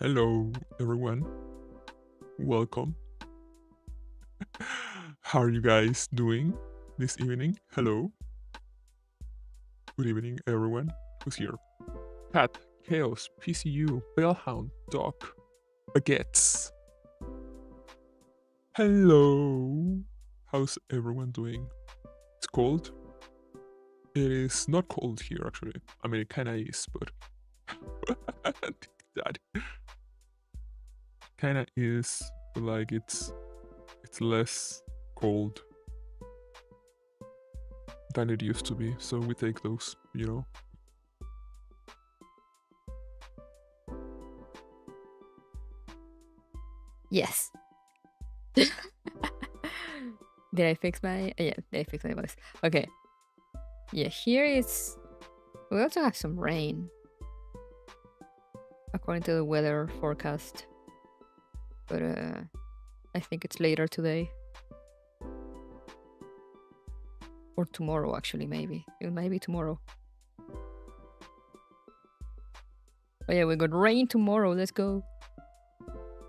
Hello, everyone. Welcome. How are you guys doing this evening? Hello. Good evening, everyone. Who's here? Cat, Chaos, PCU, Bellhound, Doc, Baguettes. Hello. How's everyone doing? It's cold. It is not cold here, actually. I mean, it kind of is, but that kind of is. But like it's less cold than it used to be. So we take those. Yes. Did I fix my... yeah, did I fix my voice? Okay. Yeah, here is... we also have some rain. According to the weather forecast. But I think it's later today. Or tomorrow, actually, maybe. It might be tomorrow. Oh yeah, we got rain tomorrow. Let's go.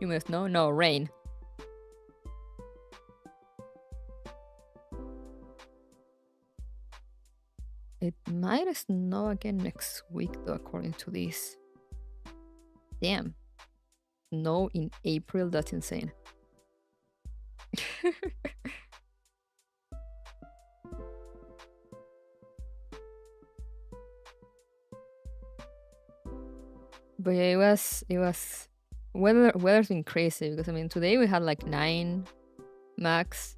You must know? No, rain. It might snow again next week, though, according to this. Damn. Snow in April? That's insane. But yeah, it was weather's been crazy because I mean today we had like 9 max,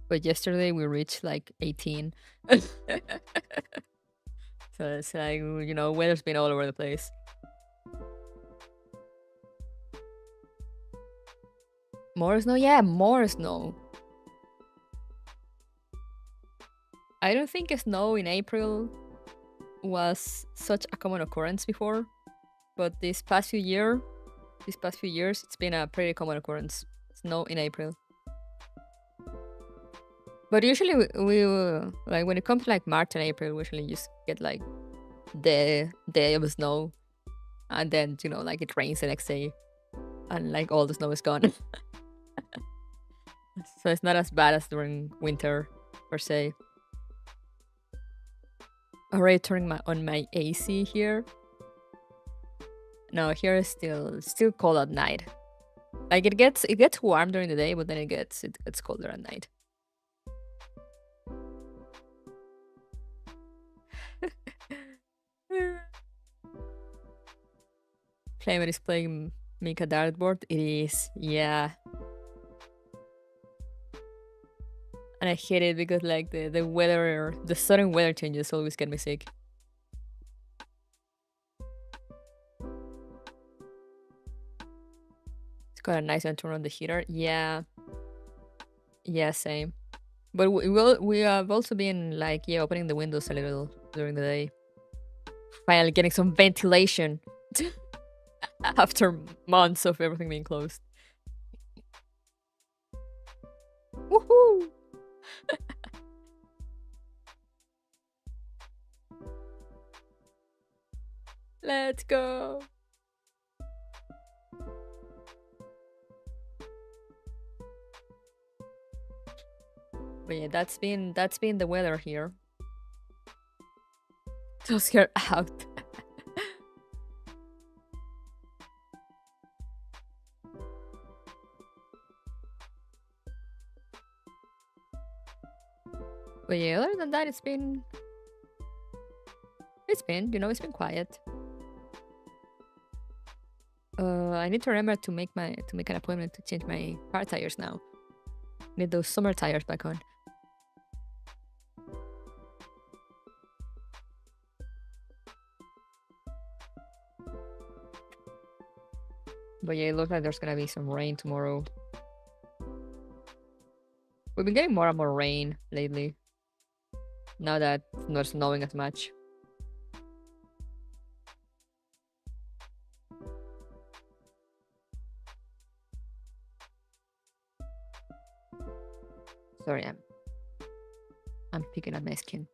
but yesterday we reached like 18. So it's like, weather's been all over the place. More snow? Yeah, more snow. I don't think snow in April was such a common occurrence before, but this past few years, it's been a pretty common occurrence. Snow in April. But usually we like when it comes to like March and April, we usually just get like the day of snow, and then like it rains the next day, and like all the snow is gone. So it's not as bad as during winter per se. Already turning on my AC here. No, here is still cold at night. Like it gets warm during the day, but then it gets colder at night. Climate is playing Mika dartboard. It is, yeah. And I hate it because like the weather, the sudden weather changes always get me sick. It's got a nice one turn on the heater. Yeah. Yeah, same. But we have also been like, yeah, opening the windows a little during the day. Finally getting some ventilation after months of everything being closed. Woohoo! Let's go. But yeah, that's been the weather here. So scared out. But yeah, other than that, it's been it's been quiet. I need to remember to make an appointment to change my car tires now. Need those summer tires back on. But yeah, it looks like there's gonna be some rain tomorrow. We've been getting more and more rain lately. Now that it's not snowing as much. Sorry, I'm picking up my skin.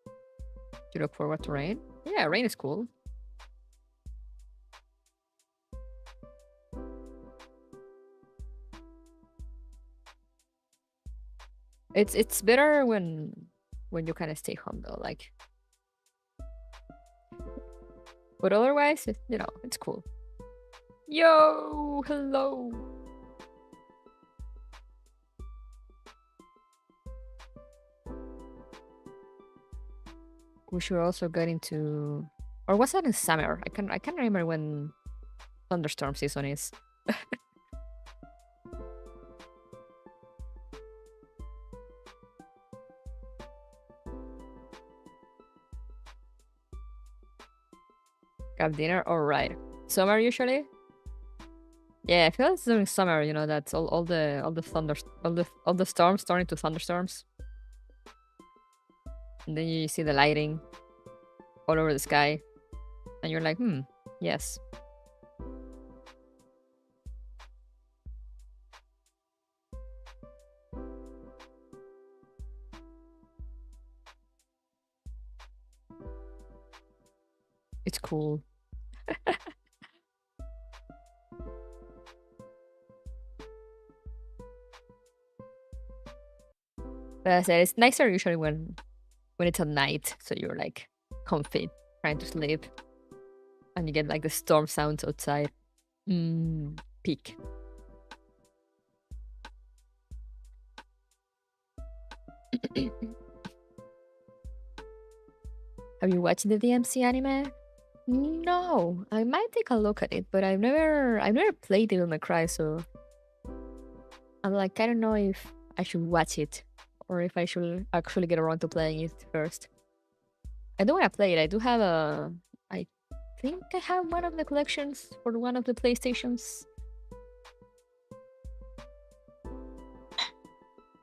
Do you look forward to rain? Yeah, rain is cool. It's better when you kind of stay home though, like. But otherwise, it's cool. Yo, hello. We should also get into, or was that in summer? I can't remember when thunderstorm season is. Have dinner? All right. Summer usually. Yeah, I feel it's during summer. That's all the thunders, all the storms turn into thunderstorms, and then you see the lighting all over the sky, and you're like, yes, it's cool. But as I said, it's nicer usually when it's at night, so you're like comfy, trying to sleep, and you get like the storm sounds outside. Peak. Have you watched the DMC anime? No, I might take a look at it, but I've never played Devil May Cry, so I'm like, I don't know if I should watch it or if I should actually get around to playing it first. I do want to play it. I do have I think I have one of the collections for one of the PlayStations.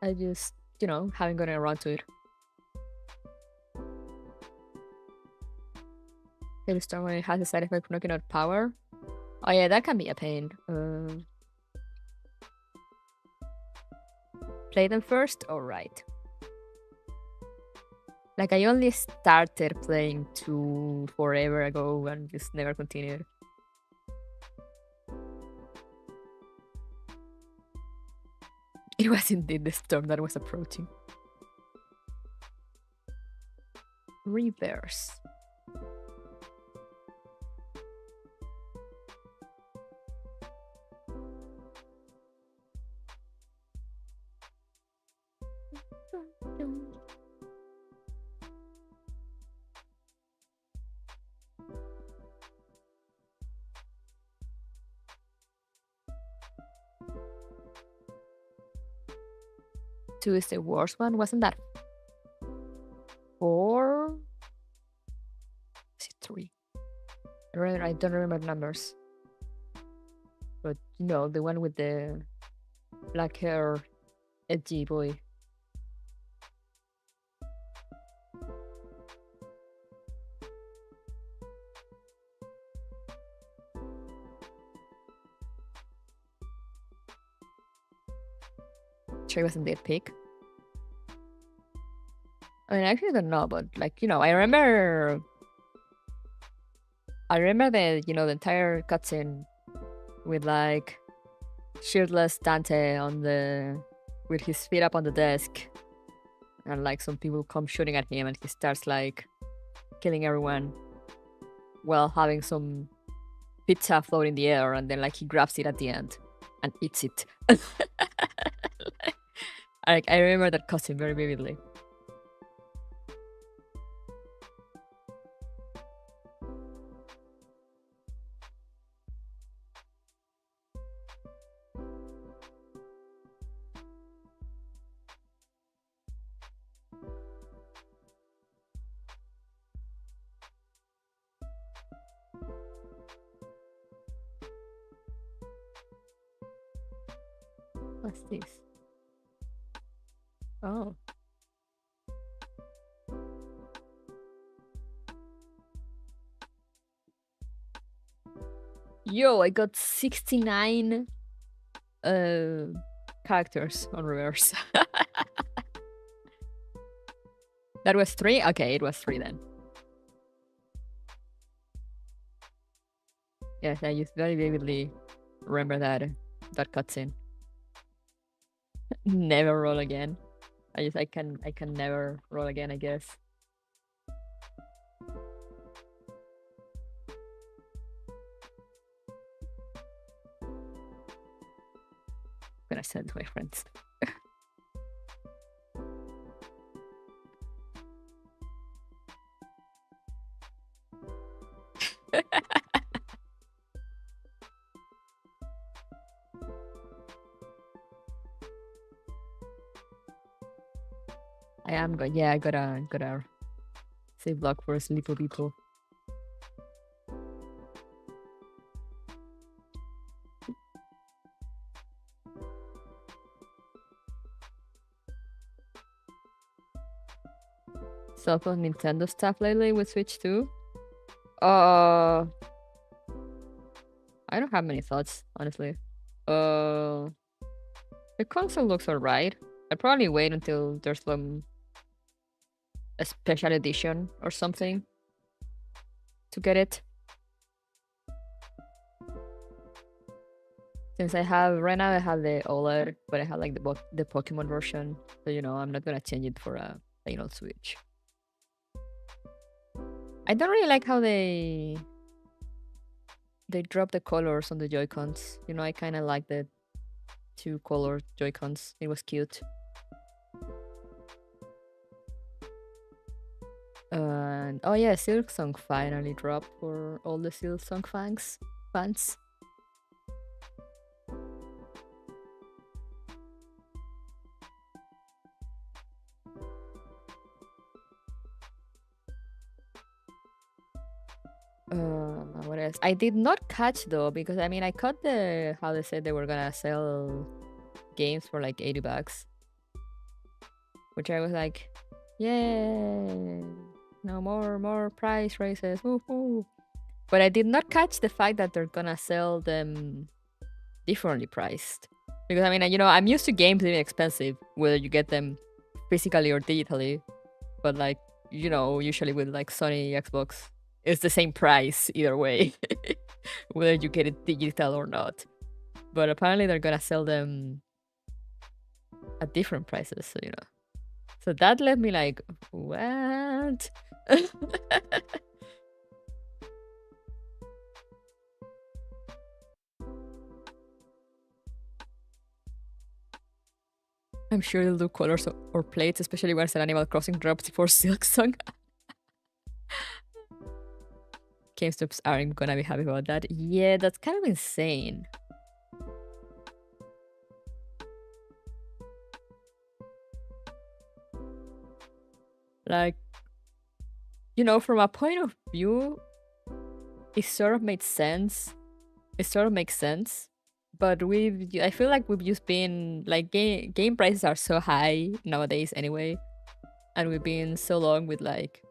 I just, haven't gotten around to it. Maybe Storm when it has a side effect for knocking out power. Oh yeah, that can be a pain. Play them first? Alright. Like, I only started playing 2 forever ago and just never continued. It was indeed the storm that was approaching. Reverse. Two is the worst one. Wasn't that 4? Is it 3? I don't remember numbers. But the one with the black hair, edgy boy. Sure he wasn't that pick. I mean, I actually don't know, but like, I remember the the entire cutscene with like shirtless Dante with his feet up on the desk, and like some people come shooting at him, and he starts like killing everyone while having some pizza float in the air, and then like he grabs it at the end and eats it. I remember that cutscene very vividly. What's this? Oh. Yo, I got 69 characters on reverse. That was 3? Okay, it was 3 then. Yes, I just very vividly remember that cutscene. Never roll again. I can never roll again, I guess. I'm gonna send to my friends. I am good. Yeah, I gotta save block for sleepy people. So for Nintendo stuff lately with Switch 2? I don't have many thoughts, honestly. The console looks alright. I'd probably wait until there's a special edition or something to get it. Since right now I have the OLED, but I have like the Pokemon version, so I'm not gonna change it for a plain old Switch. I don't really like how they drop the colors on the Joy-Cons. I kind of like the 2-color Joy-Cons. It was cute. And oh yeah, Silksong finally dropped for all the Silksong fans. What else? I did not catch though, because I caught how they said they were gonna sell games for like $80, which I was like, yay! No more price raises, woohoo! But I did not catch the fact that they're gonna sell them differently priced, because I'm used to games being expensive, whether you get them physically or digitally, but like usually with like Sony Xbox, it's the same price either way, whether you get it digital or not. But apparently they're gonna sell them at different prices, so that left me like, what? I'm sure they'll do colors or plates, especially once an Animal Crossing drops before Silksong. GameStops aren't gonna be happy about that. Yeah, that's kind of insane. Like, from a point of view, it sort of made sense. It sort of makes sense. But I feel like we've just been, like, game prices are so high nowadays anyway. And we've been so long with, like,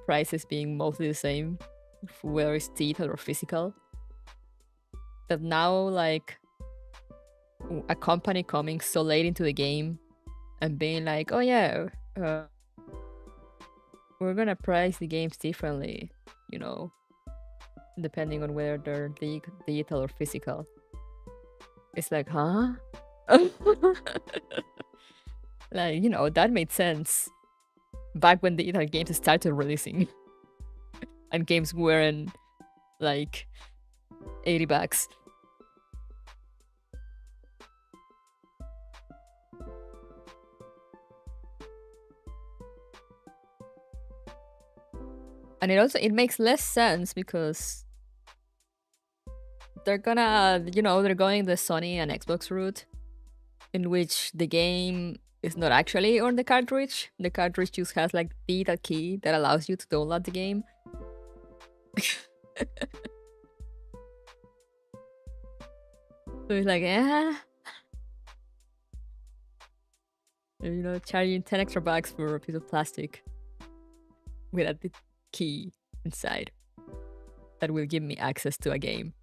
prices being mostly the same, whether it's digital or physical, that now, like, a company coming so late into the game and being like, oh yeah, we're gonna price the games differently, depending on whether they're digital or physical. It's like, huh? Like, that made sense back when digital games started releasing and games weren't like $80. And it makes less sense because they're gonna, they're going the Sony and Xbox route, in which the game is not actually on the cartridge. The cartridge just has like digital key that allows you to download the game. So it's like, charging 10 extra bucks for a piece of plastic with a key inside that will give me access to a game.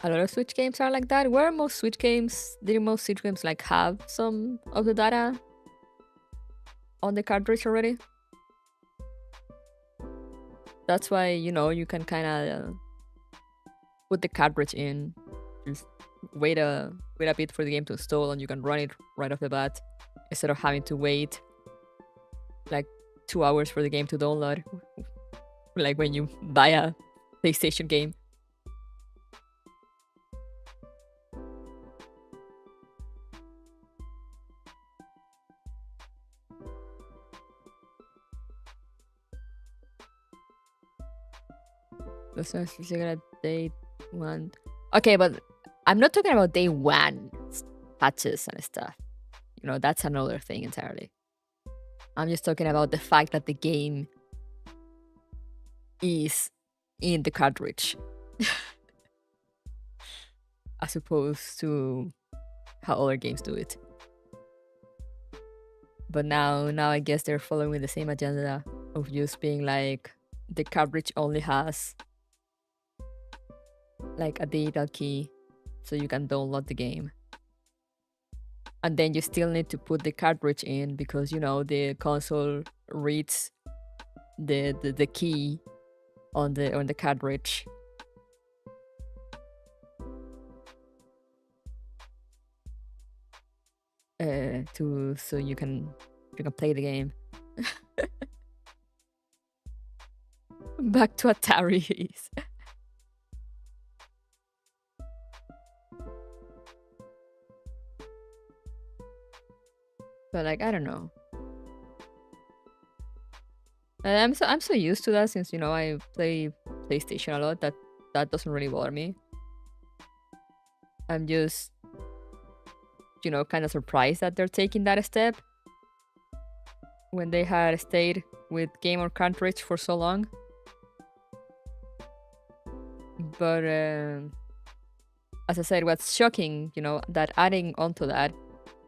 A lot of Switch games are like that. Did most Switch games like have some of the data on the cartridge already? That's why, you can kind of put the cartridge in, just wait a bit for the game to install and you can run it right off the bat instead of having to wait like 2 hours for the game to download, like when you buy a PlayStation game. Let's figure out day one. Okay, but I'm not talking about day one patches and stuff. You know, that's another thing entirely. I'm just talking about the fact that the game is in the cartridge. As opposed to how other games do it. But now I guess they're following the same agenda of just being like the cartridge only has like a digital key so you can download the game. And then you still need to put the cartridge in because, you know, the console reads the key on the cartridge. So you can play the game. Back to Ataris. But like, I don't know. And I'm so used to that since, you know, I play PlayStation a lot that doesn't really bother me. I'm just, you know, kind of surprised that they're taking that step when they had stayed with game on cartridge for so long. But as I said, what's shocking, you know, that adding onto that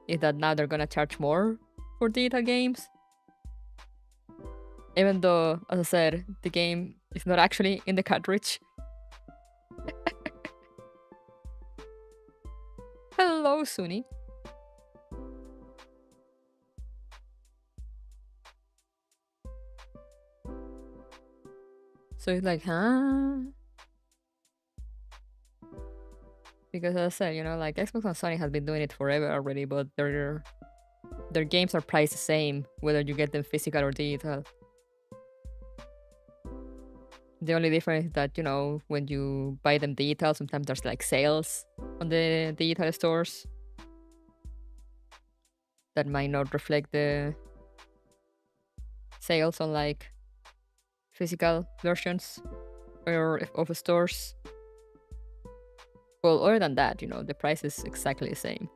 is that now they're gonna charge more for digital games. Even though, as I said, the game is not actually in the cartridge. Hello, Suni. So it's like, huh? Because as I said, you know, like Xbox and Sony has been doing it forever already, but their games are priced the same, whether you get them physical or digital. The only difference is that, you know, when you buy them digital, sometimes there's like sales on the digital stores that might not reflect the sales on like physical versions or of stores. Well, other than that, you know, the price is exactly the same.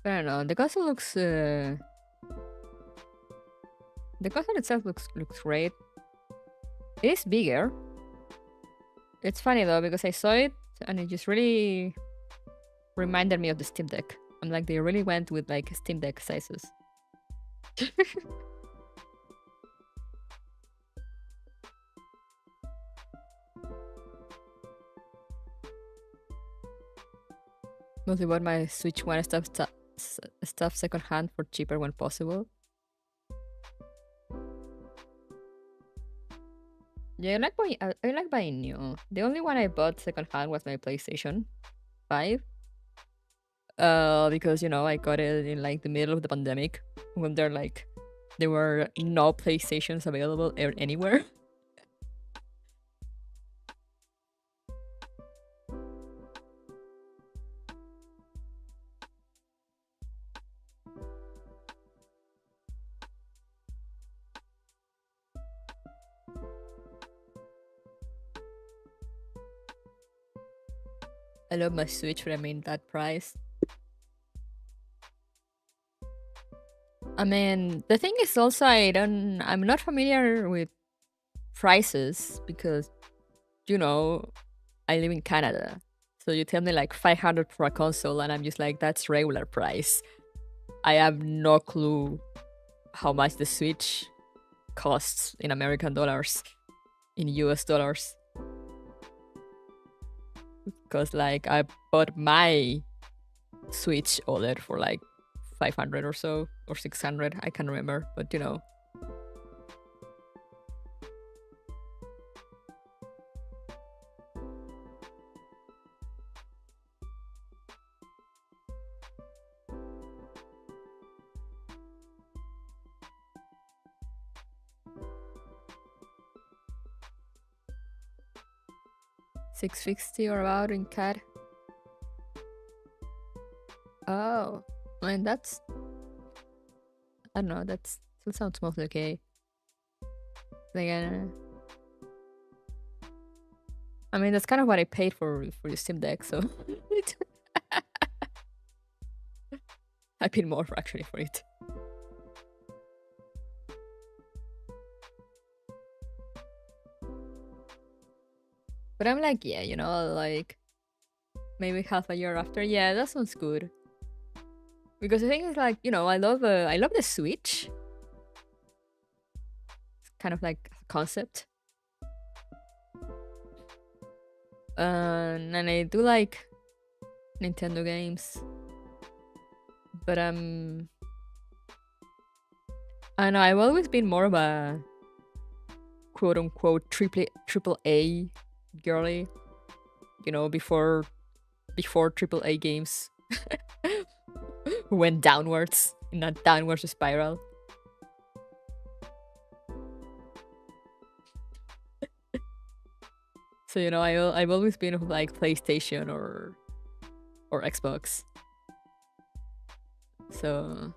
But I don't know. The console looks. The console itself looks great. It is bigger. It's funny though because I saw it and it just really reminded me of the Steam Deck. I'm like, they really went with like Steam Deck sizes. Mostly bought my Switch One stuff secondhand for cheaper when possible. Yeah, I like buying new. The only one I bought secondhand was my PlayStation 5. Because, you know, I got it in like the middle of the pandemic when there were no PlayStations available anywhere. I love my Switch, but I mean that price. I mean, the thing is also I'm not familiar with prices because, you know, I live in Canada. So you tell me like 500 for a console and I'm just like, that's regular price. I have no clue how much the Switch costs in American dollars, in US dollars. Because like I bought my Switch OLED for like 500 or so, or 600. I can't remember, but you know. $650 or about in CAD. Oh, I mean that's, I don't know. That sounds mostly okay. Like, I mean that's kind of what I paid for the Steam Deck, so I paid more actually for it. But I'm like, yeah, you know, like maybe half a year after. Yeah, that sounds good. Because the thing is, like, you know, I love the Switch. It's kind of like a concept. And I do like Nintendo games. But I don't know, I've always been more of a quote unquote triple A girly. You know, before triple A games went downwards in a downwards spiral. So, you know, I've always been of like PlayStation or Xbox. So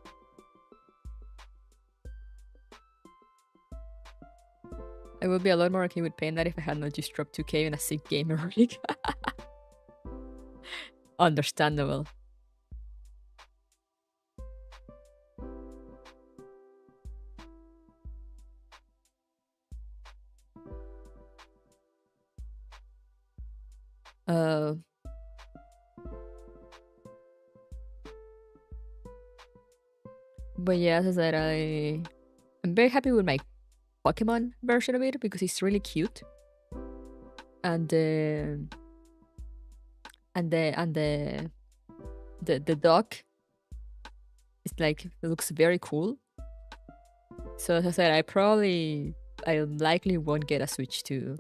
I would be a lot more okay with paying that if I had not just dropped 2K in a sick gamer rig. Understandable. But yeah, as I said, I'm very happy with my Pokemon version of it because it's really cute, and the dog is like, it looks very cool. So as I said, I likely won't get a Switch 2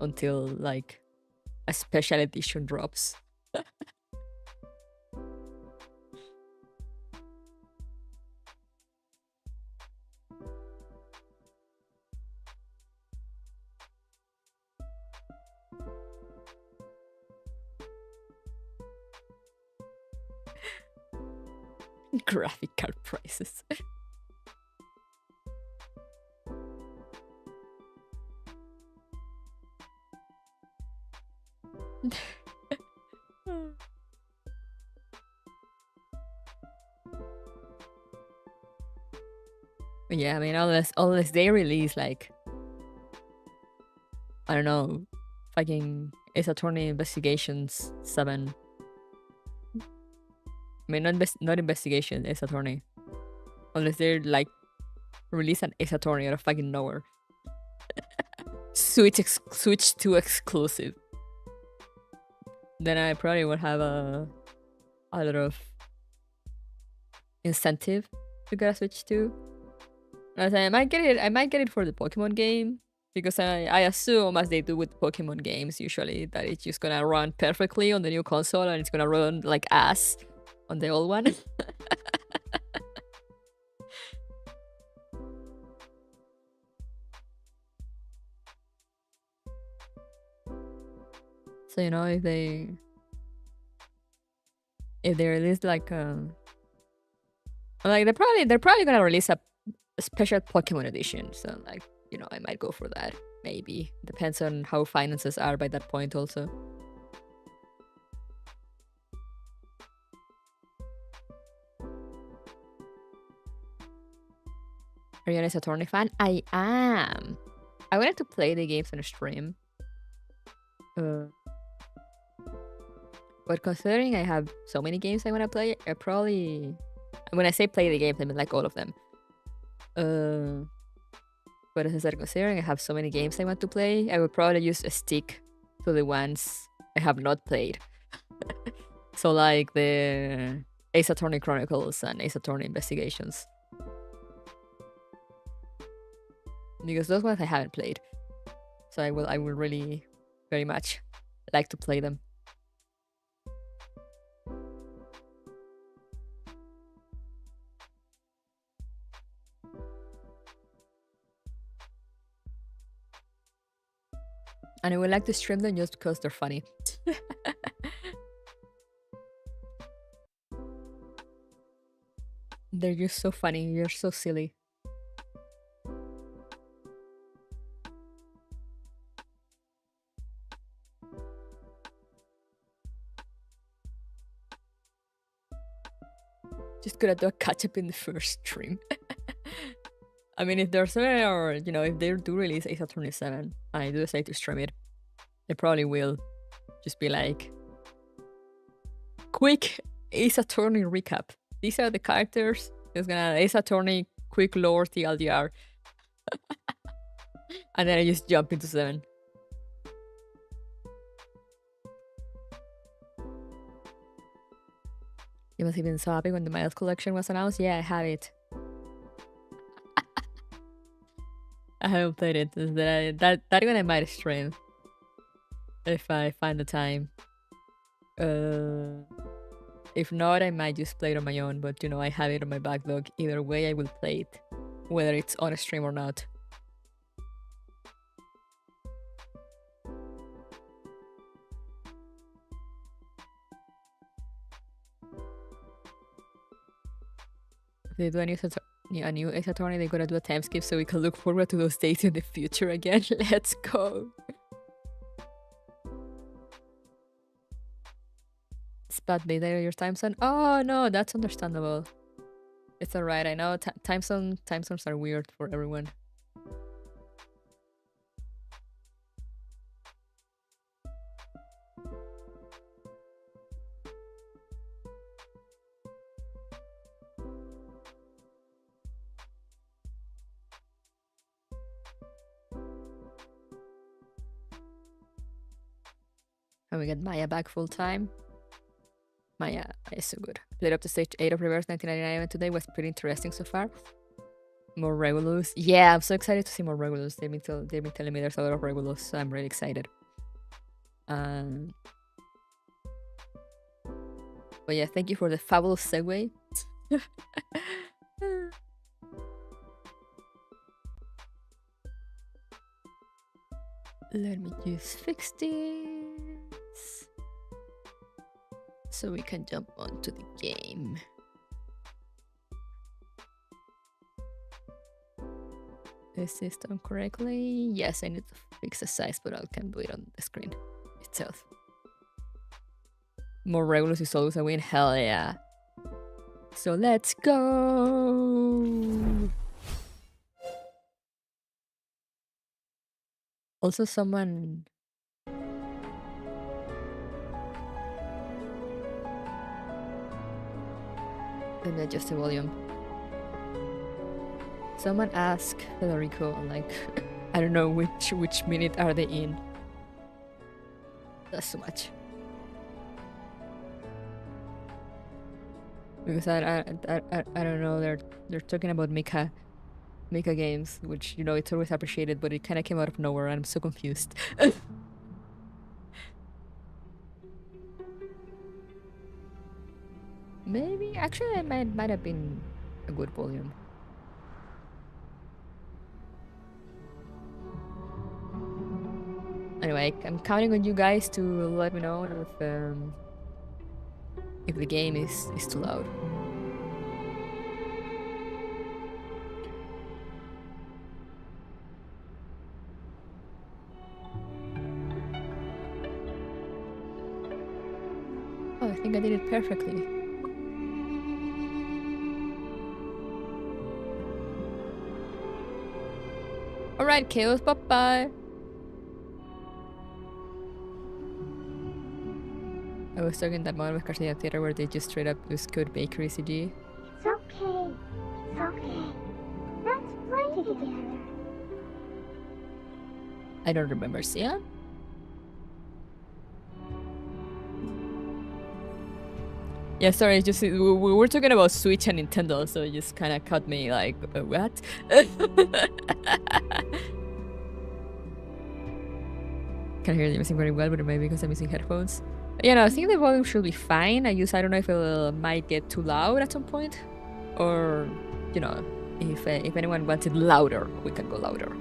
until like a special edition drops. Graphic card prices. Yeah, I mean, unless they release like, I don't know, fucking Ace Attorney Investigations 7. I mean, not investigation, Ace Attorney. Unless they're like release an Ace Attorney out of fucking nowhere. Switch 2 exclusive. Then I probably would have a lot of incentive to get a Switch 2. I might get it for the Pokemon game, because I assume, as they do with Pokemon games usually, that it's just gonna run perfectly on the new console and it's gonna run like ass on the old one. So, you know, if they release like they're probably gonna release a special Pokemon edition. So, like, you know, I might go for that. Maybe depends on how finances are by that point also. Are you an Ace Attorney fan? I am. I wanted to play the games on stream. But considering I have so many games I want to play, I probably... When I say play the games, I mean like all of them. But as I said, considering I have so many games I want to play, I would probably just stick to the ones I have not played. So like the Ace Attorney Chronicles and Ace Attorney Investigations. Because those ones I haven't played. So I will really very much like to play them. And I would like to stream them just because they're funny. They're just so funny. You're so silly. Just gonna do a catch up in the first stream. I mean, if there's or you know, if they do release Ace Attorney 7 and I do decide to stream it, they probably will just be like, quick Ace Attorney recap. These are the characters. It's gonna Ace Attorney quick lore TLDR. And then I just jump into 7. You must have been so happy when the Miles collection was announced. Yeah, I have it. I haven't played it. That even I might stream if I find the time. If not, I might just play it on my own. But you know, I have it on my backlog. Either way, I will play it, whether it's on a stream or not. If they do a new Ace Attorney, they're gonna do a time skip so we can look forward to those days in the future again. Let's go. Spot data your time zone. Oh no, that's understandable. It's alright. I know time zones are weird for everyone. And we get Maya back full time. Maya is so good. Played up to stage 8 of Reverse 1999 and today was pretty interesting so far. More Regulus. Yeah, I'm so excited to see more Regulus. They've been telling me there's a lot of Regulus, so I'm really excited. But yeah, thank you for the fabulous segue. Let me just fix this so we can jump onto the game. Is this done correctly? Yes, I need to fix the size, but I can do it on the screen itself. More Regulus is always a win. Hell yeah. So let's go. Also, someone... Let me adjust the volume. Someone asked Federico, like, I don't know which minute are they in. That's too much. Because I don't know, they're talking about Mika games, which, you know, it's always appreciated, but it kind of came out of nowhere and I'm so confused. Maybe, actually, it might have been a good volume. Anyway, I'm counting on you guys to let me know if the game is too loud. Oh, I think I did it perfectly. Alright, Chaos, bye-bye! I was talking that moment with Garcia Theater where they just straight up use code bakery CG. It's okay. It's okay. Let's play together. I don't remember, Sia? Yeah, sorry, just we were talking about Switch and Nintendo, so it just kind of caught me like, what? Can't hear the music very well, but it may be because I'm using headphones. Yeah, no, I think the volume should be fine. I don't know if it might get too loud at some point, or you know, if anyone wants it louder, we can go louder.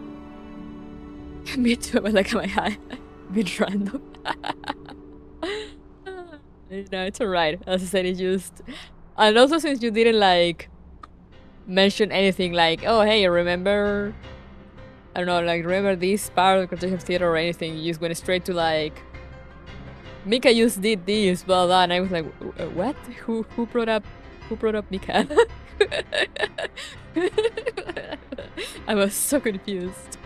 Me too, but like my high, bit random. No, it's alright. As I said, it just, and also since you didn't like mention anything like, oh hey, remember, I don't know, like remember this part of the Cartesian Theater or anything, you just went straight to like, Mika just did this, blah blah, and I was like, what? Who brought up Mika? I was so confused.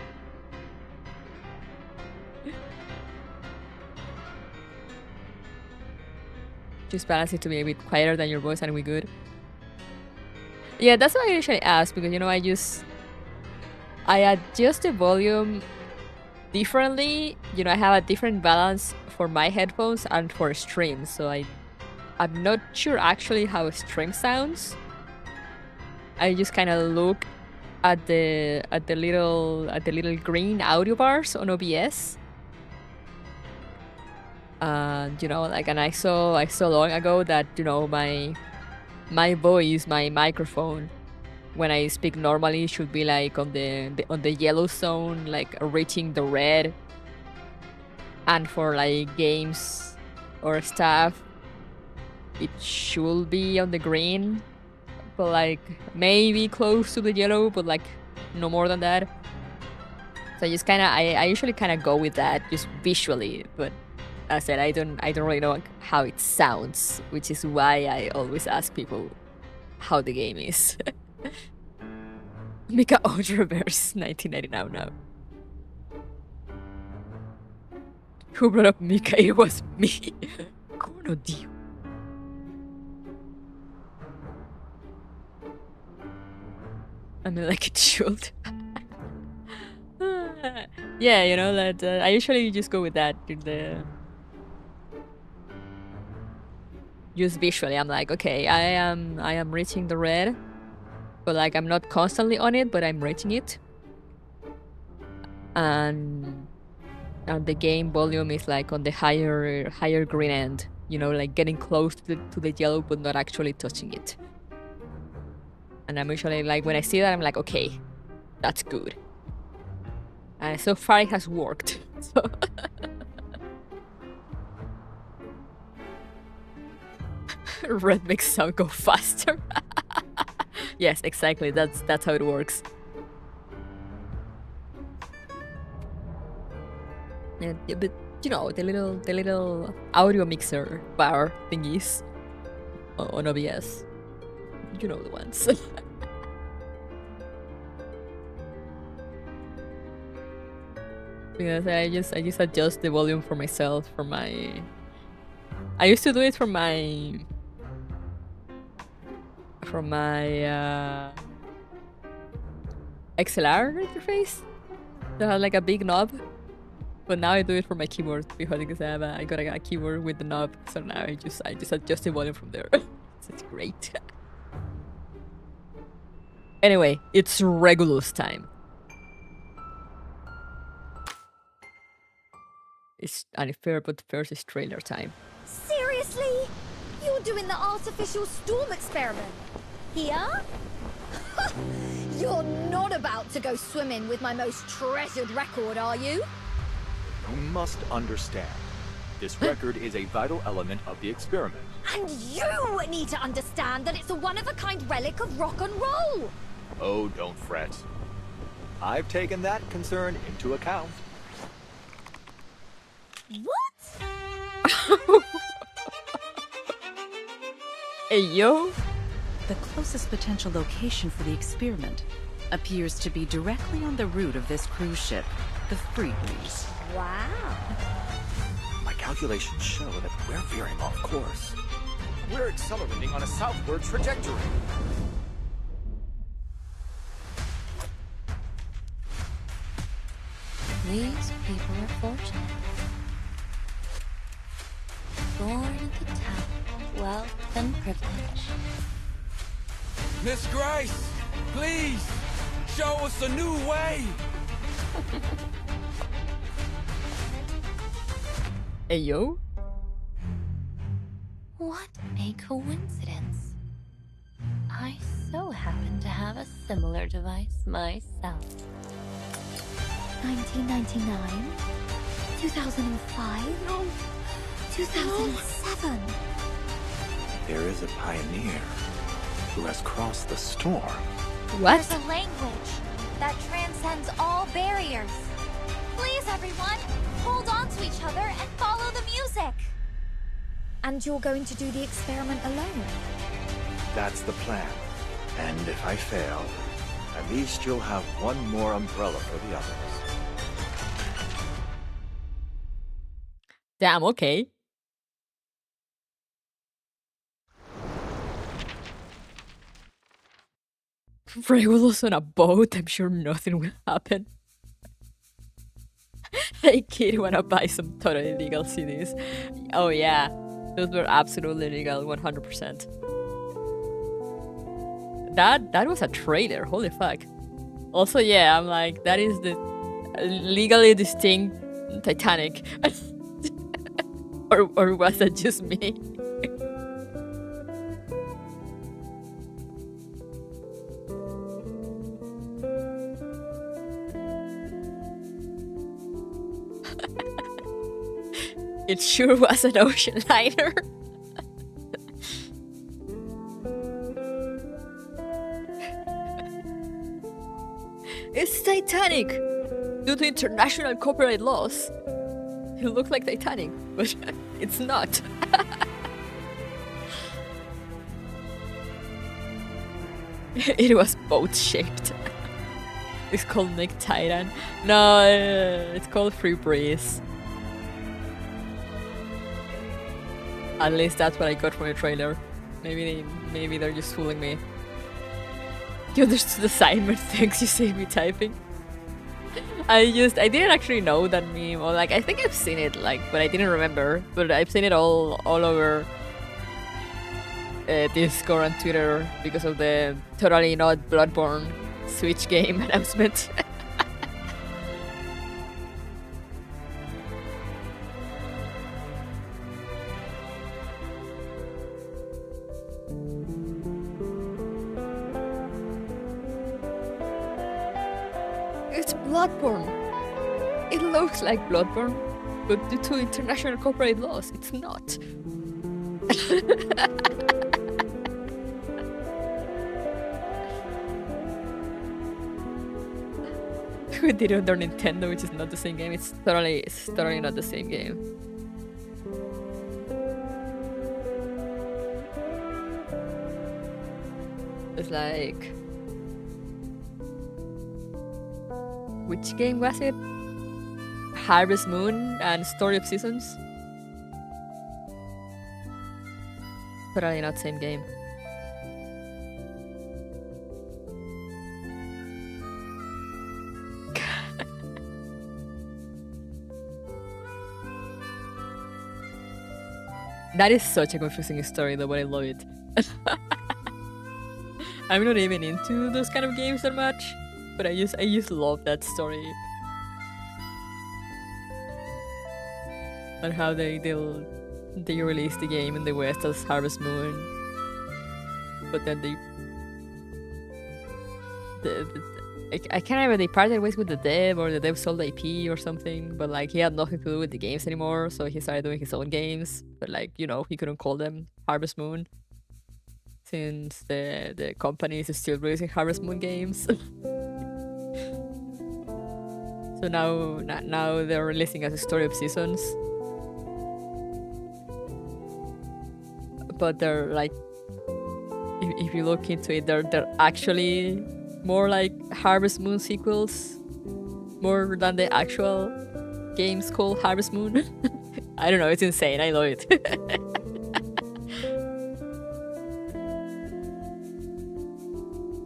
Just balance it to be a bit quieter than your voice and we good. Yeah, that's what I usually ask because you know I adjust the volume differently. You know, I have a different balance for my headphones and for stream, so I'm not sure actually how a stream sounds. I just kind of look at the little green audio bars on OBS. And you know, like, and I saw long ago that you know my voice, my microphone, when I speak normally, should be like on the yellow zone, like reaching the red. And for like games or stuff, it should be on the green, but like maybe close to the yellow, but like no more than that. So I just kind of I usually kind of go with that just visually, but. As I said, I don't really know how it sounds, which is why I always ask people how the game is. Mika Ultraverse 1999 now. Who brought up Mika? It was me. Como Dio. I mean, like it should. Yeah, you know that I usually just go with that in the. Just visually, I'm like, okay, I am reaching the red, but like I'm not constantly on it, but I'm reaching it. And the game volume is like on the higher green end, you know, like getting close to the yellow, but not actually touching it. And I'm usually like, when I see that, I'm like, okay, that's good. And so far it has worked. So. Red makes sound go faster. Yes, exactly. That's how it works. Yeah, but you know the little audio mixer bar thingies on OBS. You know the ones. Because I just adjust the volume for myself for my. I used to do it from my XLR interface that had like a big knob, but now I do it for my keyboard because I got a keyboard with the knob, so now I just adjust the volume from there. It's great. Anyway, it's Regulus time. It's unfair, but first is trailer time. Seriously? You're doing the artificial storm experiment? Here? You're not about to go swimming with my most treasured record, are you? You must understand. This record is a vital element of the experiment. And you need to understand that it's a one-of-a-kind relic of rock and roll! Oh, don't fret. I've taken that concern into account. What? Hey, yo! The closest potential location for the experiment appears to be directly on the route of this cruise ship, the Freebreeze. Wow. My calculations show that we're veering off course. We're accelerating on a southward trajectory. These people are fortunate. Born into town. wealth and privilege. Miss Grace, please, show us a new way. Hey, yo. What a coincidence. I so happen to have a similar device myself. 1999? 2005? 2007? There is a pioneer who has crossed the storm. What? There's a language that transcends all barriers. Please, everyone, hold on to each other and follow the music. And you're going to do the experiment alone? That's the plan. And if I fail, at least you'll have one more umbrella for the others. Damn, okay. Regulus on a boat, I'm sure nothing will happen. Hey kid, wanna buy some totally illegal CDs? Oh yeah, those were absolutely legal, 100%. That was a trailer, holy fuck. Also, yeah, I'm like, that is the legally distinct Titanic. or was that just me? It sure was an ocean liner. It's Titanic! Due to international copyright laws. It looked like Titanic, but it's not. It was boat-shaped. It's called Nick Titan. No, it's called Free Breeze. At least that's what I got from the trailer. Maybe they're just fooling me. You understood the assignment, thanks, you saved me typing. I didn't actually know that meme, or like, I think I've seen it, like, but I didn't remember. But I've seen it all over Discord and Twitter because of the totally not Bloodborne Switch game announcement. It's Bloodborne. It looks like Bloodborne, but due to international copyright laws, it's not. We did it under Nintendo, which is not the same game. It's totally not the same game. It's like, which game was it? Harvest Moon and Story of Seasons? Totally not same game. That is such a confusing story though, but I love it. I'm not even into those kind of games that much, but I just love that story. And how they released the game in the West as Harvest Moon, but then I can't remember, they parted ways with the dev, or the dev sold IP or something, but like he had nothing to do with the games anymore, so he started doing his own games, but like, you know, he couldn't call them Harvest Moon since the company is still releasing Harvest Moon games. So now they're releasing as a Story of Seasons. But they're like, if you look into it, they're actually more like Harvest Moon sequels, more than the actual games called Harvest Moon. I don't know, it's insane, I love it.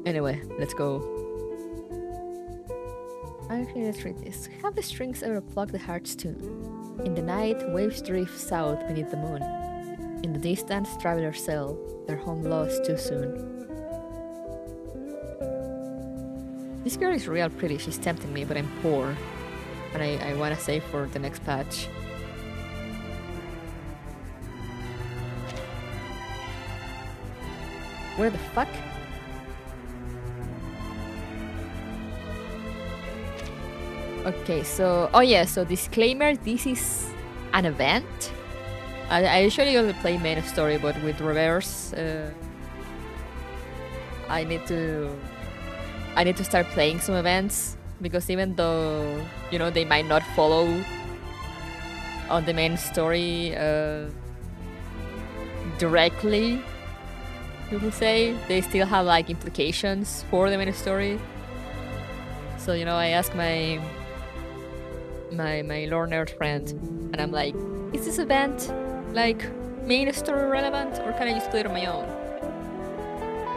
Anyway, let's go. Okay, let's read this. Have the strings ever plucked the heart's tune? In the night, waves drift south beneath the moon. In the distance, travelers sail, their home lost too soon. This girl is real pretty, she's tempting me, but I'm poor. And I wanna save for the next patch. Where the fuck? Okay, so... Oh yeah, so disclaimer, this is an event. I usually only play main story, but with reverse... I need to start playing some events, because even though, you know, they might not follow on the main story directly, you could say, they still have like implications for the main story. So, you know, I asked my lore nerd friend, and I'm like, is this event like main story relevant, or can I just play it on my own?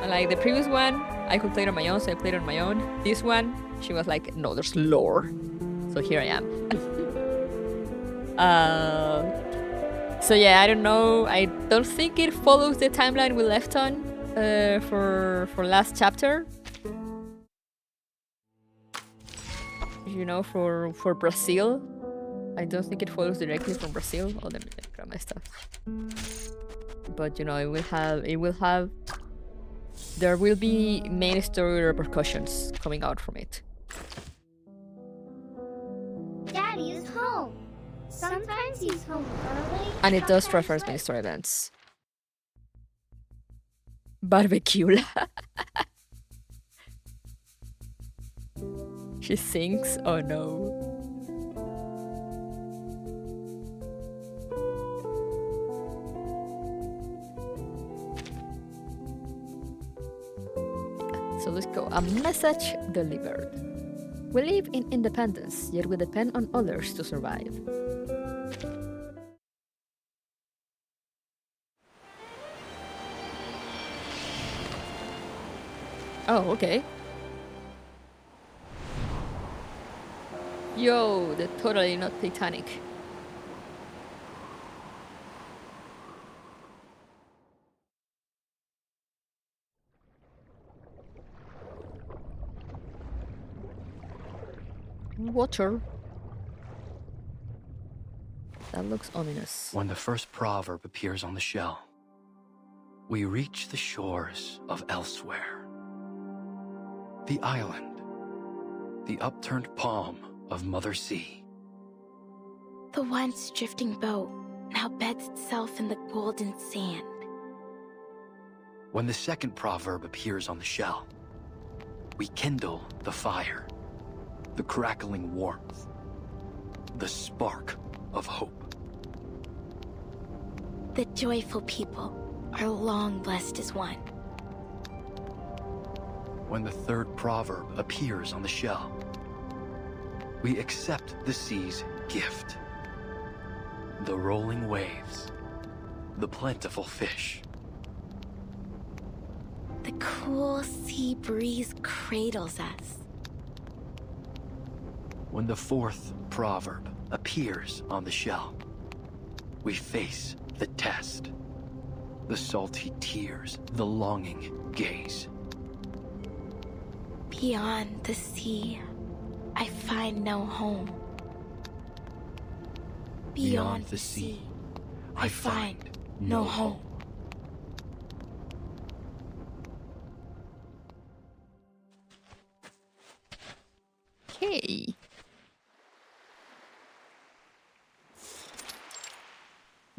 And like the previous one, I could play it on my own, so I played it on my own. This one, she was like, no, there's lore. So here I am. So yeah, I don't know. I don't think it follows the timeline we left on for last chapter. You know, for Brazil. I don't think it follows directly from Brazil. Oh, let me grab my stuff. But you know, there will be main story repercussions coming out from it. Daddy is home. Sometimes he's home early. And it does reference main story events. Barbecue. She sings? Oh no. So let's go. A message delivered. We live in independence, yet we depend on others to survive. Oh, okay. Yo, they're totally not Titanic. Water. That looks ominous. When the first proverb appears on the shell, we reach the shores of elsewhere. The island, the upturned palm of Mother Sea. The once drifting boat now beds itself in the golden sand. When the second proverb appears on the shell, we kindle the fire, the crackling warmth, the spark of hope. The joyful people are long blessed as one. When the third proverb appears on the shell, we accept the sea's gift. The rolling waves, the plentiful fish. The cool sea breeze cradles us. When the fourth proverb appears on the shell, we face the test. The salty tears, the longing gaze. Beyond the sea, I find no home. Beyond the sea, I find no home. Okay.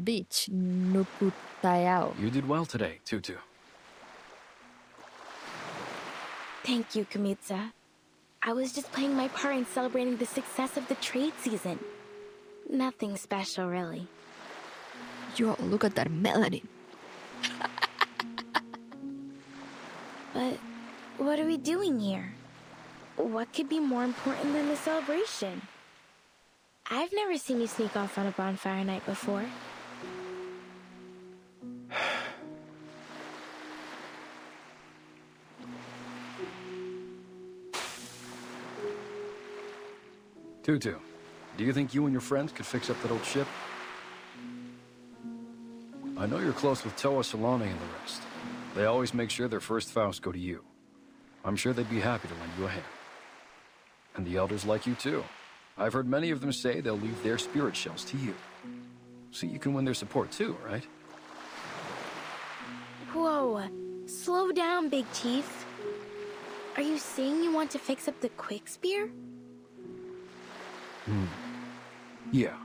Beach, Nukutayao. You did well today, Tutu. Thank you, Kamitsa. I was just playing my part in celebrating the success of the trade season. Nothing special, really. Yo, look at that melanin. But what are we doing here? What could be more important than the celebration? I've never seen you sneak off on a bonfire night before. Tutu, do you think you and your friends could fix up that old ship? I know you're close with Toa Solane and the rest. They always make sure their first vows go to you. I'm sure they'd be happy to lend you a hand. And the elders like you too. I've heard many of them say they'll leave their spirit shells to you. So you can win their support too, right? Whoa, slow down, Big Chief. Are you saying you want to fix up the quick spear? Yeah.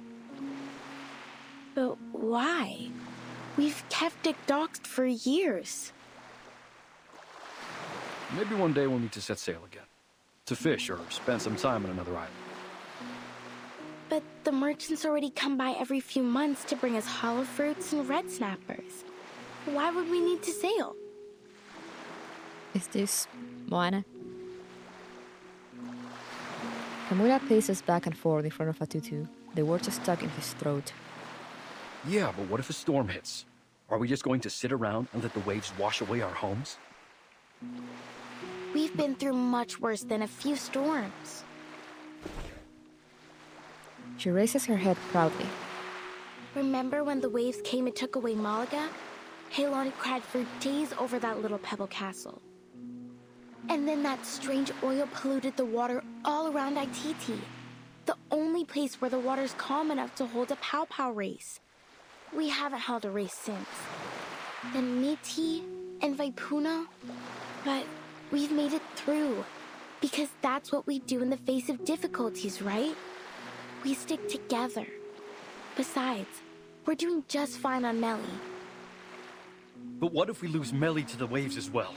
But why? We've kept it docked for years. Maybe one day we'll need to set sail again. To fish or spend some time on another island. But the merchants already come by every few months to bring us hollow fruits and red snappers. Why would we need to sail? Is this Moana? Kamura paces back and forth in front of Fatutu. The words are stuck in his throat. Yeah, but what if a storm hits? Are we just going to sit around and let the waves wash away our homes? We've been through much worse than a few storms. She raises her head proudly. Remember when the waves came and took away Malaga? Helani cried for days over that little pebble castle. And then that strange oil polluted the water all around Aititi, the only place where the water's calm enough to hold a pow-pow race. We haven't held a race since. Then Miti and Vaipuna, but we've made it through, because that's what we do in the face of difficulties, right? We stick together. Besides, we're doing just fine on Melly. But what if we lose Melly to the waves as well?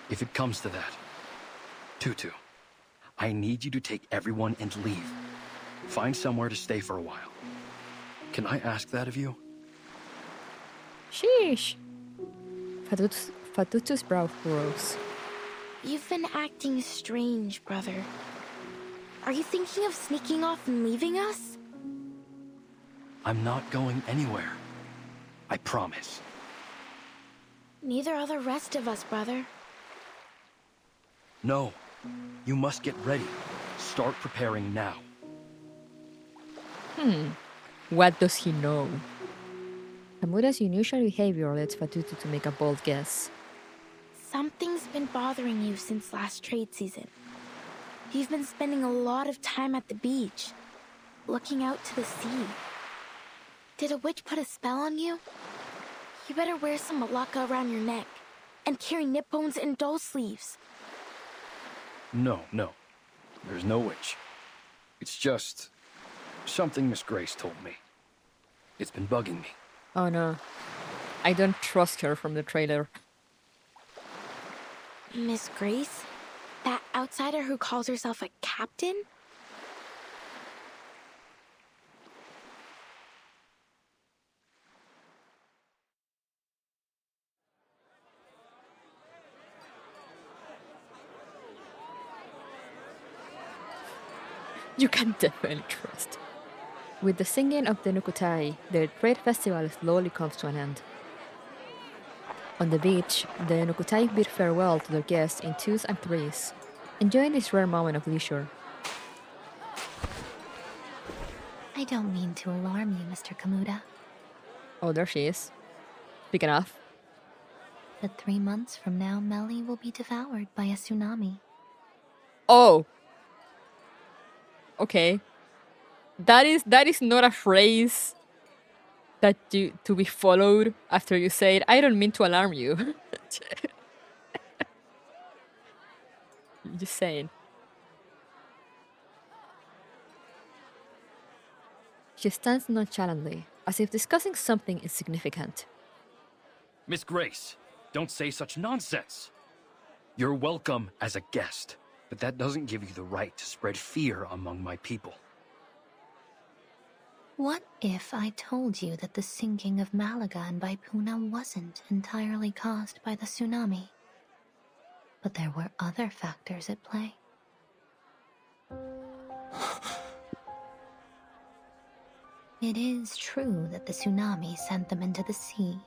If it comes to that, Tutu, I need you to take everyone and leave. Find somewhere to stay for a while. Can I ask that of you? Sheesh! Fatutu's brow furrows. You've been acting strange, brother. Are you thinking of sneaking off and leaving us? I'm not going anywhere. I promise. Neither are the rest of us, brother. No. You must get ready. Start preparing now. What does he know? Kamura's unusual behavior leads Fatutu to make a bold guess. Something's been bothering you since last trade season. You've been spending a lot of time at the beach, looking out to the sea. Did a witch put a spell on you? You better wear some malacca around your neck and carry nippons and doll sleeves. No. There's no witch. It's just something Miss Grace told me. It's been bugging me. Oh no. I don't trust her from the trailer. Miss Grace? That outsider who calls herself a captain? You can definitely trust. With the singing of the Nukutai, the trade festival slowly comes to an end. On the beach, the Nukutai bid farewell to their guests in twos and threes, enjoying this rare moment of leisure. I don't mean to alarm you, Mr. Kamuda, Oh, there she is. Speaking of. but 3 months from now, Melly will be devoured by a tsunami. Oh! Okay. That is not a phrase that to be followed after you say it. I don't mean to alarm you. Just saying. She stands nonchalantly, as if discussing something insignificant. Miss Grace, don't say such nonsense. You're welcome as a guest, but that doesn't give you the right to spread fear among my people. What if I told you that the sinking of Malaga and Vaipuna wasn't entirely caused by the tsunami, but there were other factors at play? It is true that the tsunami sent them into the sea,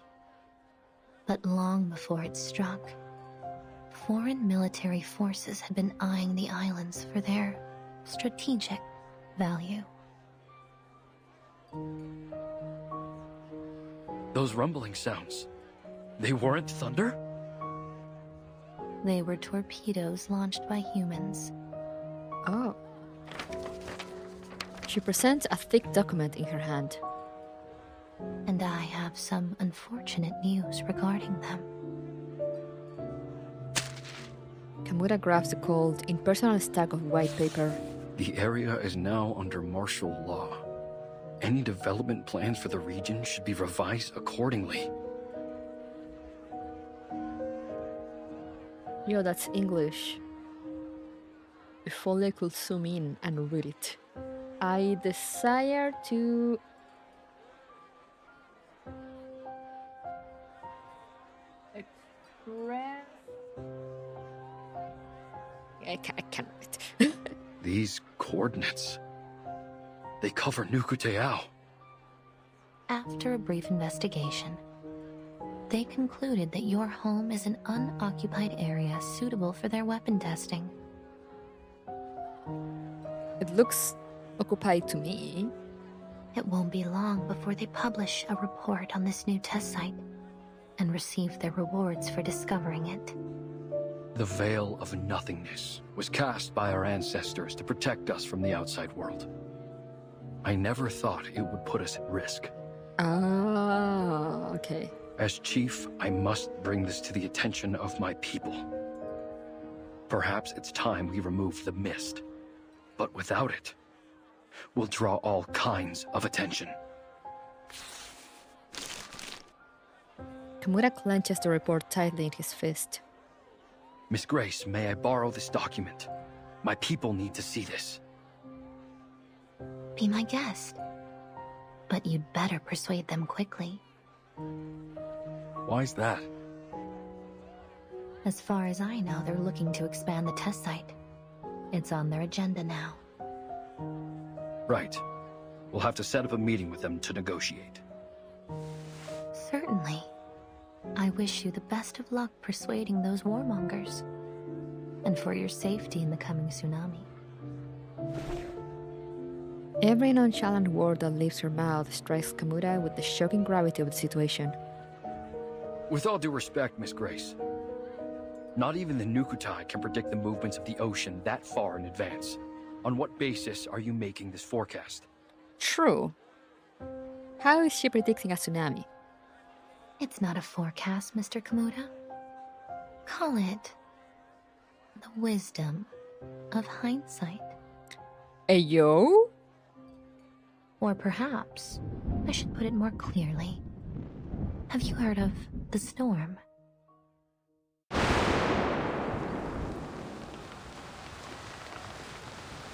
but long before it struck, foreign military forces had been eyeing the islands for their strategic value. Those rumbling sounds, they weren't thunder? They were torpedoes launched by humans. Oh. She presents a thick document in her hand. And I have some unfortunate news regarding them. Kamura grabs the cold, impersonal stack of white paper. The area is now under martial law. Any development plans for the region should be revised accordingly. Yo, that's English. If only I could zoom in and read it. I desire to... express... I can't read it. These coordinates, they cover Nukuteao. After a brief investigation, they concluded that your home is an unoccupied area suitable for their weapon testing. It looks occupied to me. It won't be long before they publish a report on this new test site and receive their rewards for discovering it. The veil of nothingness was cast by our ancestors to protect us from the outside world. I never thought it would put us at risk. Ah, okay. As chief, I must bring this to the attention of my people. Perhaps it's time we remove the mist. But without it, we'll draw all kinds of attention. Kamura clenches the report tightly in his fist. Miss Grace, may I borrow this document? My people need to see this. Be my guest. But you'd better persuade them quickly. Why's that? As far as I know, they're looking to expand the test site. It's on their agenda now. Right. We'll have to set up a meeting with them to negotiate. Certainly. I wish you the best of luck persuading those warmongers. And for your safety in the coming tsunami. Every nonchalant word that leaves her mouth strikes Kamura with the shocking gravity of the situation. With all due respect, Miss Grace, not even the Nukutai can predict the movements of the ocean that far in advance. On what basis are you making this forecast? True. How is she predicting a tsunami? It's not a forecast, Mr. Kamura. Call it the wisdom of hindsight. Ayo? Or perhaps I should put it more clearly. Have you heard of the storm?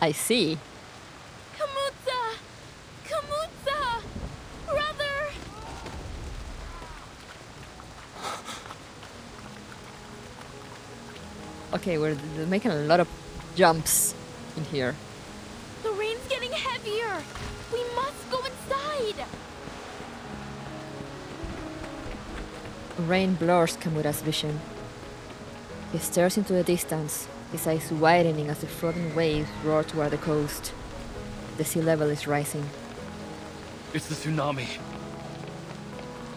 I see. Kamutza! Kamutza! Brother! Okay, we're making a lot of jumps in here. The rain's getting heavier! We must go inside! Rain blurs Kamura's vision. He stares into the distance, his eyes widening as the frothing waves roar toward the coast. The sea level is rising. It's the tsunami.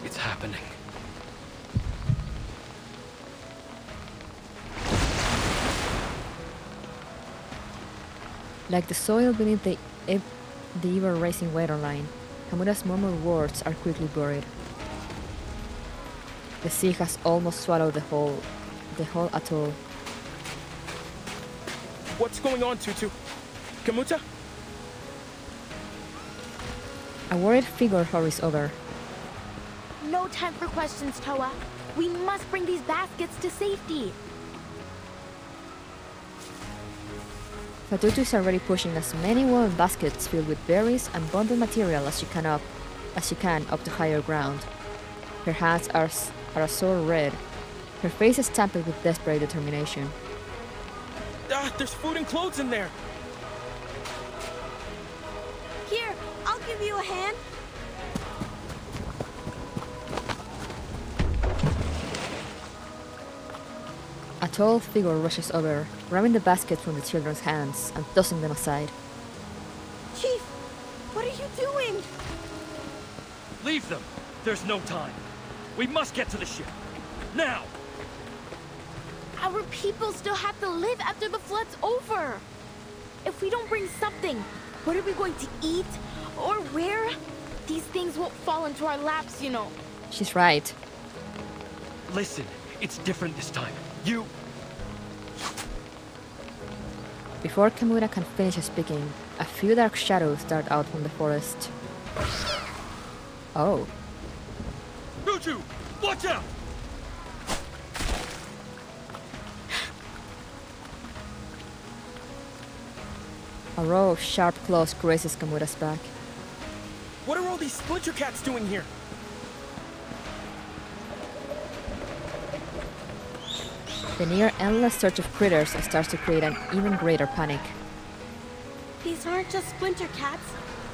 It's happening. Like the soil beneath the ever-rising waterline, Kamura's murmured words are quickly buried. The sea has almost swallowed the whole atoll. What's going on, Tutu? Kamuta? A worried figure hurries over. No time for questions, Toa. We must bring these baskets to safety. Fatutu is already pushing as many woolen baskets filled with berries and bundled material as she can up to higher ground. Her hands are a sore red. Her face is stamped with desperate determination. There's food and clothes in there. Here, I'll give you a hand. A tall figure rushes over, grabbing the basket from the children's hands and tossing them aside. Chief, what are you doing? Leave them. There's no time. We must get to the ship. Now! Our people still have to live after the flood's over. If we don't bring something, what are we going to eat? Or where? These things won't fall into our laps, you know. She's right. Listen, it's different this time. You... Before Kamura can finish speaking, a few dark shadows dart out from the forest. Oh. Mutu! Watch out! A row of sharp claws grazes Kamura's back. What are all these splinter cats doing here? The near endless search of critters starts to create an even greater panic. These aren't just splinter cats.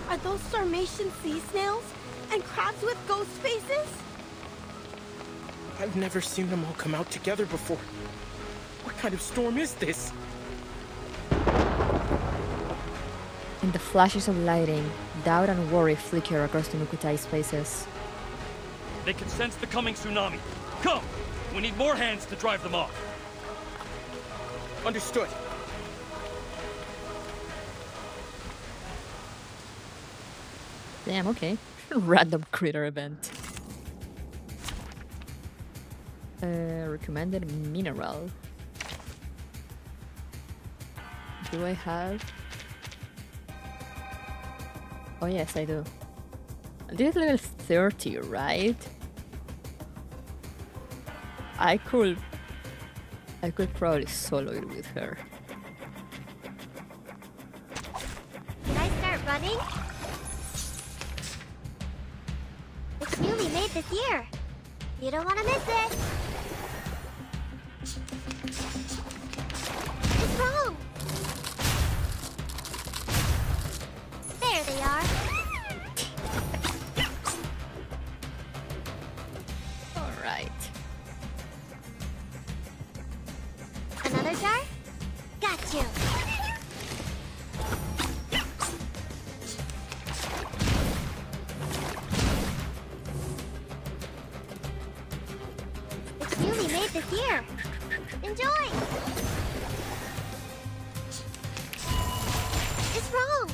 Are those Sarmatian sea snails? And crabs with ghost faces? I've never seen them all come out together before. What kind of storm is this? In the flashes of lighting, doubt and worry flicker across the Nukutai's faces. They can sense the coming tsunami. Come! We need more hands to drive them off. Understood. Damn, okay. Random critter event. Recommended mineral. Do I have? Oh yes, I do. This is level 30, right? I could probably solo it with her. Can I start running? It's newly made this year. You don't want to miss it. It's wrong. There they are. All right. Another jar? Got you. It's newly made this year. Enjoy! It's wrong.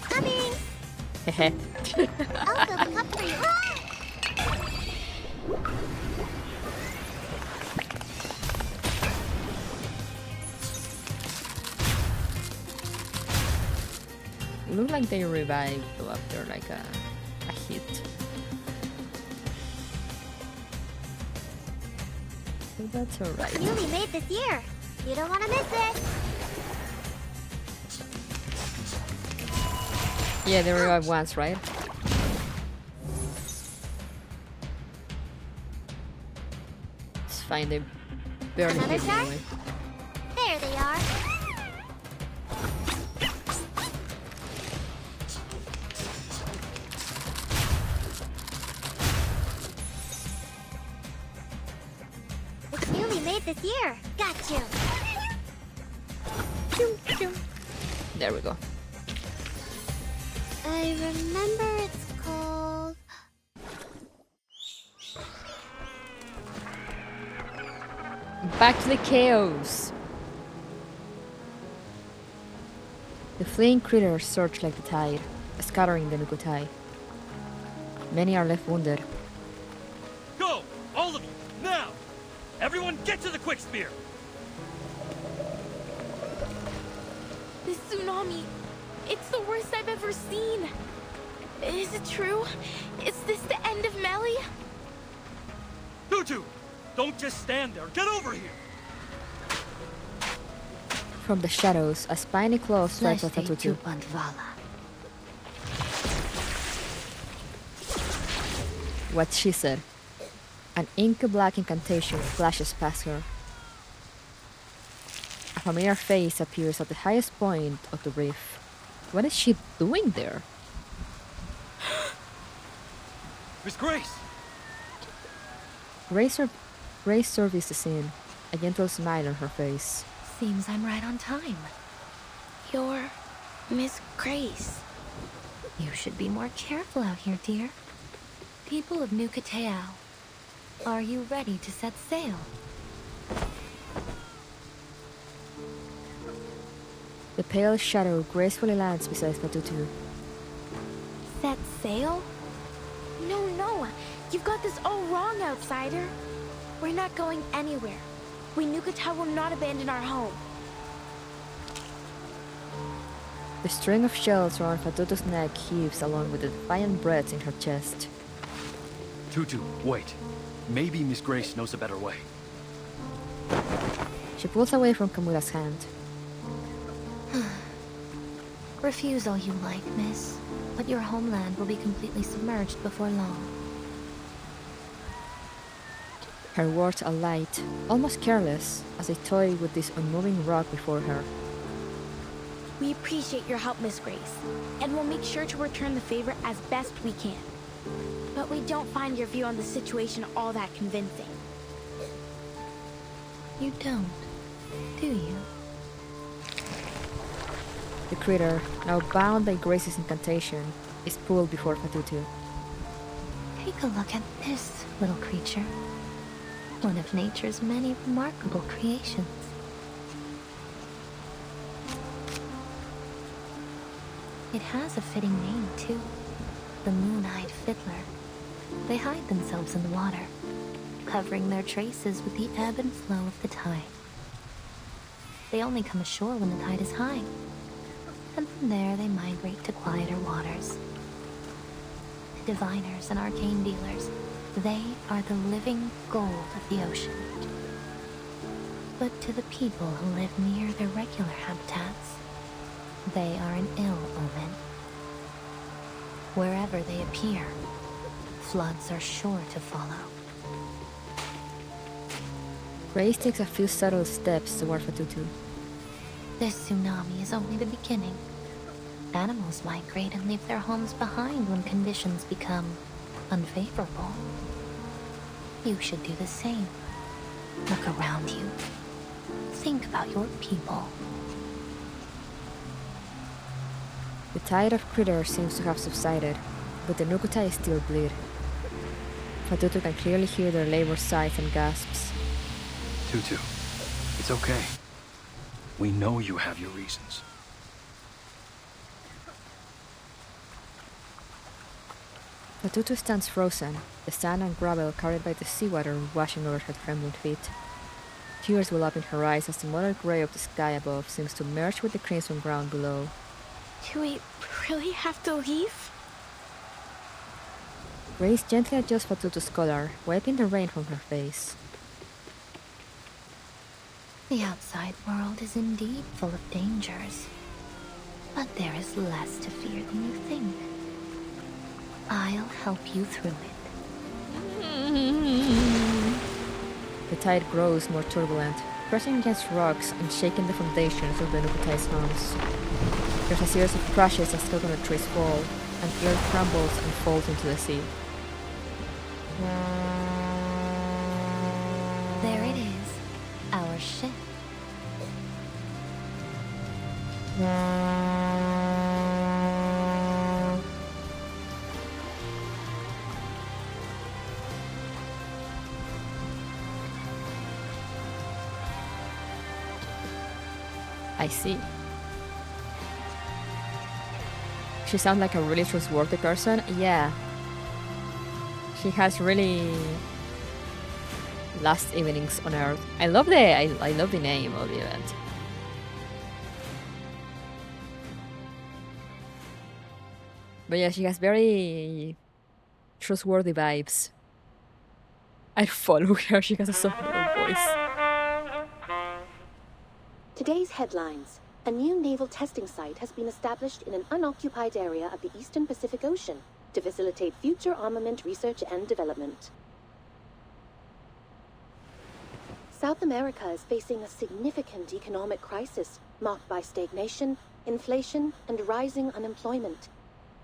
Coming! Hehe. I'll fill the cup for you. Look like they revived after like a hit. So that's alright. Newly made this year. You don't want to miss it. Yeah, they revived once, right? It's fine, they barely Another hit me jar? anyway. There they are. It's newly made this year. Got you. There we go. I remember it's called... Back to the chaos! The fleeing critters surge like the tide, scattering the Nukutai. Many are left wounded. Go! All of you! Now! Everyone get to the quick spear! This tsunami, it's the worst I've ever seen. Is it true? Is this the end of Melly? Tutu! Don't just stand there! Get over here! From the shadows, a spiny claw strikes at Tutu. What she said. An ink-black incantation flashes past her. A familiar face appears at the highest point of the reef. What is she doing there? Miss Grace! Grace surveys the scene, a gentle smile on her face. Seems I'm right on time. You're Miss Grace. You should be more careful out here, dear. People of New Kateo, are you ready to set sail? The pale shadow gracefully lands beside Fatutu. Set sail? No, no. You've got this all wrong, outsider. We're not going anywhere. We New Kateo will not abandon our home. The string of shells around Fatutu's neck heaves along with the defiant breath in her chest. Tutu, wait. Maybe Miss Grace knows a better way. She pulls away from Kamura's hand. Refuse all you like, miss, but your homeland will be completely submerged before long. Her words are light, almost careless, as they toy with this unmoving rock before her. We appreciate your help, Miss Grace, and we'll make sure to return the favor as best we can. But we don't find your view on the situation all that convincing. You don't, do you? The critter, now bound by Grace's incantation, is pulled before Fatutu. Take a look at this little creature. One of nature's many remarkable creations. It has a fitting name, too. The moon-eyed fiddler. They hide themselves in the water, covering their traces with the ebb and flow of the tide. They only come ashore when the tide is high, and from there they migrate to quieter waters. The diviners and arcane dealers, they are the living gold of the ocean. But to the people who live near their regular habitats, they are an ill omen. Wherever they appear, floods are sure to follow. Grace takes a few subtle steps toward Fatutu. This tsunami is only the beginning. Animals migrate and leave their homes behind when conditions become unfavorable. You should do the same. Look around you. Think about your people. The tide of critters seems to have subsided, but the Nukutai still bleed. Fatutu can clearly hear their labor sighs and gasps. Tutu, it's okay. We know you have your reasons. Fatutu stands frozen, the sand and gravel carried by the seawater washing over her trembling feet. Tears well up in her eyes as the mottled gray of the sky above seems to merge with the crimson ground below. Do we really have to leave? Grace gently adjusts Fatutu's collar, wiping the rain from her face. The outside world is indeed full of dangers, but there is less to fear than you think. I'll help you through it. The tide grows more turbulent, pressing against rocks and shaking the foundations of the Nukutai's homes. There's a series of crashes as coconut trees fall, and earth crumbles and falls into the sea. There it is, our ship. I see. She sounds like a really trustworthy person. Yeah. She has really last evenings on Earth. I love the name of the event. But yeah, she has very trustworthy vibes. I follow her. She has a soft little voice. Today's headlines. A new naval testing site has been established in an unoccupied area of the Eastern Pacific Ocean to facilitate future armament research and development. South America is facing a significant economic crisis marked by stagnation, inflation, and rising unemployment.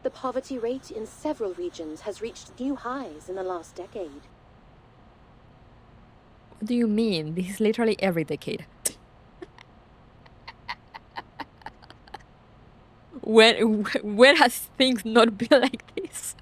The poverty rate in several regions has reached new highs in the last decade. What do you mean? This is literally every decade. When has things not been like this?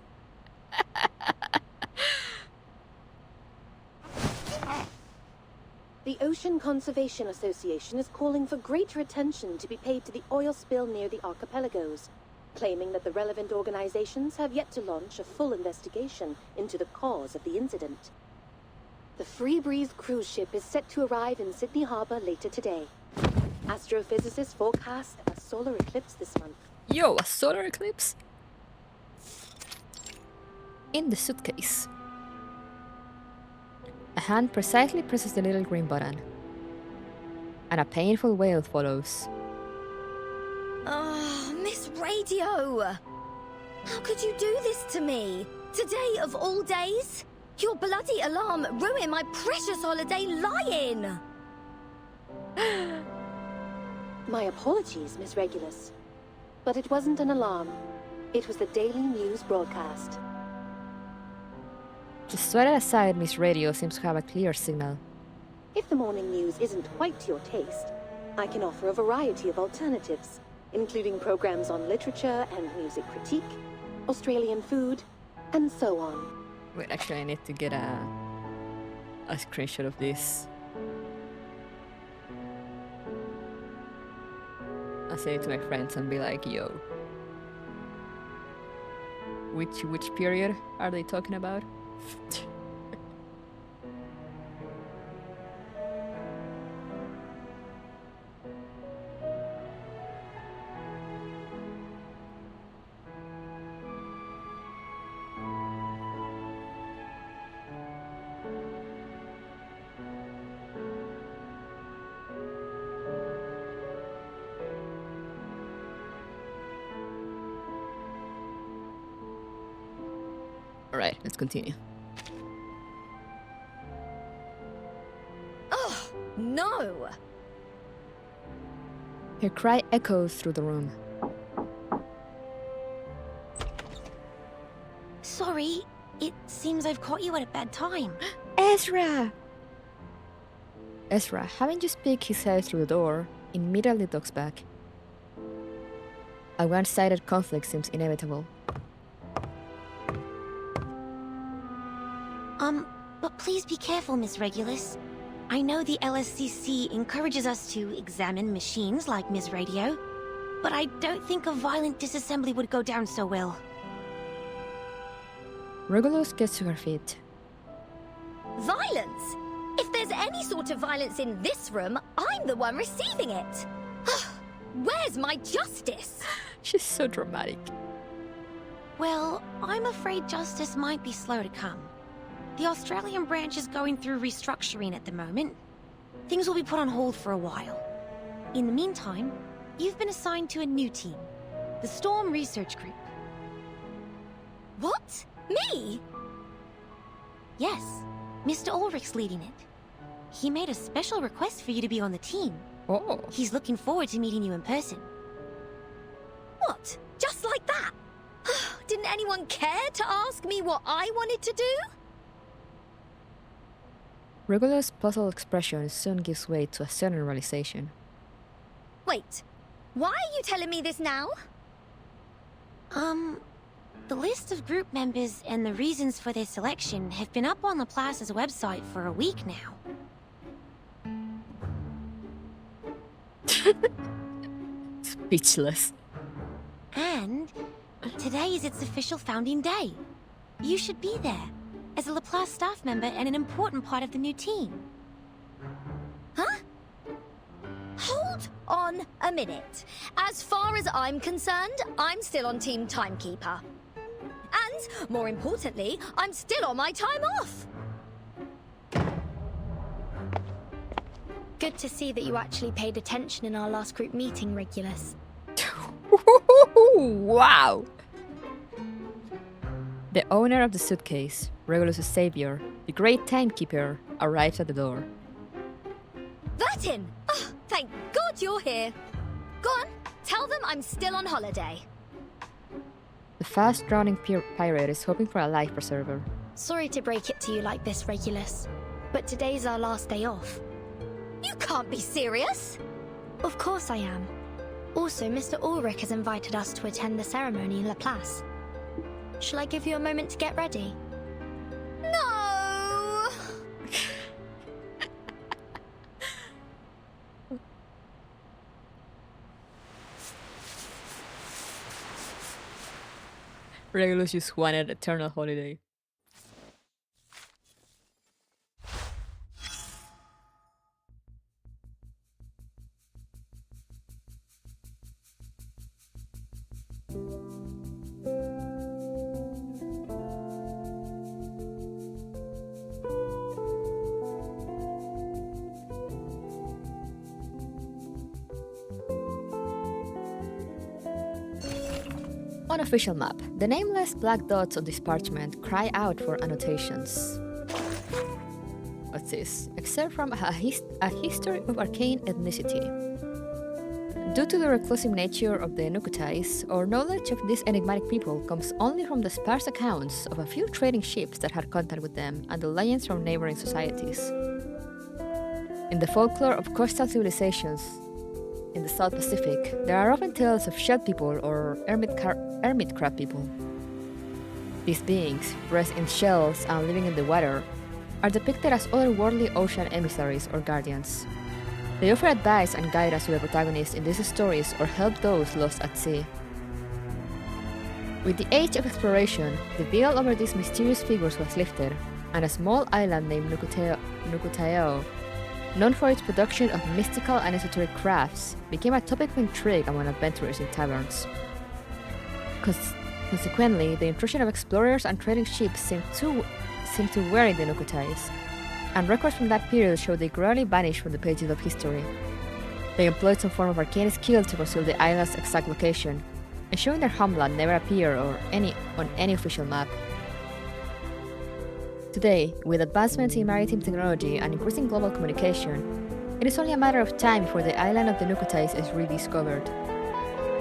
The Ocean Conservation Association is calling for greater attention to be paid to the oil spill near the archipelagos, claiming that the relevant organizations have yet to launch a full investigation into the cause of the incident. The Free Breeze cruise ship is set to arrive in Sydney Harbor later today. Astrophysicists forecast a solar eclipse this month. Yo, a solar eclipse? In the suitcase. A hand precisely presses the little green button. And a painful wail follows. Oh, Miss Radio! How could you do this to me? Today of all days? Your bloody alarm ruined my precious holiday lying! My apologies, Miss Regulus. But it wasn't an alarm. It was the daily news broadcast. Just sweat it aside, Miss Radio seems to have a clear signal. If the morning news isn't quite to your taste, I can offer a variety of alternatives, including programs on literature and music critique, Australian food, and so on. Wait, actually I need to get a screenshot of this. I'll say it to my friends and be like, yo. Which period are they talking about? Alright, let's continue. Oh, no! Her cry echoes through the room. Sorry, it seems I've caught you at a bad time. Ezra! Ezra, having just peeked his head through the door, immediately ducks back. A one-sided conflict seems inevitable. But please be careful, Miss Regulus. I know the LSCC encourages us to examine machines like Miss Radio, but I don't think a violent disassembly would go down so well. Regulus gets to her feet. Violence? If there's any sort of violence in this room, I'm the one receiving it. Where's my justice? She's so dramatic. Well, I'm afraid justice might be slow to come. The Australian branch is going through restructuring at the moment. Things will be put on hold for a while. In the meantime, you've been assigned to a new team, the Storm Research Group. What? Me? Yes, Mr. Ulrich's leading it. He made a special request for you to be on the team. Oh. He's looking forward to meeting you in person. What? Just like that? Didn't anyone care to ask me what I wanted to do? Regulus' puzzled expression soon gives way to a sudden realization. Wait, why are you telling me this now? The list of group members and the reasons for their selection have been up on Laplace's website for a week now. Speechless. And today is its official founding day. You should be there, as a Laplace staff member and an important part of the new team. Huh? Hold on a minute. As far as I'm concerned, I'm still on Team Timekeeper. And, more importantly, I'm still on my time off. Good to see that you actually paid attention in our last group meeting, Regulus. Wow! The owner of the suitcase, Regulus' savior, the great timekeeper, arrives at the door. Vertin! Oh, thank God you're here. Go on, tell them I'm still on holiday. The fast-drowning pirate is hoping for a life preserver. Sorry to break it to you like this, Regulus, but today's our last day off. You can't be serious! Of course I am. Also, Mr. Ulrich has invited us to attend the ceremony in La Place. Shall I give you a moment to get ready? No! Regulus just wanted eternal holiday. Unofficial map. The nameless black dots on this parchment cry out for annotations. What's this? Excerpt from a history of arcane ethnicity. Due to the reclusive nature of the Nukutais, our knowledge of this enigmatic people comes only from the sparse accounts of a few trading ships that had contact with them and the legends from neighboring societies. In the folklore of coastal civilizations in the South Pacific, there are often tales of shell people or hermit crab people. These beings, dressed in shells and living in the water, are depicted as otherworldly ocean emissaries or guardians. They offer advice and guidance to the protagonists in these stories or help those lost at sea. With the age of exploration, the veil over these mysterious figures was lifted, and a small island named Nukutao, known for its production of mystical and esoteric crafts, became a topic of intrigue among adventurers in taverns. Consequently, the intrusion of explorers and trading ships seemed to worry the Nukutais, and records from that period show they gradually vanished from the pages of history. They employed some form of arcane skill to conceal the island's exact location, ensuring their homeland never appeared on any official map. Today, with advancements in maritime technology and increasing global communication, it is only a matter of time before the island of the Nukutais is rediscovered.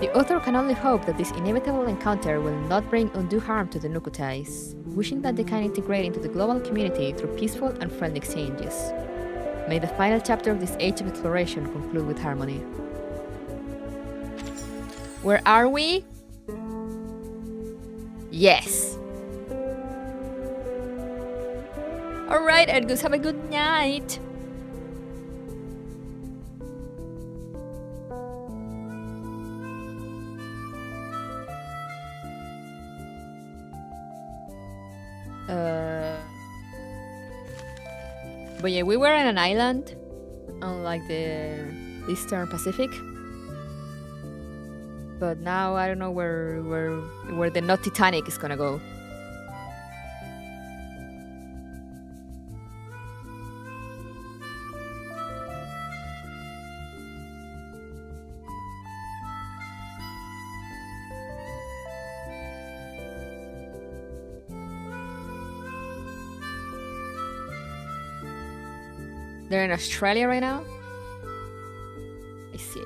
The author can only hope that this inevitable encounter will not bring undue harm to the Nukutais, wishing that they can integrate into the global community through peaceful and friendly exchanges. May the final chapter of this age of exploration conclude with harmony. Where are we? Yes! Alright, Edgus, have a good night! But yeah, we were in an island on like the Eastern Pacific. But now I don't know where the not Titanic is gonna go. They're in Australia right now? I see.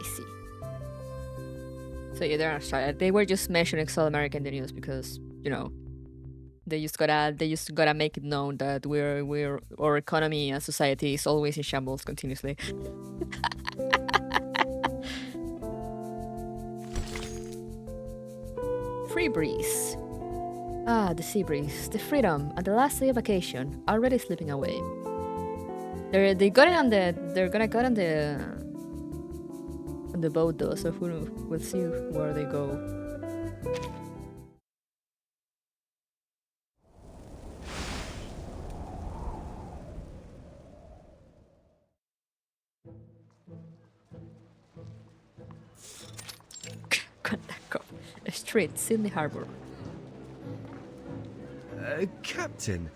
So yeah, they're in Australia. They were just mentioning South America in the news because, you know, they just gotta make it known that our economy and society is always in shambles continuously. Free breeze. Ah, the sea breeze, the freedom, and the last day of vacation, already slipping away. They're gonna go on the boat though, so we'll see where they go. Street, Sydney Harbour. Captain,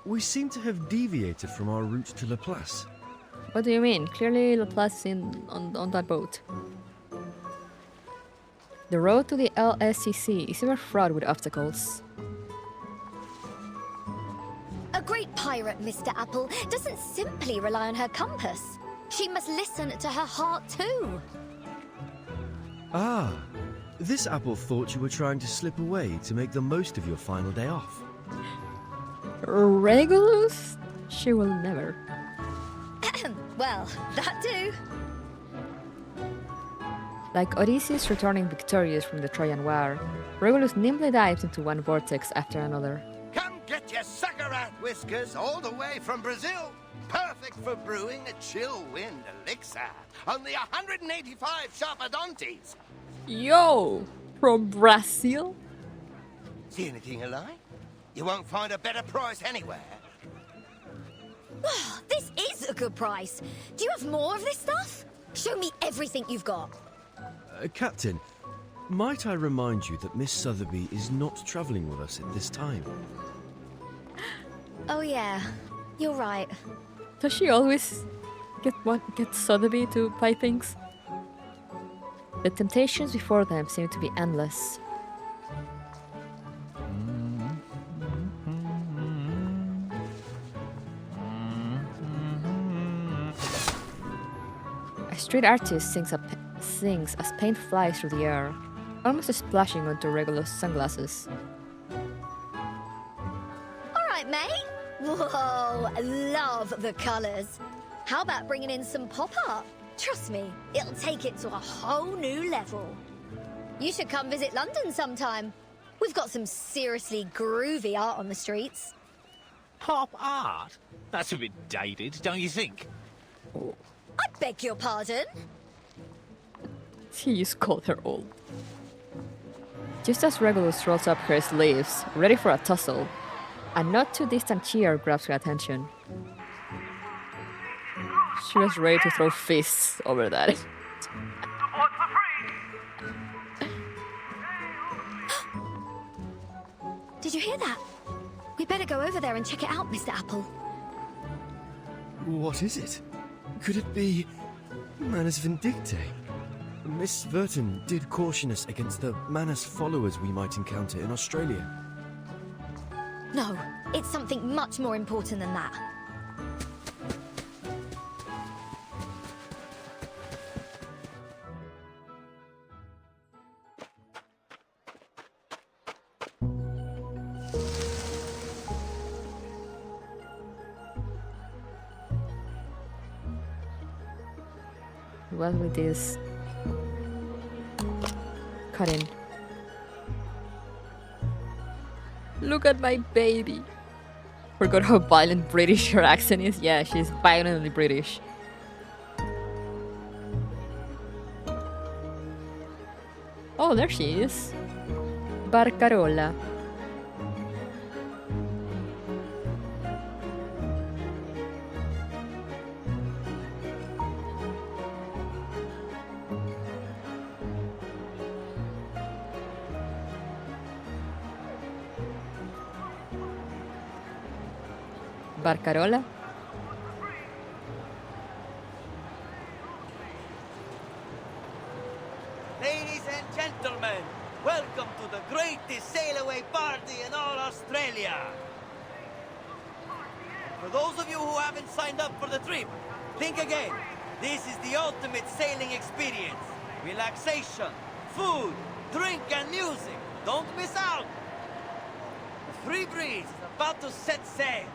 we seem to have deviated from our route to La Place. What do you mean? Clearly La Place is on that boat. The road to the LSCC is ever fraught with obstacles. A great pirate, Mr. Apple, doesn't simply rely on her compass. She must listen to her heart too. Ah, this Apple thought you were trying to slip away to make the most of your final day off. Regulus? She will never. Well, that too. Like Odysseus returning victorious from the Trojan War, Regulus nimbly dives into one vortex after another. Come get your sucker rat whiskers all the way from Brazil. Perfect for brewing a chill wind elixir. Only 185 sharpadontes. Yo! From Brazil? See anything alike? You won't find a better price anywhere. This is a good price. Do you have more of this stuff? Show me everything you've got. Captain, might I remind you that Miss Sotheby is not travelling with us at this time? Oh yeah, you're right. Does she always get Sotheby to buy things? The temptations before them seem to be endless. A street artist sings as paint flies through the air, almost splashing onto Regulus' sunglasses. Alright, mate. Whoa, love the colours. How about bringing in some pop art? Trust me, it'll take it to a whole new level. You should come visit London sometime. We've got some seriously groovy art on the streets. Pop art? That's a bit dated, don't you think? I beg your pardon? He just called her old. Just as Regulus rolls up her sleeves, ready for a tussle, a not too distant cheer grabs her attention. She was ready to throw fists over that. Did you hear that? We better go over there and check it out, Mr. Apple. What is it? Could it be Manus Vindictae? Miss Verton did caution us against the Manus followers we might encounter in Australia. No, it's something much more important than that. What with this cutting? Look at my baby. Forgot how violent British her accent is. Yeah, she's violently British. Oh, there she is. Barcarola. Barcarola. Ladies and gentlemen, welcome to the greatest sail-away party in all Australia. For those of you who haven't signed up for the trip, think again. This is the ultimate sailing experience. Relaxation, food, drink and music. Don't miss out. The free breeze is about to set sail.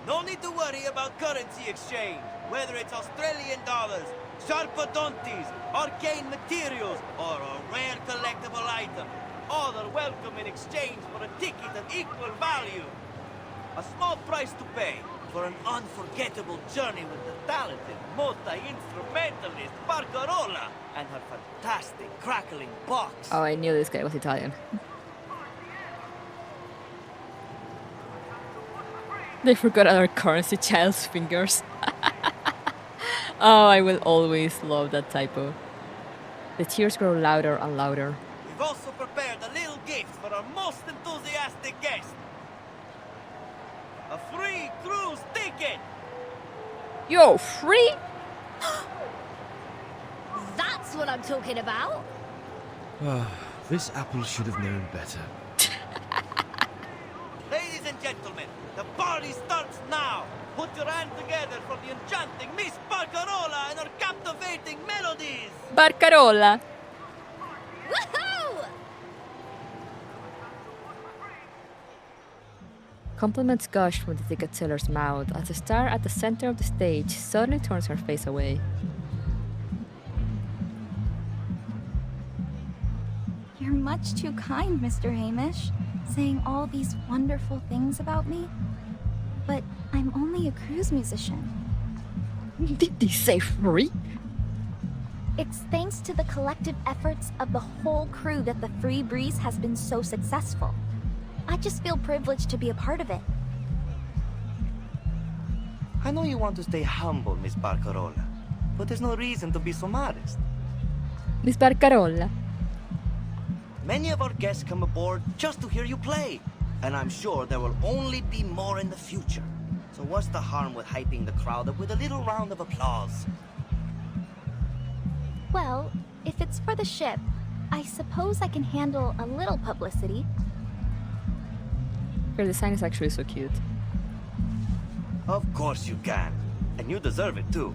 No need to worry about currency exchange, whether it's Australian dollars, sharpadontes, arcane materials, or a rare collectible item. All are welcome in exchange for a ticket of equal value. A small price to pay for an unforgettable journey with the talented multi-instrumentalist Barcarola and her fantastic crackling box. Oh, I knew this guy was Italian. They forgot our currency child's fingers. Oh, I will always love that typo. The cheers grow louder and louder. We've also prepared a little gift for our most enthusiastic guest. A free cruise ticket! Yo, free? That's what I'm talking about. This apple should have known better. Ladies and gentlemen, the party starts now! Put your hand together for the enchanting Miss Barcarola and her captivating melodies! Barcarola! Woohoo! Compliments gush from the ticket seller's mouth as the star at the center of the stage suddenly turns her face away. much too kind, Mr. Hamish, saying all these wonderful things about me. But I'm only a cruise musician. Did they say free? It's thanks to the collective efforts of the whole crew that the Free Breeze has been so successful. I just feel privileged to be a part of it. I know you want to stay humble, Miss Barcarola, but there's no reason to be so modest. Miss Barcarola. Many of our guests come aboard just to hear you play, and I'm sure there will only be more in the future. So what's the harm with hyping the crowd up with a little round of applause? Well, if it's for the ship, I suppose I can handle a little publicity. Her design is actually so cute. Of course you can, and you deserve it too.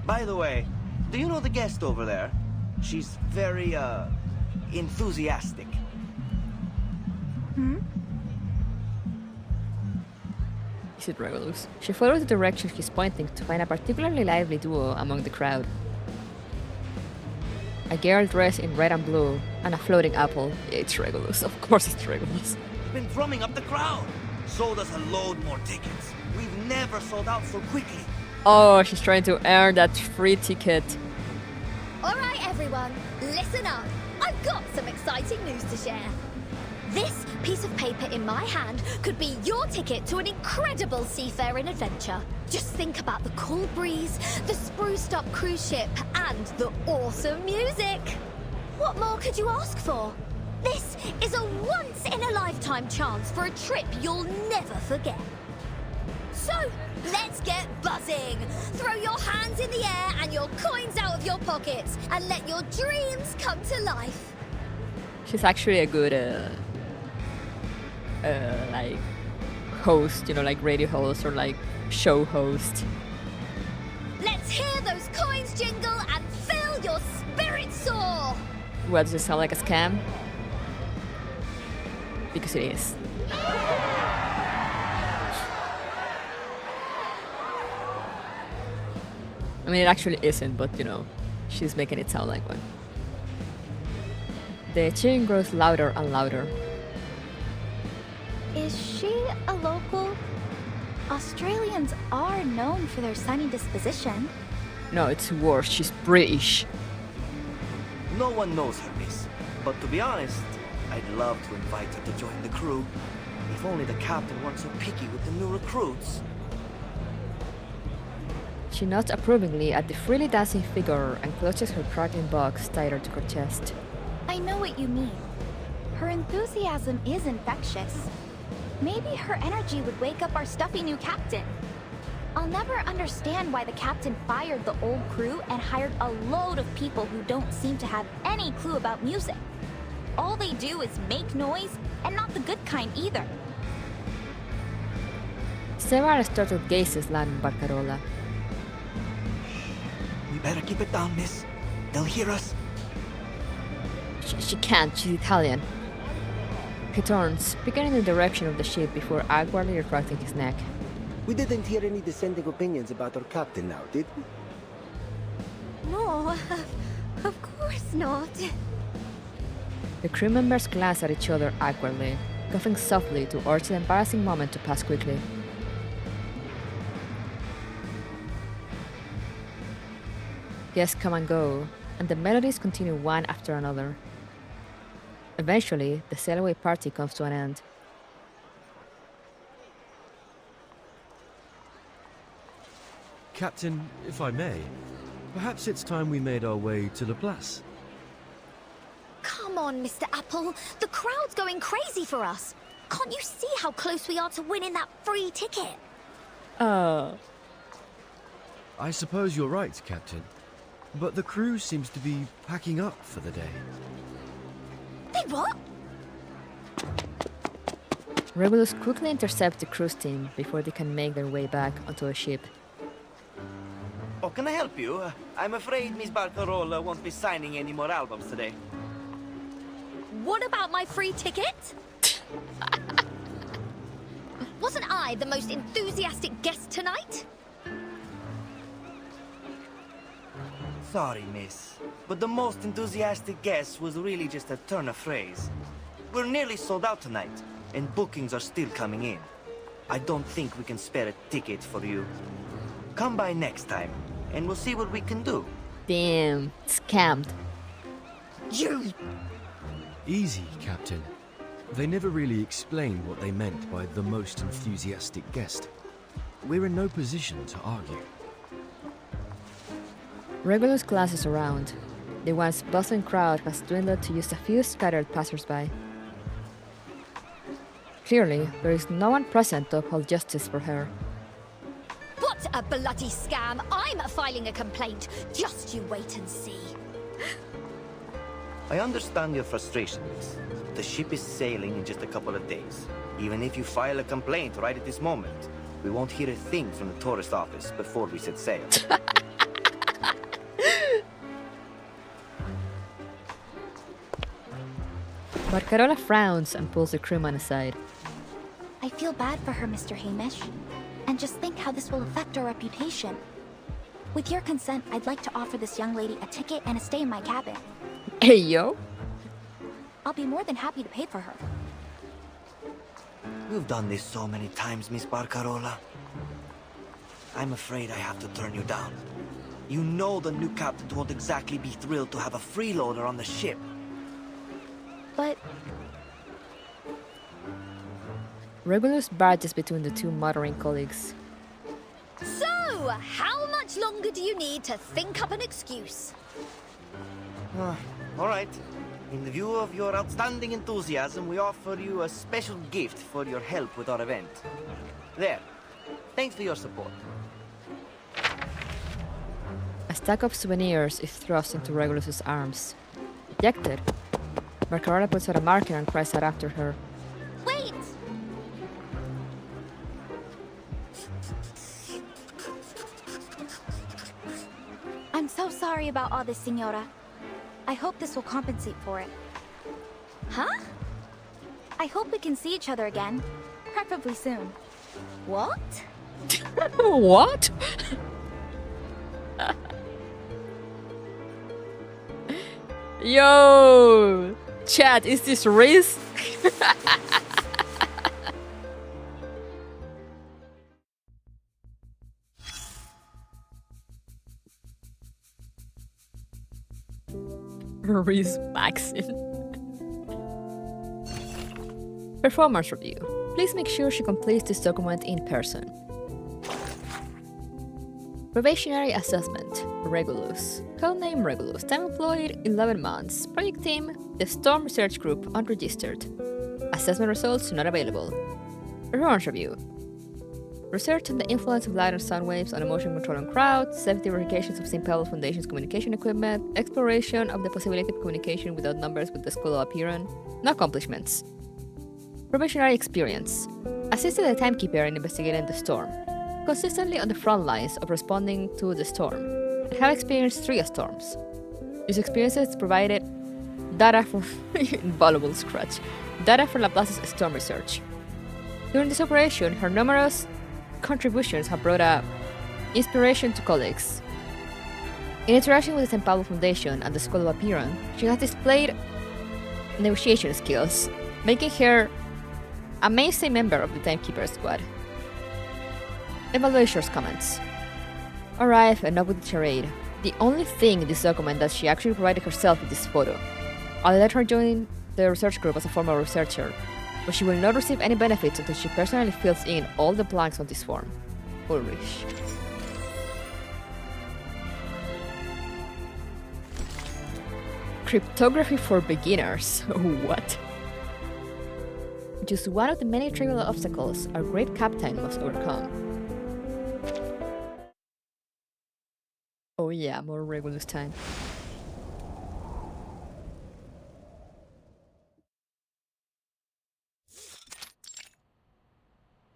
By the way, do you know the guest over there? She's very, enthusiastic. Hmm? Is it Regulus? She follows the direction he's pointing to find a particularly lively duo among the crowd. A girl dressed in red and blue, and a floating apple. It's Regulus. Of course it's Regulus. You've been drumming up the crowd. Sold us a load more tickets. We've never sold out so quickly. Oh, she's trying to earn that free ticket. Alright everyone, listen up. I've got some exciting news to share. This piece of paper in my hand could be your ticket to an incredible seafaring adventure. Just think about the cool breeze, the spruced up cruise ship, and the awesome music. What more could you ask for? This is a once-in-a-lifetime chance for a trip you'll never forget. So, let's get buzzing! Throw your hands in the air and your coins out of your pockets, and let your dreams come to life. She's actually a good, like, host, you know, like radio host or like show host. Let's hear those coins jingle and fill your spirit soar! What, does it sound like a scam? Because it is. I mean, it actually isn't, but you know, she's making it sound like one. The cheering grows louder and louder. Is she a local? Australians are known for their sunny disposition. No, it's worse. She's British. No one knows her, miss. But to be honest, I'd love to invite her to join the crew. If only the captain weren't so picky with the new recruits. She nods approvingly at the freely dancing figure and clutches her crackling box tighter to her chest. I know what you mean. Her enthusiasm is infectious. Maybe her energy would wake up our stuffy new captain. I'll never understand why the captain fired the old crew and hired a load of people who don't seem to have any clue about music. All they do is make noise, and not the good kind either. Several startled gazes land on Barcarola. We better keep it down, miss. They'll hear us. She can't, she's Italian. He turns, peeking in the direction of the ship before awkwardly retracting his neck. We didn't hear any dissenting opinions about our captain now, did we? No, of course not. The crew members glance at each other awkwardly, coughing softly to urge the embarrassing moment to pass quickly. Guests come and go, and the melodies continue one after another. Eventually, the sail-away party comes to an end. Captain, if I may, perhaps it's time we made our way to La Place. Come on, Mr. Apple. The crowd's going crazy for us. Can't you see how close we are to winning that free ticket? Oh. I suppose you're right, Captain. But the crew seems to be packing up for the day. They what? Regulus quickly intercepts the cruise team before they can make their way back onto a ship. Oh, can I help you? I'm afraid Miss Barcarola won't be signing any more albums today. What about my free ticket? Wasn't I the most enthusiastic guest tonight? Sorry, miss. but the most enthusiastic guess was really just a turn of phrase. We're nearly sold out tonight, and bookings are still coming in. I don't think we can spare a ticket for you. Come by next time, and we'll see what we can do. Damn, scammed. You! Easy, Captain. They never really explained what they meant by the most enthusiastic guest. We're in no position to argue. Regulus glances around. The once bustling crowd has dwindled to just a few scattered passersby. Clearly, there is no one present to uphold justice for her. What a bloody scam! I'm filing a complaint. Just you wait and see. I understand your frustration, miss. The ship is sailing in just a couple of days. Even if you file a complaint right at this moment, we won't hear a thing from the tourist office before we set sail. Barcarola frowns and pulls the crewman aside. I feel bad for her, Mr. Hamish. And just think how this will affect our reputation. With your consent, I'd like to offer this young lady a ticket and a stay in my cabin. Hey, yo! I'll be more than happy to pay for her. You've done this so many times, Miss Barcarola. I'm afraid I have to turn you down. You know the new captain won't exactly be thrilled to have a freeloader on the ship. But... Regulus barges between the two muttering colleagues. So, how much longer do you need to think up an excuse? All right. In the view of your outstanding enthusiasm, we offer you a special gift for your help with our event. There. Thanks for your support. A stack of souvenirs is thrust into Regulus's arms. Ejected, Barcarola puts out a marker and cries out after her. Wait! I'm so sorry about all this, Senora. I hope this will compensate for it. Huh? I hope we can see each other again. Preferably soon. What? What? Yo! Chat, is this Riz? Riz Maxin. Performance review. Please make sure she completes this document in person. Probationary assessment. Regulus. Codename Regulus. Time employed 11 months. Project team The Storm Research Group unregistered. Assessment results not available. Performance review. Research on the influence of light and sound waves on emotion control on crowds, safety verifications of St. Paul Foundation's communication equipment, exploration of the possibility of communication without numbers with the School of Apeiron. No accomplishments. Probationary experience. Assisted the timekeeper in investigating the storm. Consistently on the front lines of responding to the storm. And have experienced 3 storms. These experiences provided data for invaluable scratch. Data for Laplace's storm research. During this operation, her numerous contributions have brought up inspiration to colleagues. In interaction with the St. Paul Foundation and the School of Apeiron, she has displayed negotiation skills, making her a mainstay member of the Timekeeper Squad. Evaluator's comments. Alright, enough with the charade. The only thing in this document that she actually provided herself is this photo. I'll let her join the research group as a former researcher, but she will not receive any benefits until she personally fills in all the blanks on this form. Ulrich. Cryptography for beginners. What? Just one of the many trivial obstacles our great captain must overcome. Oh yeah, more Regulus time.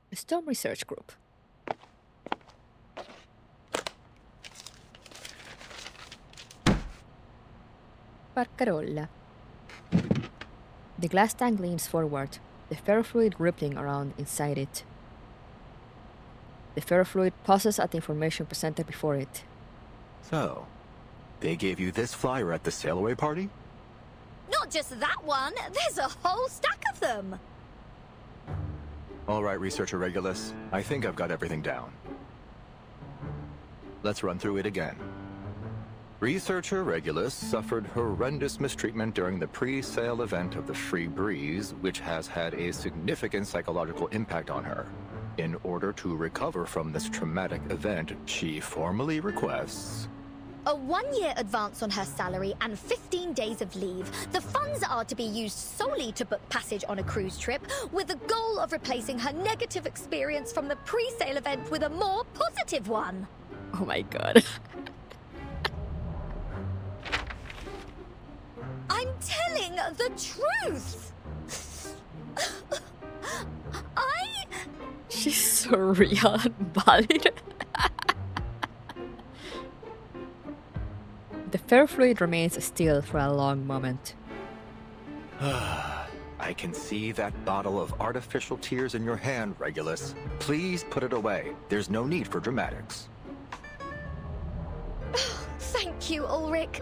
The Storm Research Group. Barcarola. The glass tank leans forward, the ferrofluid rippling around inside it. The ferrofluid pauses at the information presented before it. So, They gave you this flyer at the sail-away party? Not just that one, there's a whole stack of them. All right, Researcher Regulus. I think I've got everything down. Let's run through it again. Researcher Regulus suffered horrendous mistreatment during the pre-sale event of the Free Breeze, which has had a significant psychological impact on her. In order to recover from this traumatic event, she formally requests a 1-year advance on her salary and 15 days of leave. The funds are to be used solely to book passage on a cruise trip, with the goal of replacing her negative experience from the pre-sale event with a more positive one. Oh my god. I'm telling the truth. She's so real and valid. The fair fluid remains still for a long moment. I can see that bottle of artificial tears in your hand, Regulus. Please put it away. There's no need for dramatics. Thank you, Ulrich.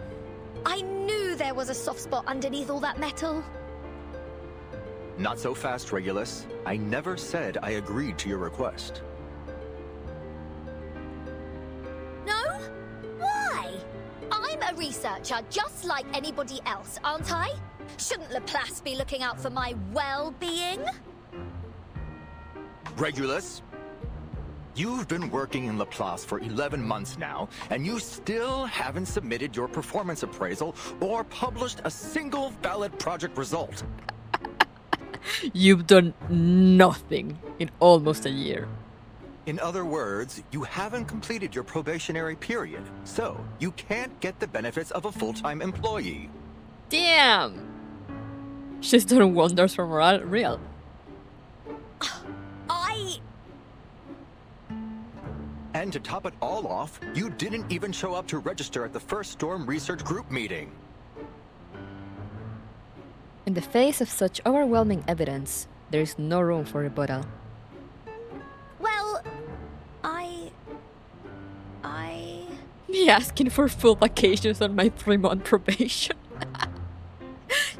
I knew there was a soft spot underneath all that metal. Not so fast, Regulus. I never said I agreed to your request. No? Why? I'm a researcher just like anybody else, aren't I? Shouldn't Laplace be looking out for my well-being? Regulus, you've been working in Laplace for 11 months now, and you still haven't submitted your performance appraisal or published a single valid project result. You've done nothing in almost a year. In other words, you haven't completed your probationary period, so you can't get the benefits of a full-time employee. Damn! She's done wonders for morale, real. And to top it all off, you didn't even show up to register at the first Storm Research Group meeting. In the face of such overwhelming evidence, there is no room for rebuttal. Well, Me asking for full vacations on my 3-month probation.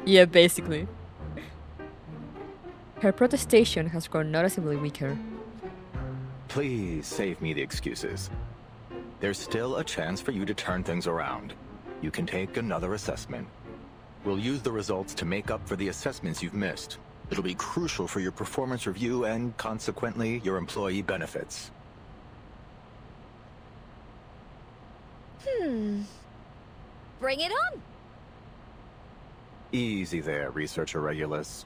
Yeah, basically. Her protestation has grown noticeably weaker. Please save me the excuses. There's still a chance for you to turn things around. You can take another assessment. We'll use the results to make up for the assessments you've missed. It'll be crucial for your performance review and, consequently, your employee benefits. Bring it on. Easy there, Researcher Regulus.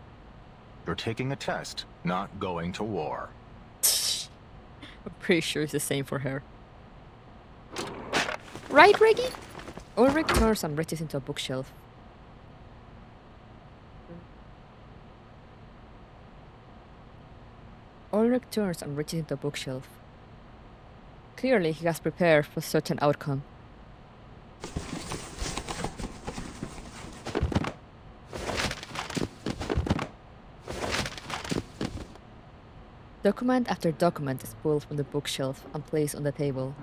You're taking a test, not going to war. I'm pretty sure it's the same for her. Right, Reggie? Ulrich turns and reaches into a bookshelf. Ulrich turns and reaches into a bookshelf. Clearly, he has prepared for such an outcome. Document after document is pulled from the bookshelf and placed on the table,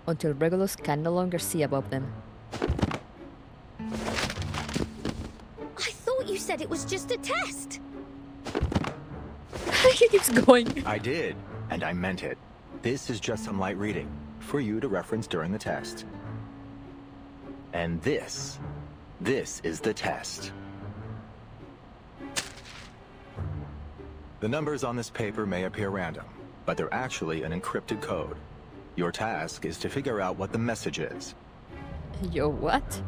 until Regulus can no longer see above them. I thought you said it was just a test. He keeps going. I did, and I meant it. This is just some light reading, for you to reference during the test. And this is the test. The numbers on this paper may appear random, but they're actually an encrypted code. Your task is to figure out what the message is. Yo, what?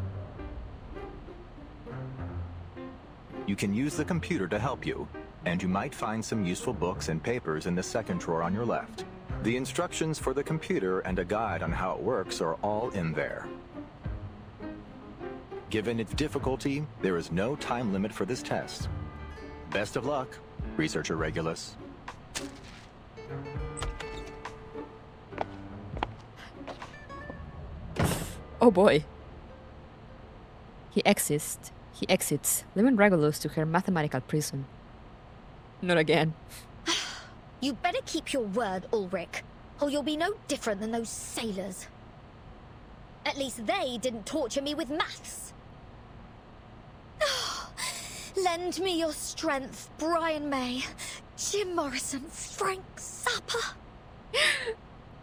You can use the computer to help you, and you might find some useful books and papers in the second drawer on your left. The instructions for the computer and a guide on how it works are all in there. Given its difficulty, there is no time limit for this test. Best of luck, Researcher Regulus. Oh boy. He exits, leaving Regulus to her mathematical prison. Not again. You better keep your word, Ulrich, or you'll be no different than those sailors. At least they didn't torture me with maths. Lend me your strength, Brian May, Jim Morrison, Frank Zappa.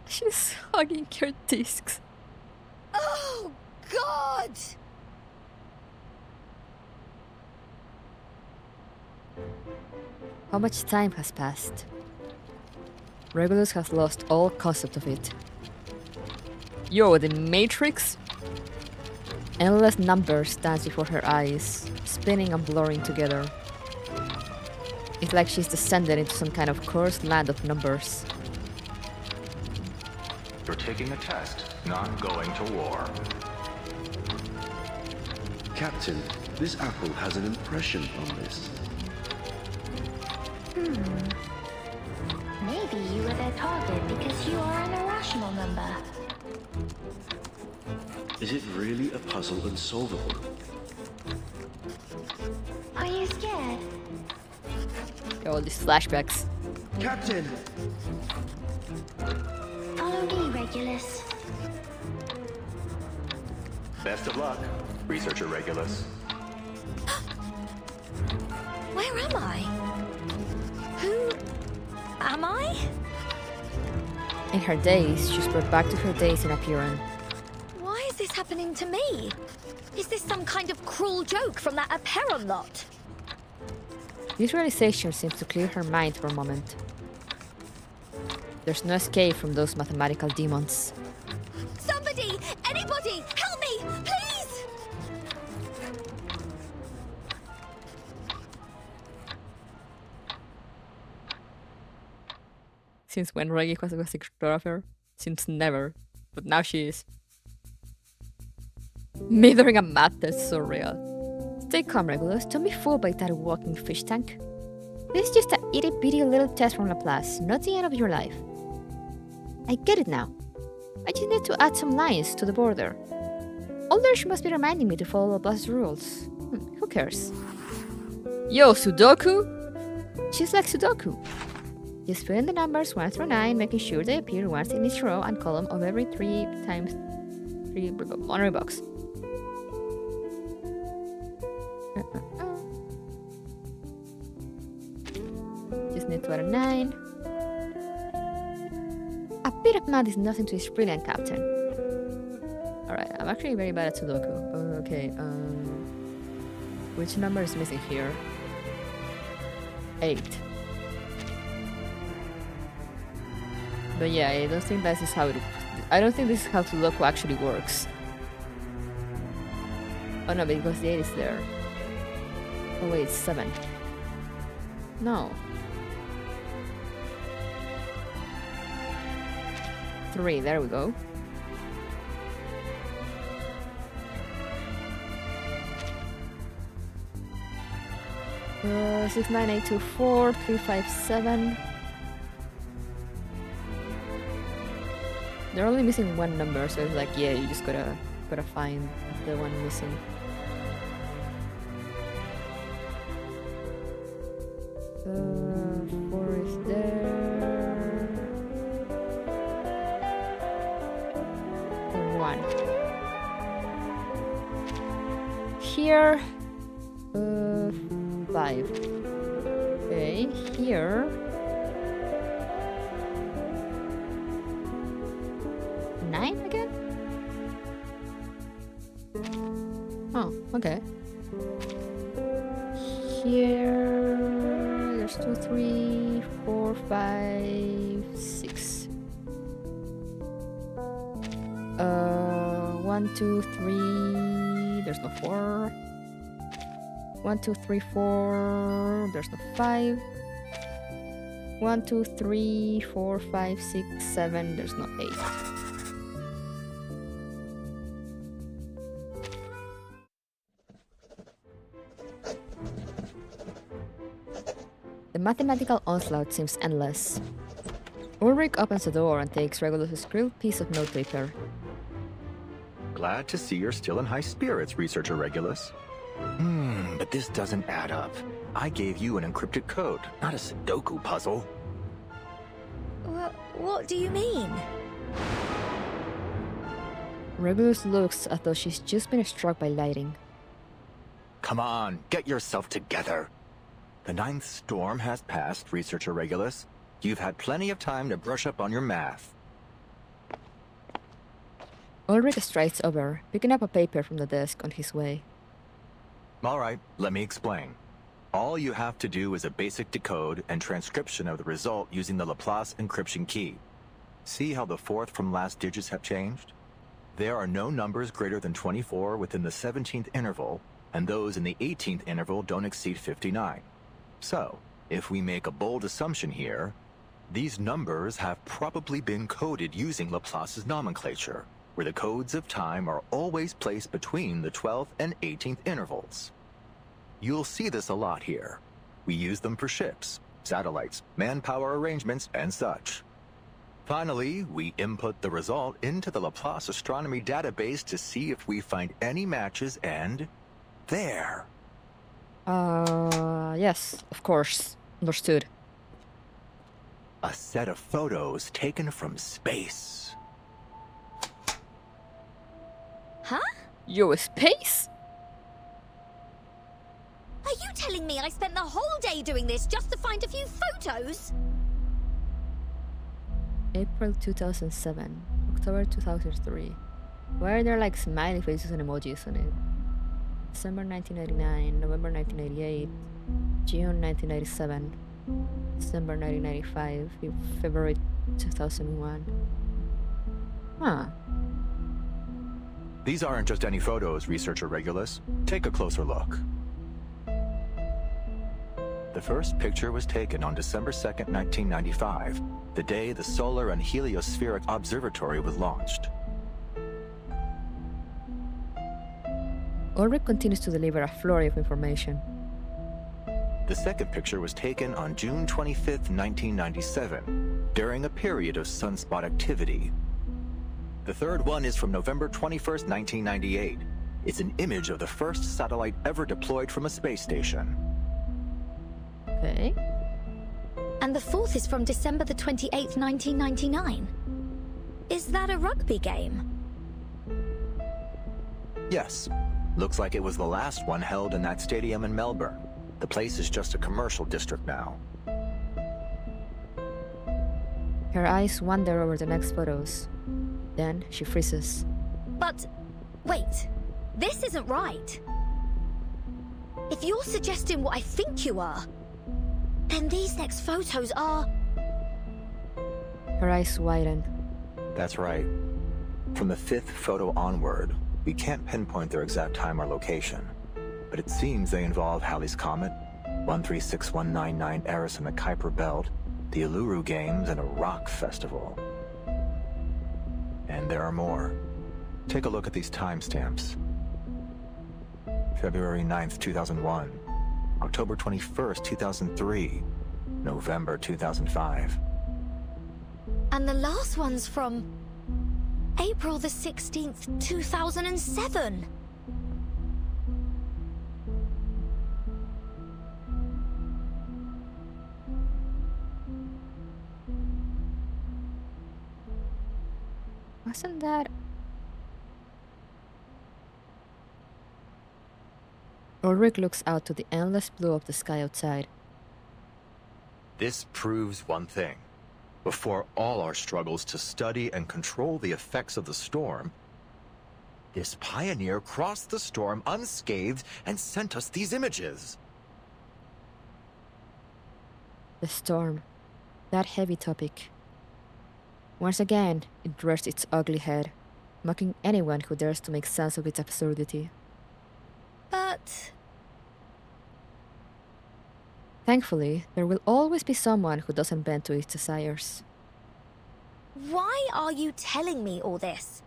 She's hugging her discs. Oh, God! How much time has passed? Regulus has lost all concept of it. Yo, the Matrix? Endless numbers dance before her eyes, spinning and blurring together. It's like she's descended into some kind of cursed land of numbers. You're taking a test, not going to war. Captain, this apple has an impression on this. Maybe you were their target because you are an irrational number. Is it really a puzzle unsolvable? Are you scared? All these flashbacks. Captain! Follow me, Regulus. Best of luck, Researcher Regulus. Where am I? Who am I? In her days, she's brought back to her days in Apiran. Why is this happening to me? Is this some kind of cruel joke from that Aperon lot? This realization seems to clear her mind for a moment. There's no escape from those mathematical demons. Somebody! Anybody! Help me! Please! Since when Reggie was a cryptographer? Since never. But now she is. Me during a math test, so real. Stay calm, Regulus. Don't be fooled by that walking fish tank. This is just a itty-bitty little test from Laplace, not the end of your life. I get it now. I just need to add some lines to the border. Aldrich must be reminding me to follow Laplace's rules. Who cares? Yo, Sudoku? She's like Sudoku. Just fill in the numbers 1 through 9, making sure they appear once in each row and column of every 3 times 3 boundary box. Just need to add a 9. A bit of math is nothing to this brilliant captain. Alright, I'm actually very bad at Sudoku. Okay, which number is missing here? 8. But yeah, I don't think this is how I don't think this is how Sudoku actually works. Oh no, because the 8 is there. Oh wait, it's 7. No. 3, there we go. Uh, 6, 9, 8, 2, 4, 3, 5, 7. They're only missing one number, so it's like, yeah, you just gotta find the one missing. The 4 is there. 1. Here, 5. Okay, here. 9 again? Oh, okay. Here, there's 2, 3, 4, 5, 6. 1, 2, 3, there's no 4. 1, 2, 3, 4, there's no 5. 1, 2, 3, 4, 5, 6, 7, there's no 8. The mathematical onslaught seems endless. Ulrich opens the door and takes Regulus' scribbled piece of notepaper. Glad to see you're still in high spirits, Researcher Regulus. But this doesn't add up. I gave you an encrypted code, not a Sudoku puzzle. What do you mean? Regulus looks as though she's just been struck by lightning. Come on, get yourself together. The 9th storm has passed, Researcher Regulus. You've had plenty of time to brush up on your math. Ulrich strides over, picking up a paper from the desk on his way. All right, let me explain. All you have to do is a basic decode and transcription of the result using the Laplace encryption key. See how the 4th from last digits have changed? There are no numbers greater than 24 within the 17th interval, and those in the 18th interval don't exceed 59. So, if we make a bold assumption here, these numbers have probably been coded using Laplace's nomenclature, where the codes of time are always placed between the 12th and 18th intervals. You'll see this a lot here. We use them for ships, satellites, manpower arrangements, and such. Finally, we input the result into the Laplace astronomy database to see if we find any matches, and there. Yes, of course. Understood. A set of photos taken from space. Huh? Yo, space? Are you telling me I spent the whole day doing this just to find a few photos? April 2007, October 2003. Why are there like smiley faces and emojis on it? December 1999, November 1998, June 1997, December 1995, February 2001. Huh. These aren't just any photos, Researcher Regulus. Take a closer look. The first picture was taken on December 2nd, 1995, the day the Solar and Heliospheric Observatory was launched. Ulrich continues to deliver a flurry of information. The second picture was taken on June 25th, 1997, during a period of sunspot activity. The third one is from November 21st, 1998. It's an image of the first satellite ever deployed from a space station. Okay. And the fourth is from December the 28th, 1999. Is that a rugby game? Yes. Looks like it was the last one held in that stadium in Melbourne. The place is just a commercial district now. Her eyes wander over the next photos. Then she freezes. But, wait. This isn't right. If you're suggesting what I think you are, then these next photos are... Her eyes widen. That's right. From the 5th photo onward, we can't pinpoint their exact time or location, but it seems they involve Halley's Comet, 136199 Eris in the Kuiper Belt, the Uluru Games, and a rock festival. And there are more. Take a look at these timestamps. February 9th, 2001. October 21st, 2003. November 2005. And the last one's from... April the 16th, 2007. Wasn't that... Ulrich looks out to the endless blue of the sky outside. This proves one thing. Before all our struggles to study and control the effects of the storm, this pioneer crossed the storm unscathed and sent us these images. The storm. That heavy topic. Once again, it rears its ugly head, mocking anyone who dares to make sense of its absurdity. But... Thankfully, there will always be someone who doesn't bend to its desires. Why are you telling me all this?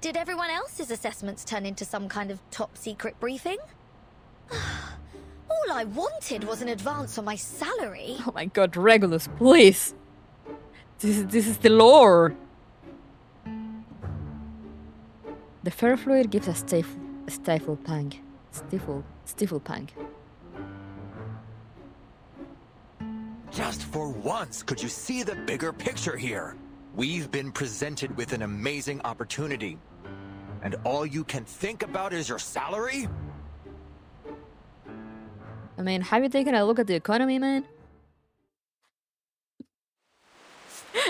Did everyone else's assessments turn into some kind of top-secret briefing? All I wanted was an advance on my salary. Oh my god, Regulus, please! This is the lore! The ferrofluid gives a stifle pang. Stifle pang. Just for once, could you see the bigger picture here? We've been presented with an amazing opportunity. And all you can think about is your salary? I mean, have you taken a look at the economy, man?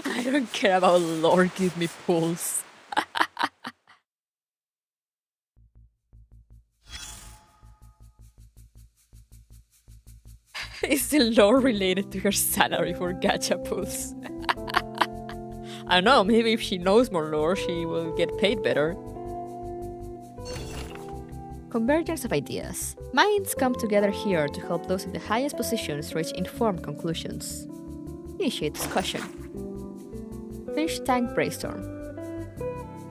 I don't care about Lord give me pulse. Is the lore related to her salary for gacha pulls? I don't know, maybe if she knows more lore, she will get paid better. Convergence of ideas. Minds come together here to help those in the highest positions reach informed conclusions. Initiate discussion. Fish tank brainstorm.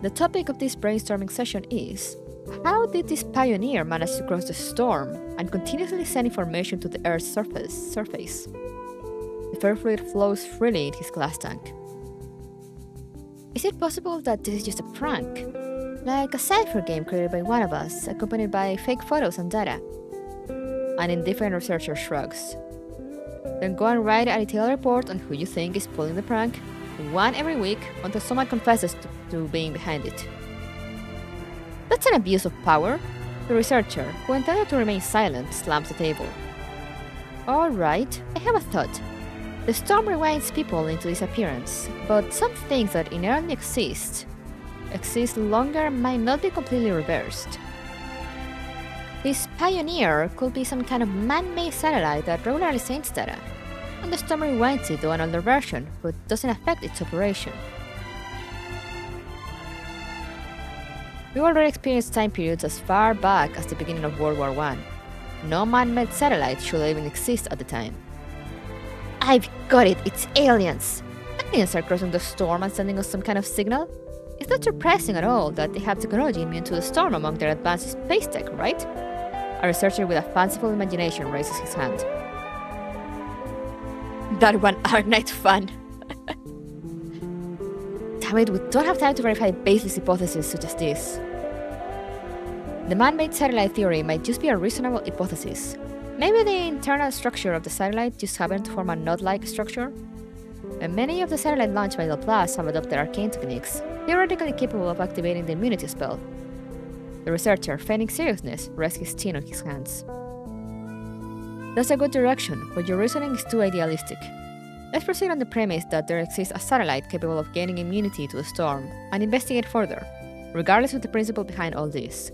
The topic of this brainstorming session is: how did this pioneer manage to cross the storm and continuously send information to the Earth's surface? The fair fluid flows freely in his glass tank. Is it possible that this is just a prank? Like a cipher game created by one of us, accompanied by fake photos and data? An indifferent researcher shrugs. Then go and write a detailed report on who you think is pulling the prank, one every week, until someone confesses to being behind it. That's an abuse of power. The researcher, who intended to remain silent, slams the table. Alright, I have a thought. The storm rewinds people into disappearance, but some things that inherently exist longer might not be completely reversed. This pioneer could be some kind of man-made satellite that regularly sends data, and the storm rewinds it to an older version, but doesn't affect its operation. We already experienced time periods as far back as the beginning of World War I. No man-made satellite should even exist at the time. I've got it, it's aliens! Aliens are crossing the storm and sending us some kind of signal? It's not surprising at all that they have technology immune to the storm among their advanced space tech, right? A researcher with a fanciful imagination raises his hand. That one Arknight fan. Damn it, we don't have time to verify baseless hypotheses such as this. The man-made satellite theory might just be a reasonable hypothesis. Maybe the internal structure of the satellite just happened to form a knot-like structure. And many of the satellite launched by Laplace have adopted arcane techniques, theoretically capable of activating the immunity spell. The researcher, feigning seriousness, rests his chin on his hands. That's a good direction, but your reasoning is too idealistic. Let's proceed on the premise that there exists a satellite capable of gaining immunity to the storm, and investigate further, regardless of the principle behind all this.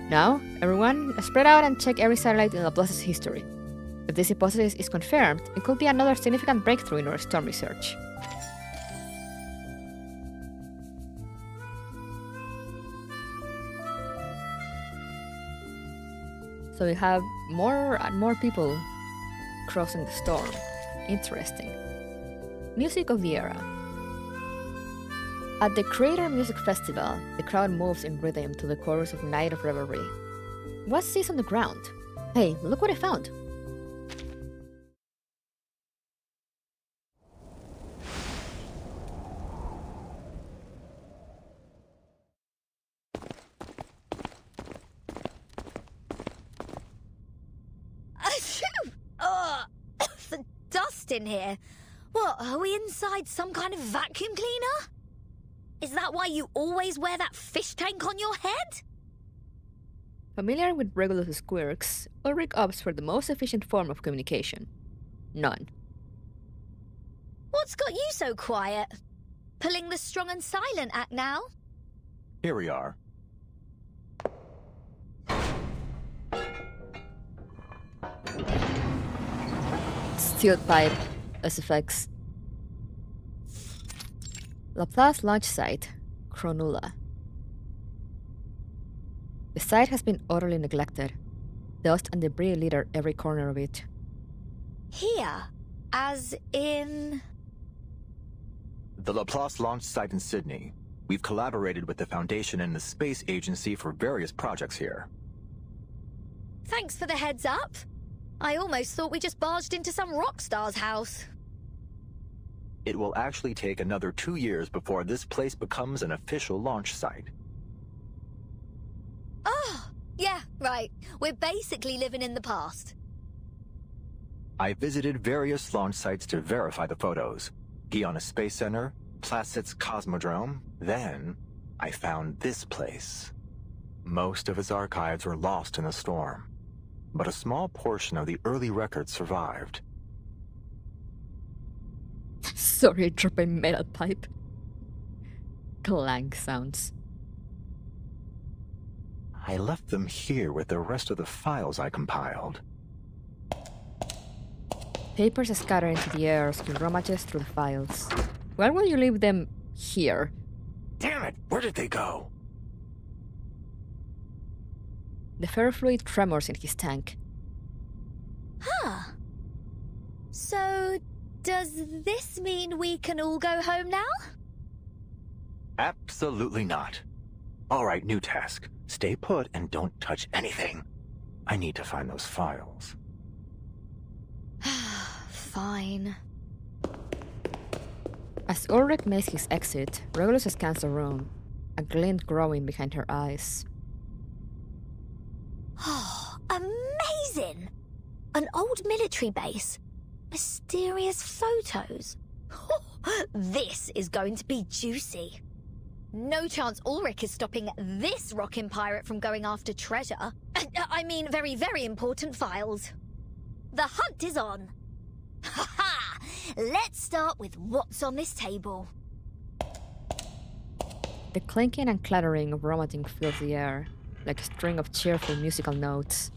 Now, everyone, spread out and check every satellite in Laplace's history. If this hypothesis is confirmed, it could be another significant breakthrough in our storm research. So we have more and more people crossing the storm. Interesting. Music of the era. At the Creator Music Festival, the crowd moves in rhythm to the chorus of Night of Revelry. What's this on the ground? Hey, look what I found! The dust in here. What, are we inside some kind of vacuum cleaner? Is that why you always wear that fish tank on your head? Familiar with Regulus' quirks, Ulrich opts for the most efficient form of communication. None. What's got you so quiet? Pulling the strong and silent act now? Here we are. Steel pipe, SFX. Laplace launch site, Kronula. The site has been utterly neglected. Dust and debris litter every corner of it. Here? As in... The Laplace launch site in Sydney. We've collaborated with the Foundation and the Space Agency for various projects here. Thanks for the heads up. I almost thought we just barged into some rock star's house. It will actually take another 2 years before this place becomes an official launch site. Oh, yeah, right. We're basically living in the past. I visited various launch sites to verify the photos. Guiana Space Center, Placid's Cosmodrome, then I found this place. Most of its archives were lost in the storm, but a small portion of the early records survived. Sorry, I dropped my metal pipe. Clank sounds. I left them here with the rest of the files I compiled. Papers scatter into the air as you rummages through the files. Why will you leave them here? Damn it! Where did they go? The ferrofluid tremors in his tank. Huh. So, does this mean we can all go home now? Absolutely not. All right, new task. Stay put and don't touch anything. I need to find those files. Fine. As Ulrich makes his exit, Regulus scans the room, a glint growing behind her eyes. Oh, amazing! An old military base. Mysterious photos. This is going to be juicy. No chance Ulrich is stopping this rockin' pirate from going after treasure. I mean, very, very important files. The hunt is on. Ha ha! Let's start with what's on this table. The clinking and clattering of rummating fills the air, like a string of cheerful musical notes.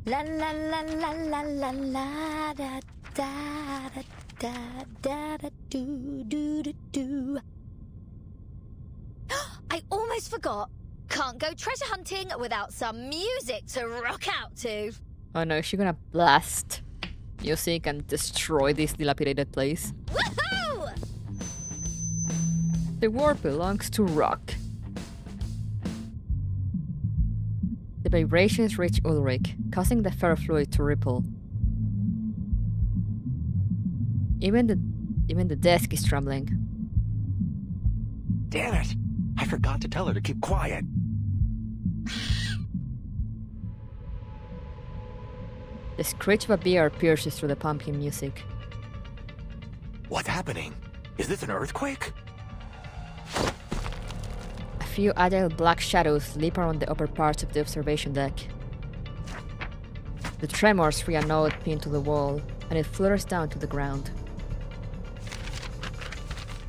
La la la la la la la da da da da da da do do do do. I almost forgot. Can't go treasure hunting without some music to rock out to. Oh no, she's gonna blast music and destroy this dilapidated place. Woohoo! The world belongs to rock. The vibrations reach Ulrich, causing the ferrofluid to ripple. Even the desk is trembling. Damn it! I forgot to tell her to keep quiet. The screech of a bear pierces through the pumping music. What's happening? Is this an earthquake? A few agile black shadows leap around the upper parts of the observation deck. The tremors free a note pinned to the wall, and it flutters down to the ground.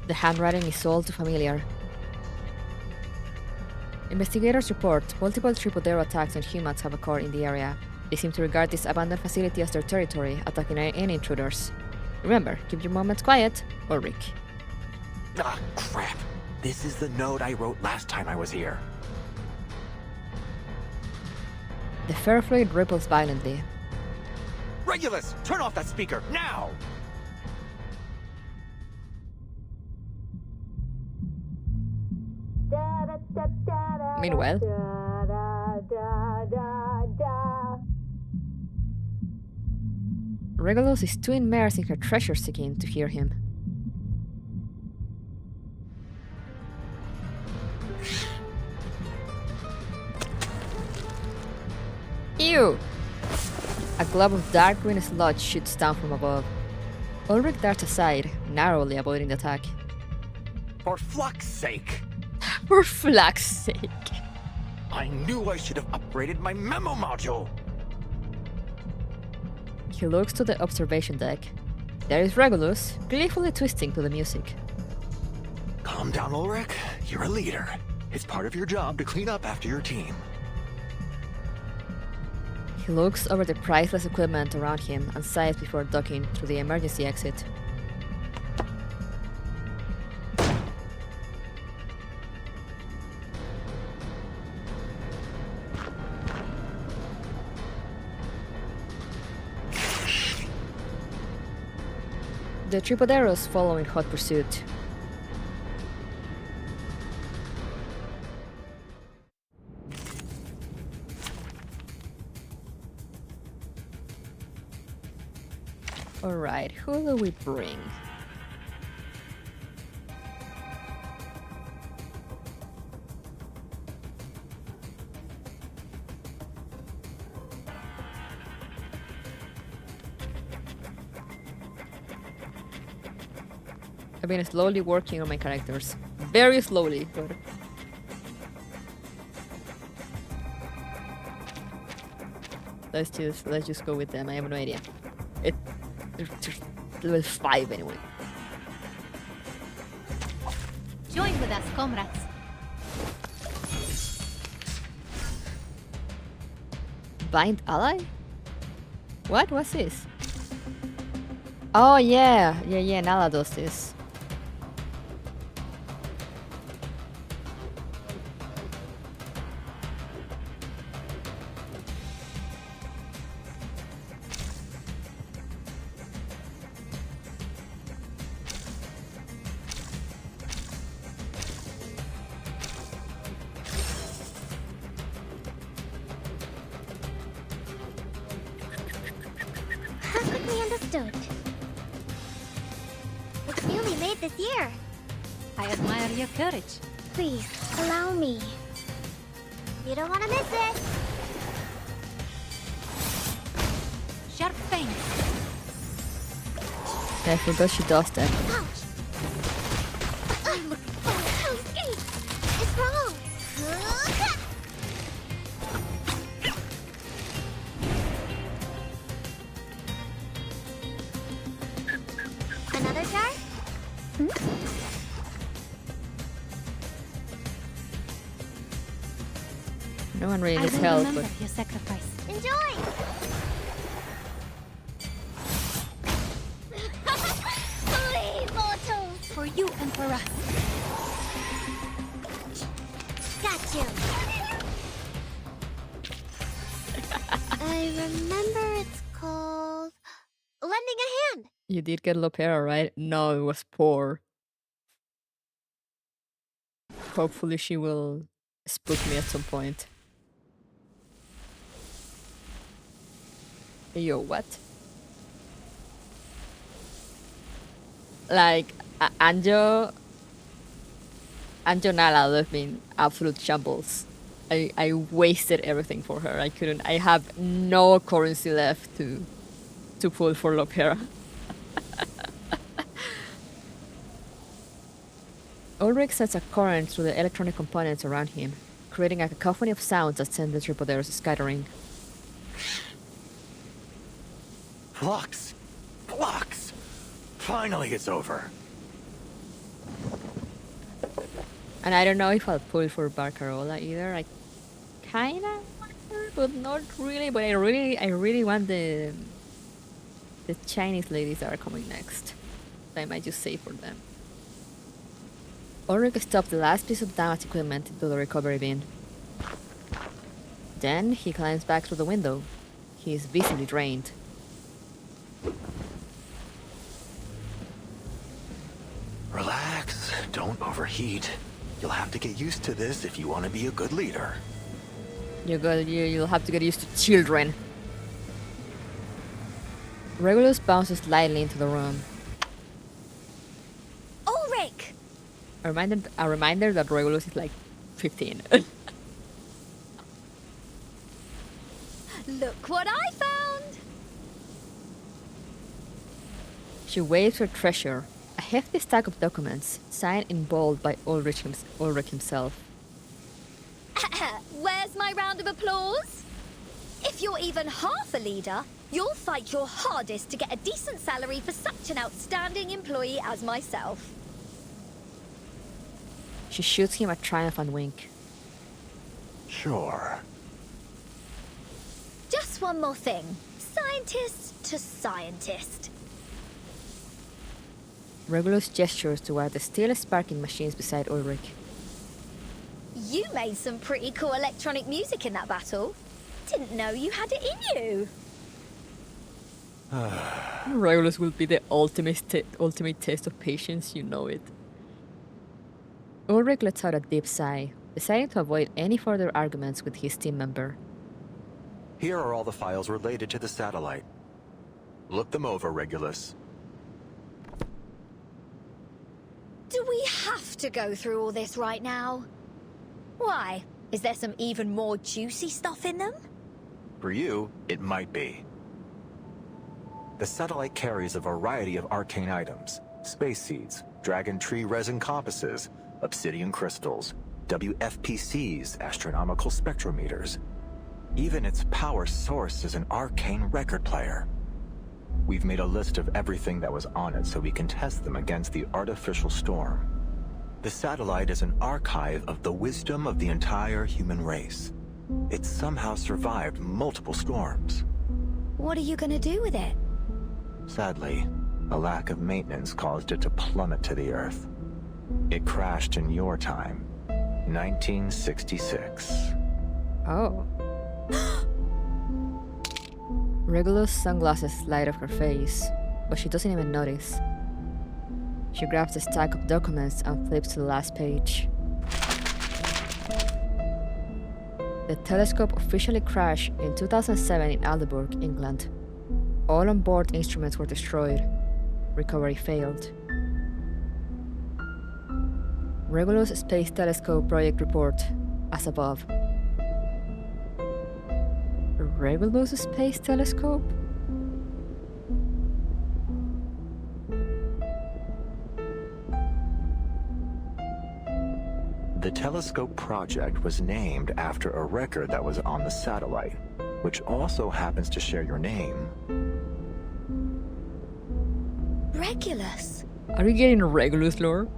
The handwriting is all too familiar. Investigators report multiple Tripodero attacks on humans have occurred in the area. They seem to regard this abandoned facility as their territory, attacking any intruders. Remember, keep your moments quiet, Ulrich. Ah, crap! This is the note I wrote last time I was here. The ferrofluid ripples violently. Regulus, turn off that speaker, now! Meanwhile, Regulus is too immersed in her treasure-seeking to hear him. Ew! A glob of dark green sludge shoots down from above. Ulrich darts aside, narrowly avoiding the attack. For fuck's sake! For fuck's sake! I knew I should have upgraded my memo module! He looks to the observation deck. There is Regulus, gleefully twisting to the music. Calm down, Ulrich. You're a leader. It's part of your job to clean up after your team. He looks over the priceless equipment around him and sighs before ducking through the emergency exit. The Tripoderos follow in hot pursuit. Alright, who do we bring? I've been slowly working on my characters. Very slowly, but let's just go with them. I have no idea. They're level 5 anyway. Join with us, comrades. Bind ally? What? What's this? Oh yeah, Nala does this. Perfectly understood. It's newly made this year. I admire your courage. Please, allow me. You don't want to miss it. Sharp fangs. I forgot she does that. Ouch! It's wrong. Another jar? No one really needs I will help, remember but your sacrifice. Enjoy! Please, mortals! For you and for us. Got you. I remember it's called lending a hand. you did get Lopera, right? No, it was poor. Hopefully she will spook me at some point. Yo, what? Like, Anjo Nala left me in absolute shambles. I wasted everything for her. I have no currency left to pull for Lopera. Ulrich sends a current through the electronic components around him, creating a cacophony of sounds that send the tripoderes scattering. Flux! Flux! Finally it's over. And I don't know if I'll pull for Barcarola either. I kinda want her, but not really. But I really want the Chinese ladies that are coming next. I might just save for them. Ulrich stops the last piece of damaged equipment into the recovery bin. Then he climbs back through the window. He is visibly drained. Relax, don't overheat. You'll have to get used to this if you want to be a good leader. You'll have to get used to children. Regulus bounces lightly into the room. Ulrich! A reminder that Regulus is like 15. Look what I found! She waves her treasure, a hefty stack of documents, signed in bold by Ulrich himself. Where's my round of applause? If you're even half a leader, you'll fight your hardest to get a decent salary for such an outstanding employee as myself. She shoots him a triumphant wink. Sure. Just one more thing. Scientist to scientist. Regulus gestures toward the still sparking machines beside Ulrich. You made some pretty cool electronic music in that battle. Didn't know you had it in you. Regulus will be the ultimate test of patience, you know it. Ulrich lets out a deep sigh, deciding to avoid any further arguments with his team member. Here are all the files related to the satellite. Look them over, Regulus. Do we have to go through all this right now? Why? Is there some even more juicy stuff in them? For you, it might be. The satellite carries a variety of arcane items. Space seeds, dragon tree resin compasses, obsidian crystals, WFPCs, astronomical spectrometers. Even its power source is an arcane record player. We've made a list of everything that was on it so we can test them against the artificial storm. The satellite is an archive of the wisdom of the entire human race. It somehow survived multiple storms. What are you gonna do with it? Sadly, a lack of maintenance caused it to plummet to the Earth. It crashed in your time, 1966. Oh. Regulus' sunglasses light up her face, but she doesn't even notice. She grabs a stack of documents and flips to the last page. The telescope officially crashed in 2007 in Aldeburgh, England. All on-board instruments were destroyed. Recovery failed. Regulus Space Telescope Project Report, as above. Regulus Space Telescope? The telescope project was named after a record that was on the satellite, which also happens to share your name. Regulus. Are you getting Regulus lore?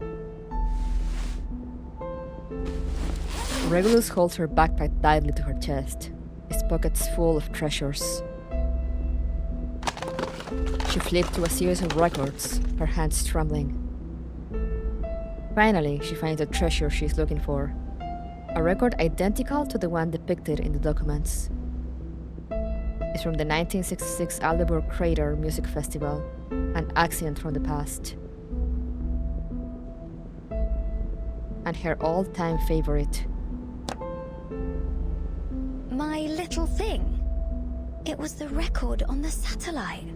Regulus holds her backpack tightly to her chest, its pockets full of treasures. She flipped through a series of records, her hands trembling. Finally, she finds the treasure she's looking for. A record identical to the one depicted in the documents. It's from the 1966 Aldeburgh Crater Music Festival, an accident from the past. And her all-time favorite. My little thing. It was the record on the satellite.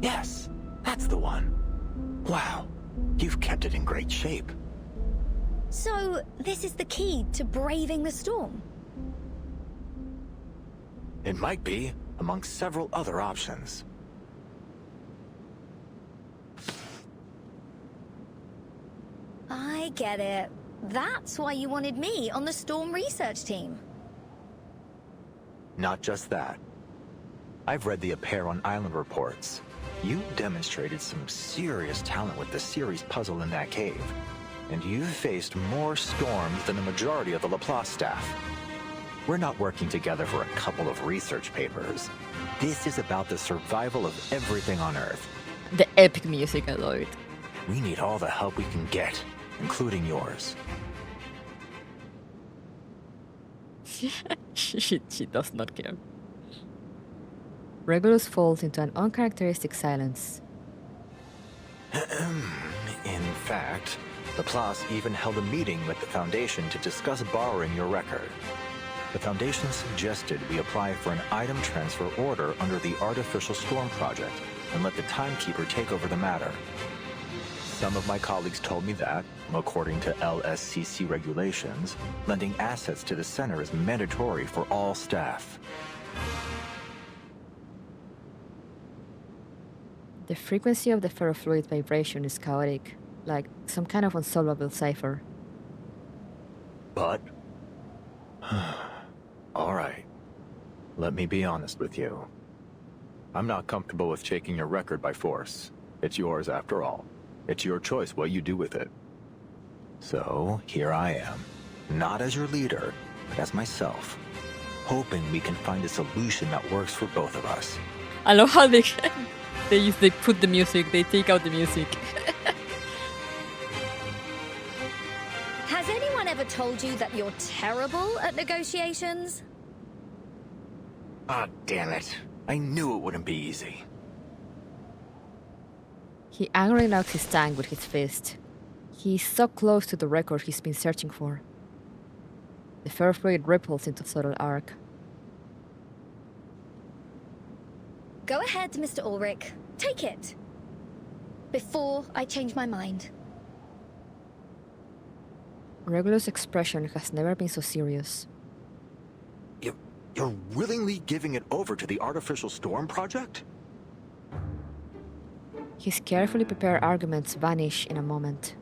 Yes, that's the one. Wow, you've kept it in great shape. So, this is the key to braving the storm? It might be, amongst several other options. I get it. That's why you wanted me on the storm research team. Not just that. I've read the Appear on Island reports. You demonstrated some serious talent with the series puzzle in that cave. And you've faced more storms than the majority of the Laplace staff. We're not working together for a couple of research papers. This is about the survival of everything on Earth. The epic music, I love it. We need all the help we can get, including yours. she does not care. Regulus falls into an uncharacteristic silence. In fact, Laplace even held a meeting with the Foundation to discuss borrowing your record. The Foundation suggested we apply for an item transfer order under the Artificial Storm Project and let the timekeeper take over the matter. Some of my colleagues told me that, according to LSCC regulations, lending assets to the center is mandatory for all staff. The frequency of the ferrofluid vibration is chaotic, like some kind of unsolvable cipher. But... all right. Let me be honest with you. I'm not comfortable with taking your record by force. It's yours after all. It's your choice what you do with it. So, here I am. Not as your leader, but as myself. Hoping we can find a solution that works for both of us. I love how they put the music, they take out the music. Has anyone ever told you that you're terrible at negotiations? Ah, damn it. I knew it wouldn't be easy. He angrily knocks his tank with his fist. He's so close to the record he's been searching for. The ferrofluid ripples into a subtle arc. Go ahead, Mr. Ulrich. Take it. Before I change my mind. Regulus' expression has never been so serious. You're willingly giving it over to the Artificial Storm Project? His carefully prepared arguments vanish in a moment.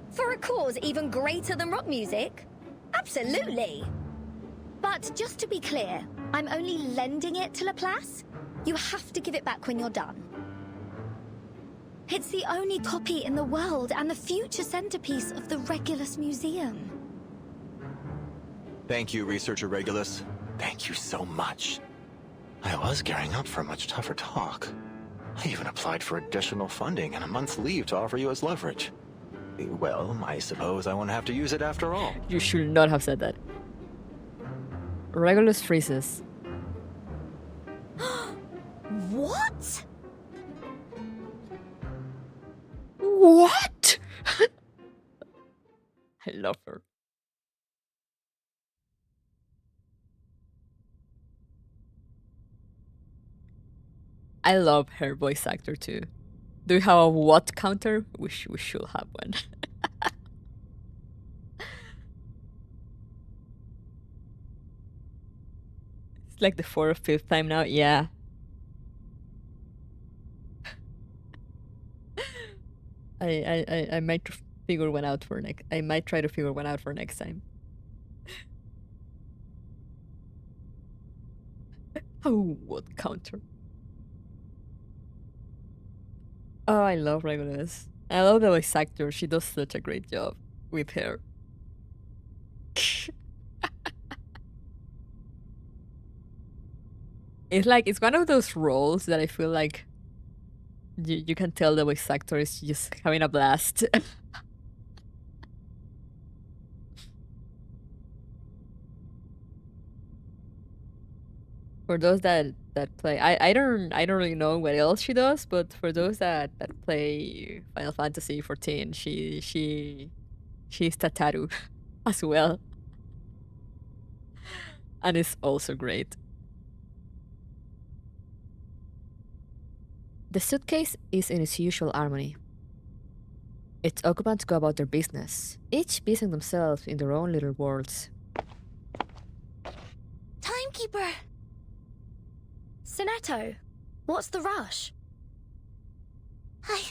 For a cause even greater than rock music? Absolutely. But just to be clear, I'm only lending it to Laplace. You have to give it back when you're done. It's the only copy in the world and the future centerpiece of the Regulus Museum. Thank you, Researcher Regulus. Thank you so much. I was gearing up for a much tougher talk. I even applied for additional funding and a month's leave to offer you as leverage. Well, I suppose I won't have to use it after all. You should not have said that. Regulus freezes. What? What? I love her. I love her voice actor too. Do you have a what counter? We should have one. It's like the 4th or 5th time now. Yeah. I might figure one out for next. I might try to figure one out for next time. Oh, what counter? Oh, I love Regulus. I love the voice actor. She does such a great job with her. It's one of those roles that I feel like you can tell the voice actor is just having a blast. For those that play, I don't really know what else she does, but for those that play Final Fantasy 14, she's Tataru as well, and it's also great. The suitcase is in its usual harmony. Its occupants go about their business, each busying themselves in their own little worlds. Timekeeper! Sonetto, what's the rush? I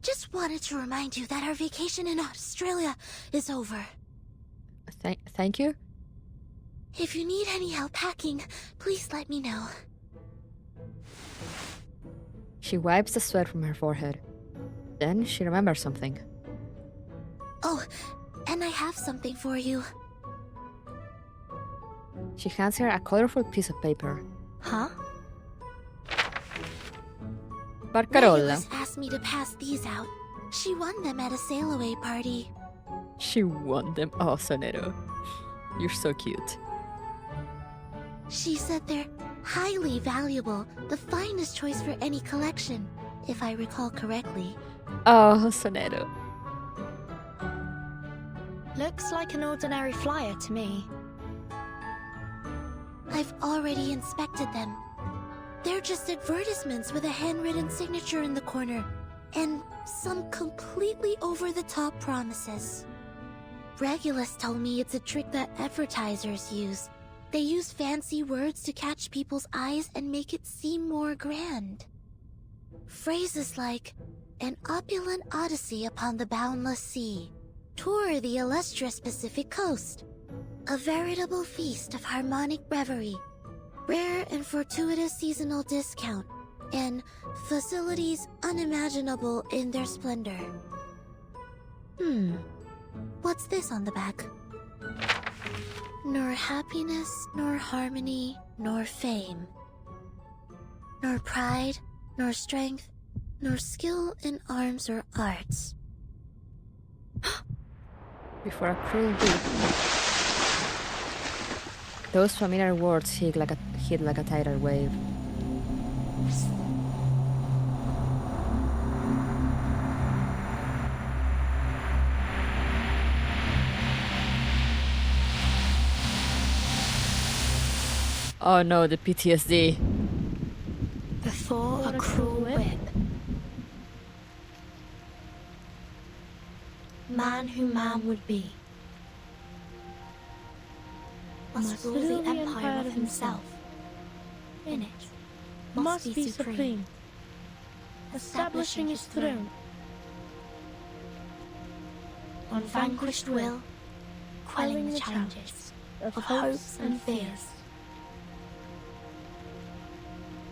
just wanted to remind you that our vacation in Australia is over. Thank you? If you need any help packing, please let me know. She wipes the sweat from her forehead. Then she remembers something. Oh, and I have something for you. She hands her a colorful piece of paper. Huh? Barcarolla. Regulus asked me to pass these out. She won them at a sail-away party. She won them. Oh, Sonetto. You're so cute. She said they're highly valuable, the finest choice for any collection, if I recall correctly. Oh, Sonetto. Looks like an ordinary flyer to me. I've already inspected them. They're just advertisements with a handwritten signature in the corner, and some completely over-the-top promises. Regulus told me it's a trick that advertisers use. They use fancy words to catch people's eyes and make it seem more grand. Phrases like, an opulent odyssey upon the boundless sea, tour the illustrious Pacific coast, a veritable feast of harmonic reverie, rare and fortuitous seasonal discount, and facilities unimaginable in their splendor. What's this on the back? Nor happiness, nor harmony, nor fame. Nor pride, nor strength, nor skill in arms or arts. Before a cruel deed. Those familiar words hit like a tidal wave. Oh no, the PTSD. Before a cruel whip. Man who man would be. Must rule the empire of himself. In it, must be supreme. establishing his throne. On vanquished will, quelling the challenges of hopes and fears.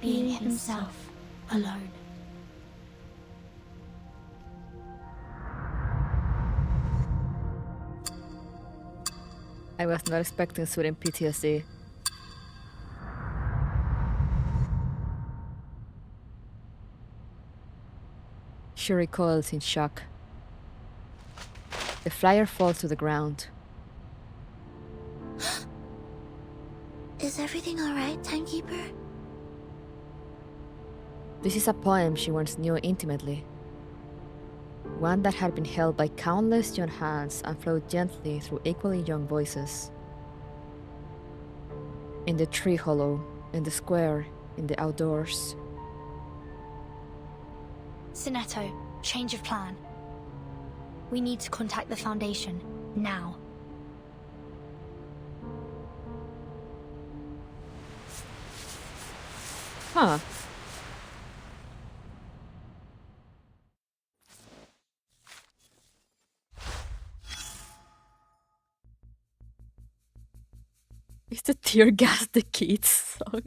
Being himself alone. I was not expecting Surin PTSD. She recoils in shock. The flyer falls to the ground. Is everything alright, Timekeeper? This is a poem she once knew intimately. One that had been held by countless young hands and flowed gently through equally young voices. In the tree hollow, in the square, in the outdoors. Sinetto, change of plan. We need to contact the Foundation, now. Huh. Is the tear gas the kids song?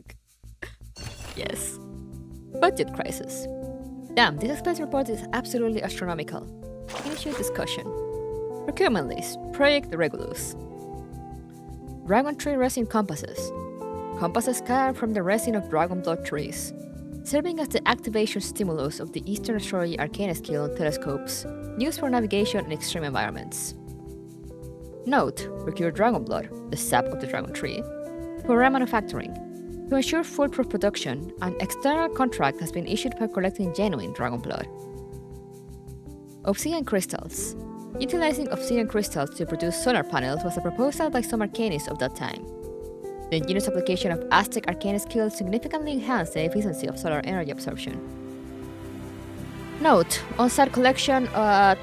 Yes. Budget crisis. Damn, this expense report is absolutely astronomical. Initiate discussion. Procurement list. Project Regulus. Dragon tree resin compasses. Compasses carved from the resin of dragon blood trees, serving as the activation stimulus of the Eastern Astrology Arcana skill on telescopes, used for navigation in extreme environments. Note: procure dragon blood, the sap of the dragon tree, for remanufacturing. To ensure foolproof production, an external contract has been issued for collecting genuine dragon blood. Obsidian crystals. Utilizing obsidian crystals to produce solar panels was a proposal by some arcanists of that time. The ingenious application of Aztec arcana skills significantly enhanced the efficiency of solar energy absorption. Note: on-site collection at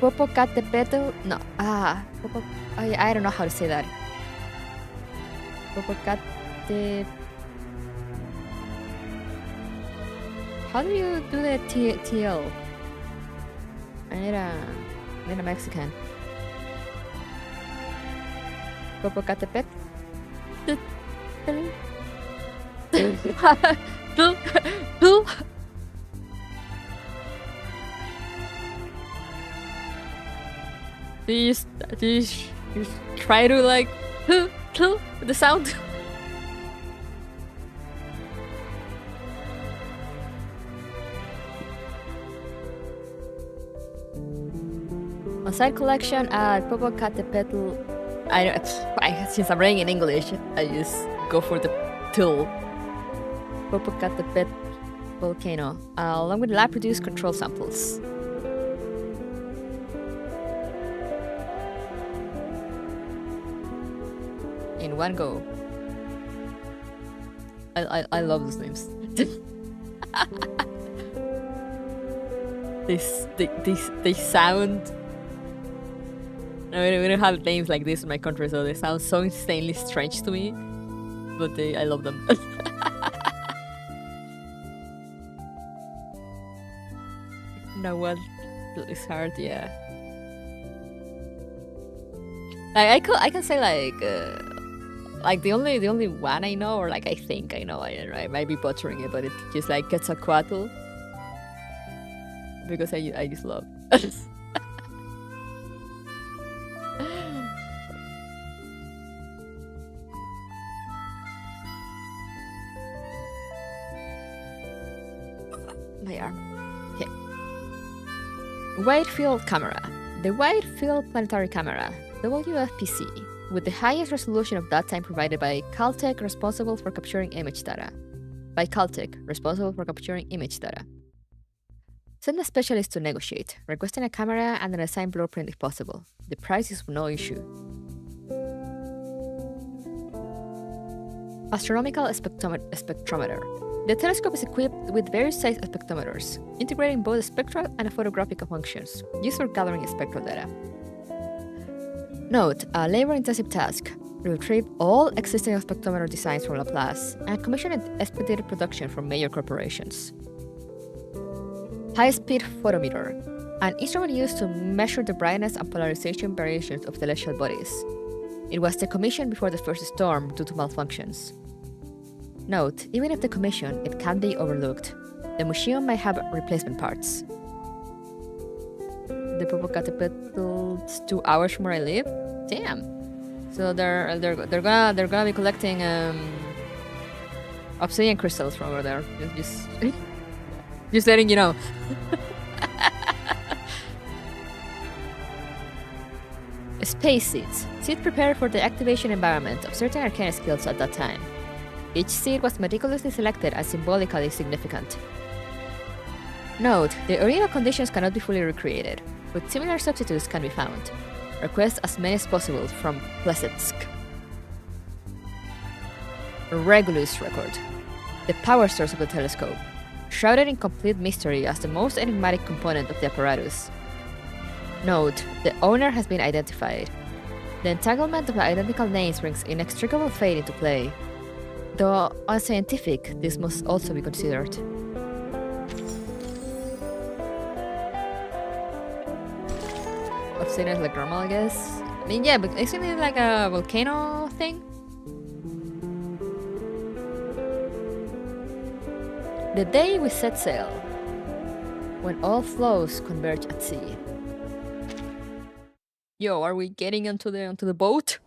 Popocatépetl. No, I don't know how to say that. Popocate. How do you do the TL? I need a Mexican. Popocatépetl. Do you just try to like with the sound? On site collection at Popocatépetl. Since I'm writing in English, I just go for the till. Popocatépetl volcano, along with lab-produced control samples. In one go. I love those names. They sound. We don't have names like this in my country, so they sound so insanely strange to me. But I love them. No, what is hard? Yeah. I can say like the only one I know, or like I think I know. I might be butchering it, but it's just like Quetzalcoatl, because I just love. My arm. Okay. Wide Field Camera. The Wide Field Planetary Camera, WFPC, with the highest resolution of that time provided by Caltech, responsible for capturing image data. Send a specialist to negotiate, requesting a camera and an assigned blueprint if possible. The price is no issue. Astronomical spectrometer. The telescope is equipped with various size spectrometers, integrating both spectral and photographic functions, used for gathering spectral data. Note: a labor-intensive task. Retrieve all existing spectrometer designs from Laplace and commission expedited production from major corporations. High-speed photometer, an instrument used to measure the brightness and polarization variations of celestial bodies. It was decommissioned before the first storm due to malfunctions. Note, even if decommissioned, it can be overlooked. The museum might have replacement parts. The Popocatépetl 2 hours from where I live? Damn. So they're gonna be collecting obsidian crystals from over there. Just letting you know. Space seeds. Seeds prepared for the activation environment of certain arcane skills at that time. Each seed was meticulously selected and symbolically significant. Note, the original conditions cannot be fully recreated, but similar substitutes can be found. Request as many as possible from Plesetsk. Regulus record. The power source of the telescope, shrouded in complete mystery as the most enigmatic component of the apparatus. Note, the owner has been identified. The entanglement of the identical names brings inextricable fate into play. Though unscientific, this must also be considered. Obsidian is like normal, I guess. I mean, yeah, but isn't it like a volcano thing? The day we set sail, when all flows converge at sea. Yo, are we getting onto the boat?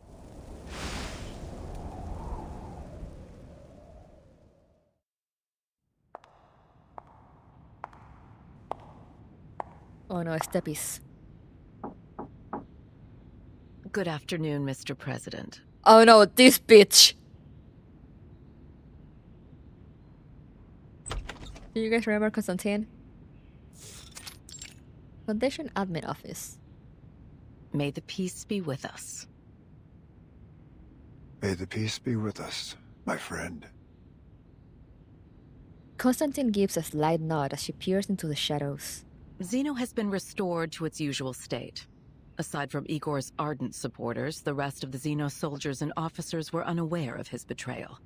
Oh no, steppies. Good afternoon, Mr. President. Oh no, this bitch! Do you guys remember Constantine? Foundation Admin Office. May the peace be with us. May the peace be with us, my friend. Constantine gives a slight nod as she peers into the shadows. Zeno has been restored to its usual state. Aside from Igor's ardent supporters, the rest of the Xeno soldiers and officers were unaware of his betrayal.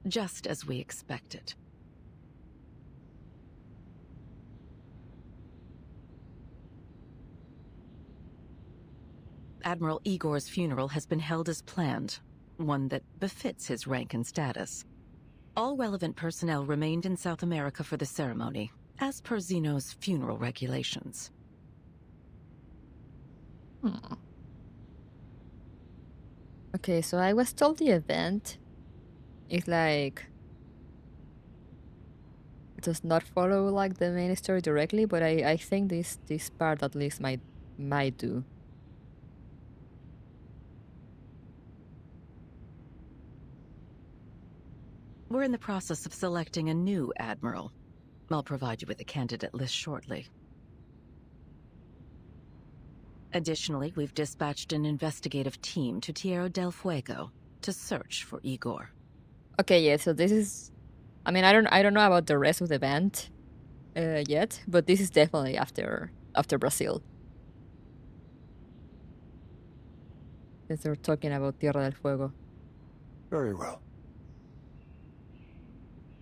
Just as we expected. Admiral Igor's funeral has been held as planned, one that befits his rank and status. All relevant personnel remained in South America for the ceremony, as per Zeno's funeral regulations. Okay, so I was told the event is like... it does not follow like the main story directly, but I think this part at least might do. We're in the process of selecting a new admiral. I'll provide you with a candidate list shortly. Additionally, we've dispatched an investigative team to Tierra del Fuego to search for Igor. Okay, yeah, so this is... I mean, I don't know about the rest of the event yet, but this is definitely after Brazil. Since we're talking about Tierra del Fuego. Very well.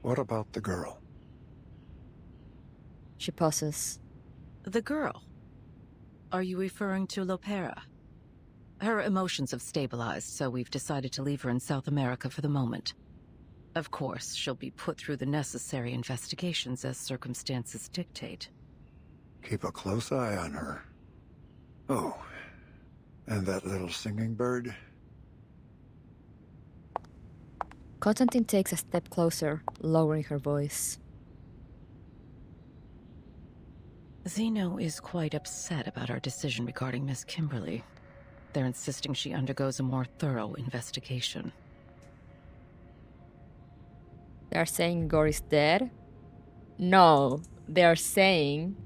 What about the girl? She pauses. The girl? Are you referring to Lopera? Her emotions have stabilized, so we've decided to leave her in South America for the moment. Of course, she'll be put through the necessary investigations as circumstances dictate. Keep a close eye on her. Oh, and that little singing bird? Constantine takes a step closer, lowering her voice. Zeno is quite upset about our decision regarding Miss Kimberly. They're insisting she undergoes a more thorough investigation. They're saying Igor is dead? No, they're saying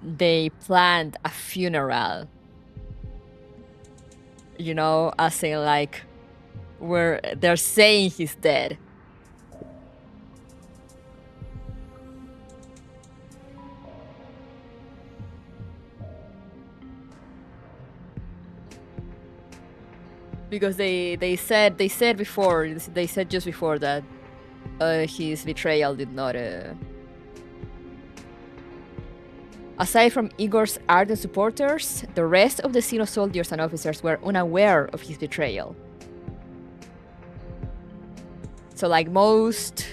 they planned a funeral. You know, as in like, where they're saying he's dead. Because they said just before that his betrayal did not Aside from Igor's ardent supporters, the rest of the Xeno soldiers and officers were unaware of his betrayal. So like most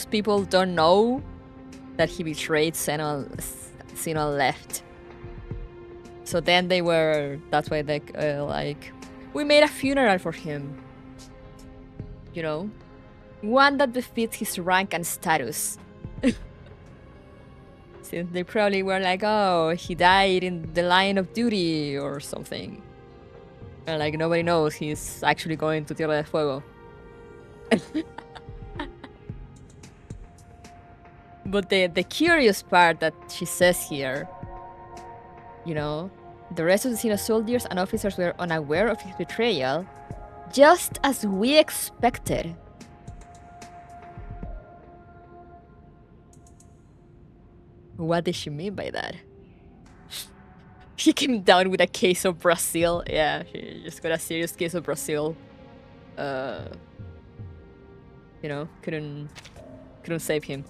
people don't know that he betrayed Xeno left. So then that's why they like, we made a funeral for him. You know? One that befits his rank and status. Since they probably were like, oh, he died in the line of duty or something. And like nobody knows he's actually going to Tierra del Fuego. But the curious part that she says here, you know, the rest of the Xeno soldiers and officers were unaware of his betrayal, just as we expected. What did she mean by that? He came down with a case of Brazil. Yeah, he just got a serious case of Brazil. You know, couldn't save him.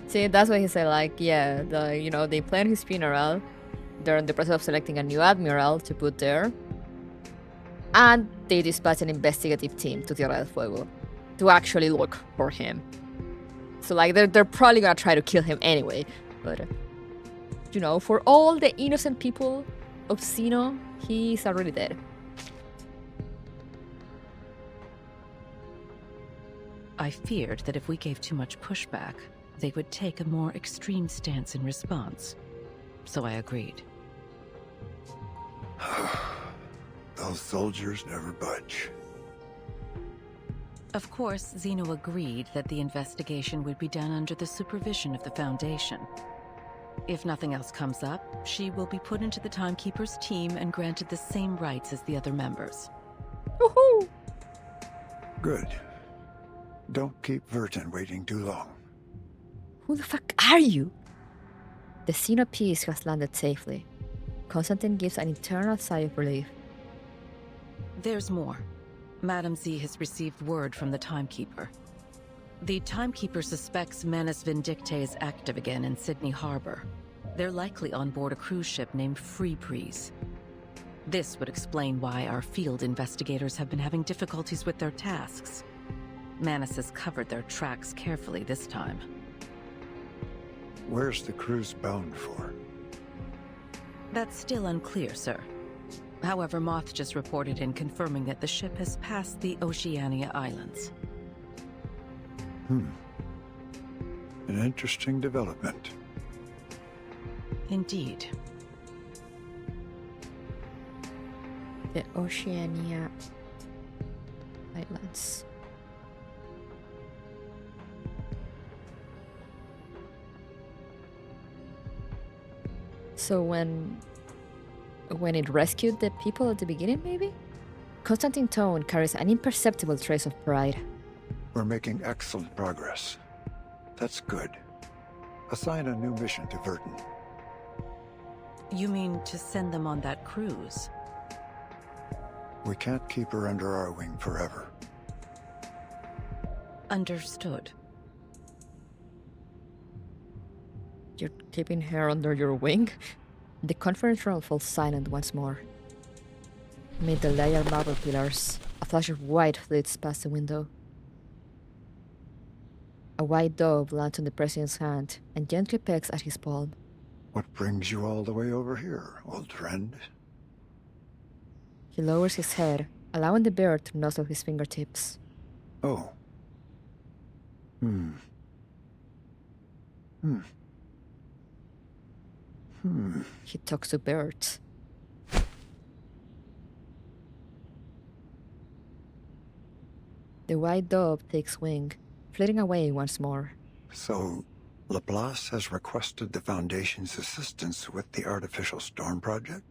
See, that's why he said, like, yeah, they planned his funeral. They're in the process of selecting a new admiral to put there. And they dispatched an investigative team to Tierra del Fuego to actually look for him. So, like, they're probably gonna try to kill him anyway. But, you know, for all the innocent people of Xeno, he's already dead. I feared that if we gave too much pushback, they would take a more extreme stance in response. So I agreed. Those soldiers never budge. Of course, Xeno agreed that the investigation would be done under the supervision of the Foundation. If nothing else comes up, she will be put into the Timekeeper's team and granted the same rights as the other members. Woohoo! Good. Don't keep Vertin waiting too long. Who the fuck are you? The Xeno piece has landed safely. Constantine gives an internal sigh of relief. There's more. Madam Z has received word from the Timekeeper. The Timekeeper suspects Manus Vindictae is active again in Sydney Harbor. They're likely on board a cruise ship named Free Breeze. This would explain why our field investigators have been having difficulties with their tasks. Manus has covered their tracks carefully this time. Where's the cruise bound for? That's still unclear, sir. However, Moth just reported in confirming that the ship has passed the Oceania Islands. An interesting development. Indeed. The Oceania Islands. So when it rescued the people at the beginning, maybe? Constantine Tone carries an imperceptible trace of pride. We're making excellent progress. That's good. Assign a new mission to Vertin. You mean to send them on that cruise? We can't keep her under our wing forever. Understood. You're keeping her under your wing? The conference room falls silent once more. Amid the layered marble pillars, a flash of white flits past the window. A white dove lands on the president's hand and gently pecks at his palm. What brings you all the way over here, old friend? He lowers his head, allowing the bird to nuzzle his fingertips. Oh. He talks to birds. The white dove takes wing, flitting away once more. So, Laplace has requested the Foundation's assistance with the Artificial Storm Project?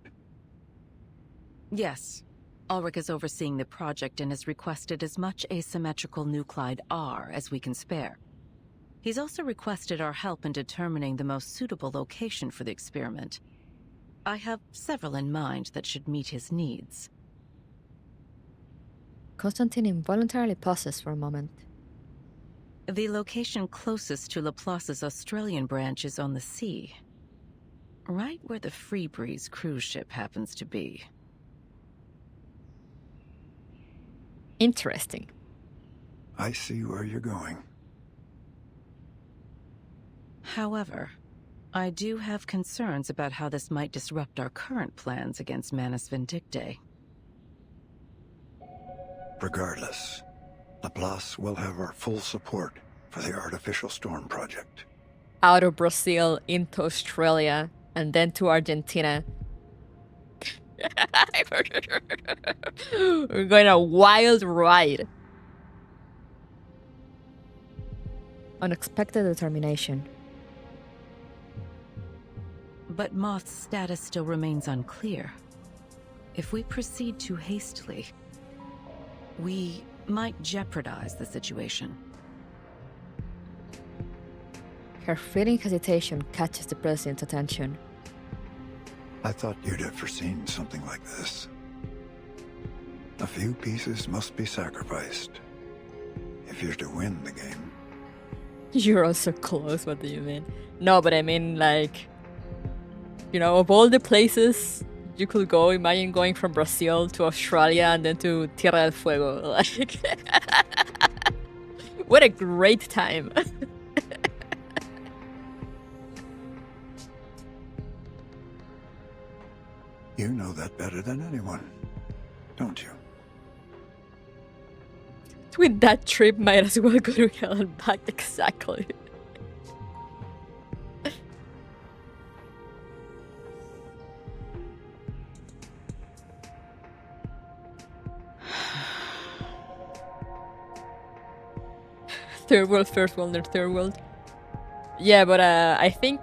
Yes. Ulrich is overseeing the project and has requested as much asymmetrical nuclide R as we can spare. He's also requested our help in determining the most suitable location for the experiment. I have several in mind that should meet his needs. Constantine involuntarily pauses for a moment. The location closest to Laplace's Australian branch is on the sea. Right where the Freebreeze cruise ship happens to be. Interesting. I see where you're going. However, I do have concerns about how this might disrupt our current plans against Manus Vindictae. Regardless, Laplace will have our full support for the Artificial Storm project. Out of Brazil, into Australia, and then to Argentina. We're going on a wild ride. Unexpected determination. But Moth's status still remains unclear. If we proceed too hastily, we might jeopardize the situation. Her fleeting hesitation catches the president's attention. I thought you'd have foreseen something like this. A few pieces must be sacrificed if you're to win the game. You're also close, what do you mean? No, but I mean, like, you know, of all the places you could go, imagine going from Brazil to Australia and then to Tierra del Fuego. Like, what a great time. You know that better than anyone, don't you? With that trip, might as well go to hell and back, exactly. Third world, first world, and third world. Yeah, but I think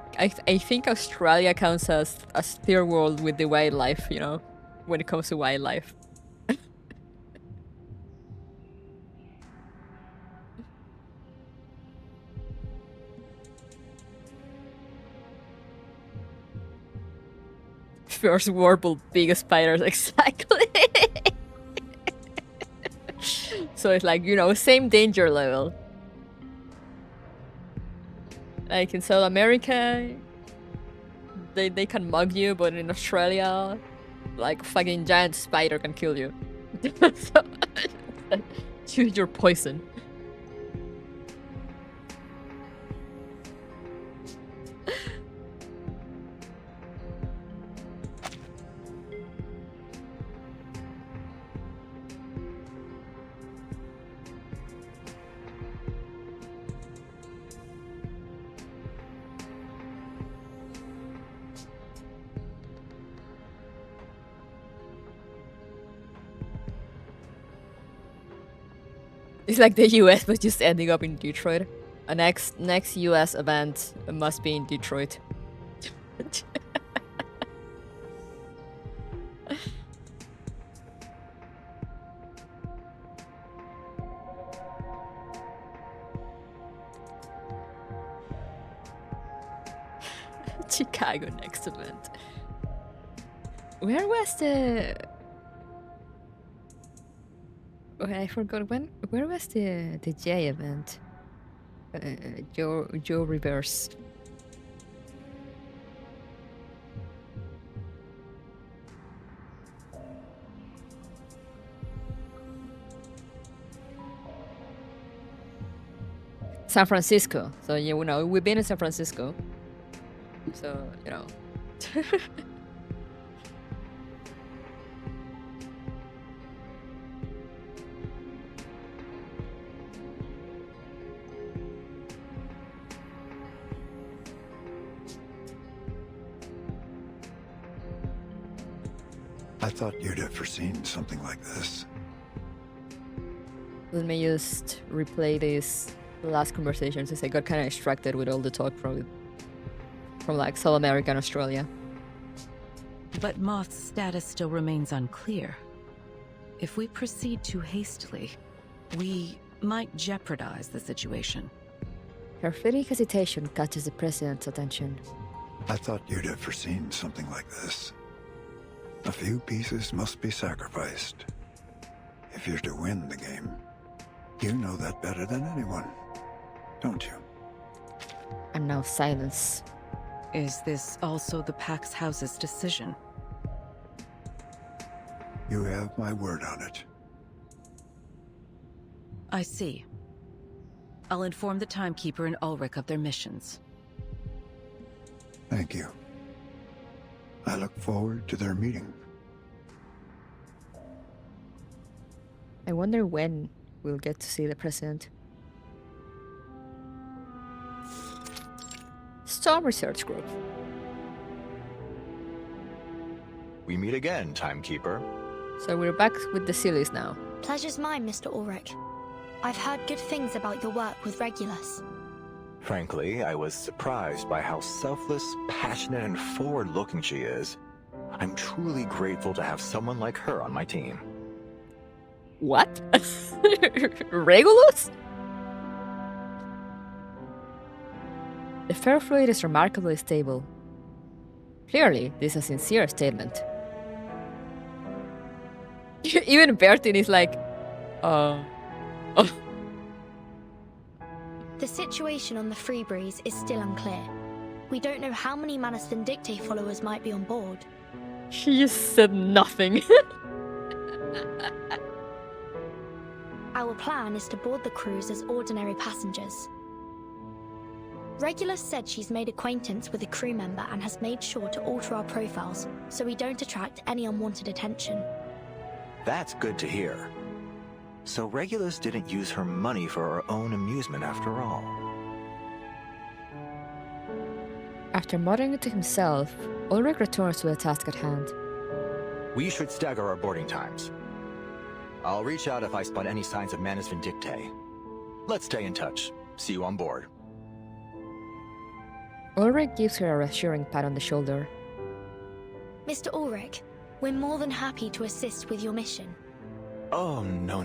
Australia counts as third world with the wildlife, you know, when it comes to wildlife. First world, biggest spiders, exactly. So it's like, you know, same danger level. Like in South America, they can mug you, but in Australia, like fucking giant spider can kill you. So, choose your poison. It's like the US, but just ending up in Detroit. A next US event must be in Detroit. Chicago next event. Where was the... Okay, I forgot when. Where was the J event? Joe Reverse. San Francisco. So you know we've been in San Francisco. So you know. I thought you'd have foreseen something like this. Let me just replay this last conversation since I got kind of distracted with all the talk from like South America and Australia. But Moth's status still remains unclear. If we proceed too hastily, we might jeopardize the situation. Her fleeting hesitation catches the president's attention. I thought you'd have foreseen something like this. A few pieces must be sacrificed if you're to win the game. You know that better than anyone, don't you? And now silence. Is this also the Pax House's decision? You have my word on it. I see. I'll inform the Timekeeper and Ulrich of their missions. Thank you. I look forward to their meeting. I wonder when we'll get to see the president. Storm Research Group. We meet again, Timekeeper. So we're back with the Sealies now. Pleasure's mine, Mr. Ulrich. I've heard good things about your work with Regulus. Frankly, I was surprised by how selfless, passionate, and forward-looking she is. I'm truly grateful to have someone like her on my team. What? Regulus? The ferrofluid is remarkably stable. Clearly, this is a sincere statement. Even Bertin is like, oh. The situation on the Freebreeze is still unclear. We don't know how many Manus Vindictae followers might be on board. He just said nothing. Our plan is to board the cruise as ordinary passengers. Regulus said she's made acquaintance with a crew member and has made sure to alter our profiles so we don't attract any unwanted attention. That's good to hear. So Regulus didn't use her money for her own amusement after all. After muttering to himself, Ulrich returns to the task at hand. We should stagger our boarding times. I'll reach out if I spot any signs of Manus Vindictae. Let's stay in touch. See you on board. Ulrich gives her a reassuring pat on the shoulder. Mr. Ulrich, we're more than happy to assist with your mission. Oh, no.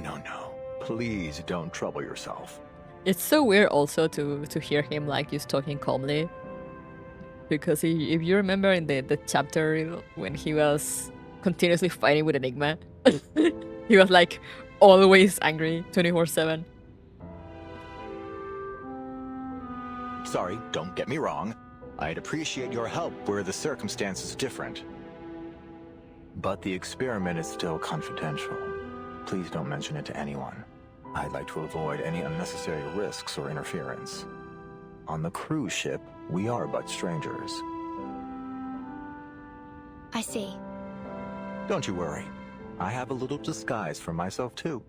Please don't trouble yourself. It's so weird also to hear him like just talking calmly. Because if you remember in the chapter when he was continuously fighting with Enigma, he was like always angry 24/7. Sorry, don't get me wrong. I'd appreciate your help were the circumstances different. But the experiment is still confidential. Please don't mention it to anyone. I'd like to avoid any unnecessary risks or interference. On the cruise ship, we are but strangers. I see. Don't you worry. I have a little disguise for myself too.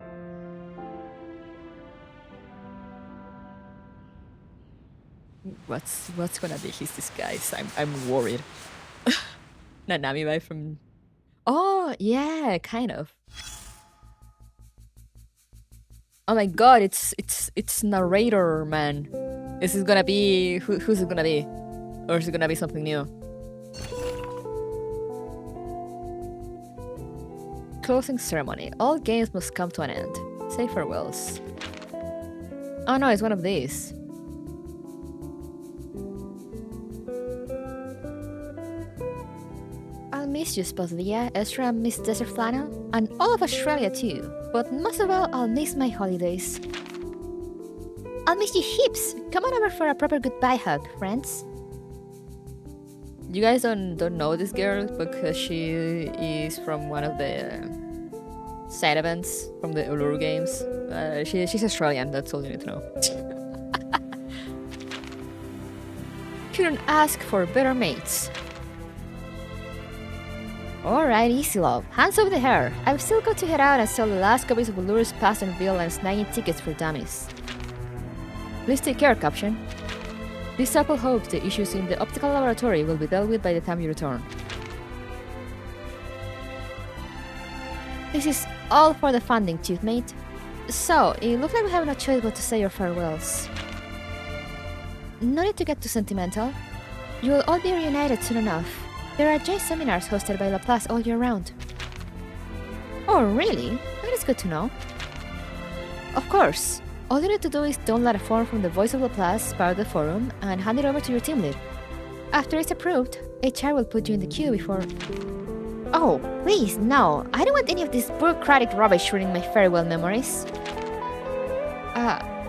What's gonna be his disguise? I'm worried. Nanami vibe from. Oh yeah, kind of. Oh my god, it's narrator man. Is it gonna be who's it gonna be, or is it gonna be something new? Closing ceremony. All games must come to an end. Say farewells. Oh no, it's one of these. I'll miss you, Sposelia, Ezra, Miss Desert Flannel, and all of Australia too. But most of all, I'll miss my holidays. I'll miss you heaps. Come on over for a proper goodbye hug, friends. You guys don't know this girl because she is from one of the side events from the Uluru games. She's Australian, that's all you need to know. Couldn't ask for better mates. Alright, easy love. Hands over the hair. I've still got to head out and sell the last copies of Uluru's Past and Bill and snagging tickets for dummies. Please take care, Caption. This couple hopes the issues in the optical laboratory will be dealt with by the time you return. This is all for the funding, Chief Mate. So, it looks like we have no choice but to say your farewells. No need to get too sentimental. You will all be reunited soon enough. There are joint seminars hosted by Laplace all year round. Oh, really? That is good to know. Of course. All you need to do is download a form from the Voice of Laplace part of the forum and hand it over to your team lead. After it's approved, HR will put you in the queue before... Oh, please, no. I don't want any of this bureaucratic rubbish ruining my farewell memories.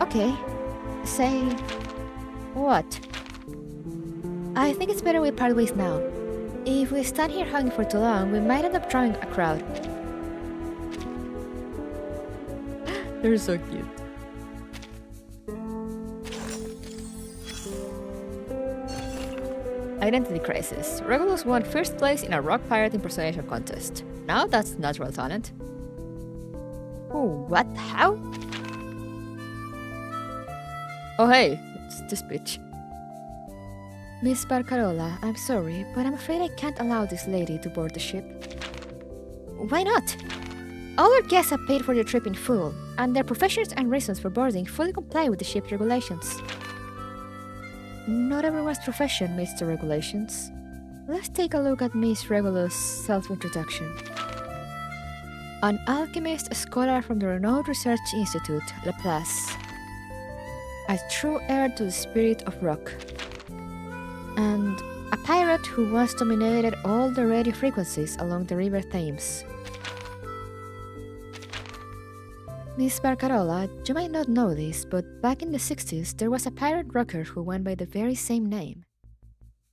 Okay. Say... what? I think it's better we part ways now. If we stand here hugging for too long, we might end up drawing a crowd. They're so cute. Identity crisis. Regulus won first place in a rock pirate impersonation contest. Now that's natural talent. Oh, what? How? Oh hey, it's this bitch. Miss Barcarola, I'm sorry, but I'm afraid I can't allow this lady to board the ship. Why not? All our guests have paid for their trip in full, and their professions and reasons for boarding fully comply with the ship's regulations. Not everyone's profession meets the regulations. Let's take a look at Miss Regulus' self-introduction. An alchemist, a scholar from the renowned research institute, Laplace. A true heir to the spirit of rock. And a pirate who once dominated all the radio frequencies along the river Thames. Miss Barcarola, you might not know this, but back in the 60s there was a pirate rocker who went by the very same name.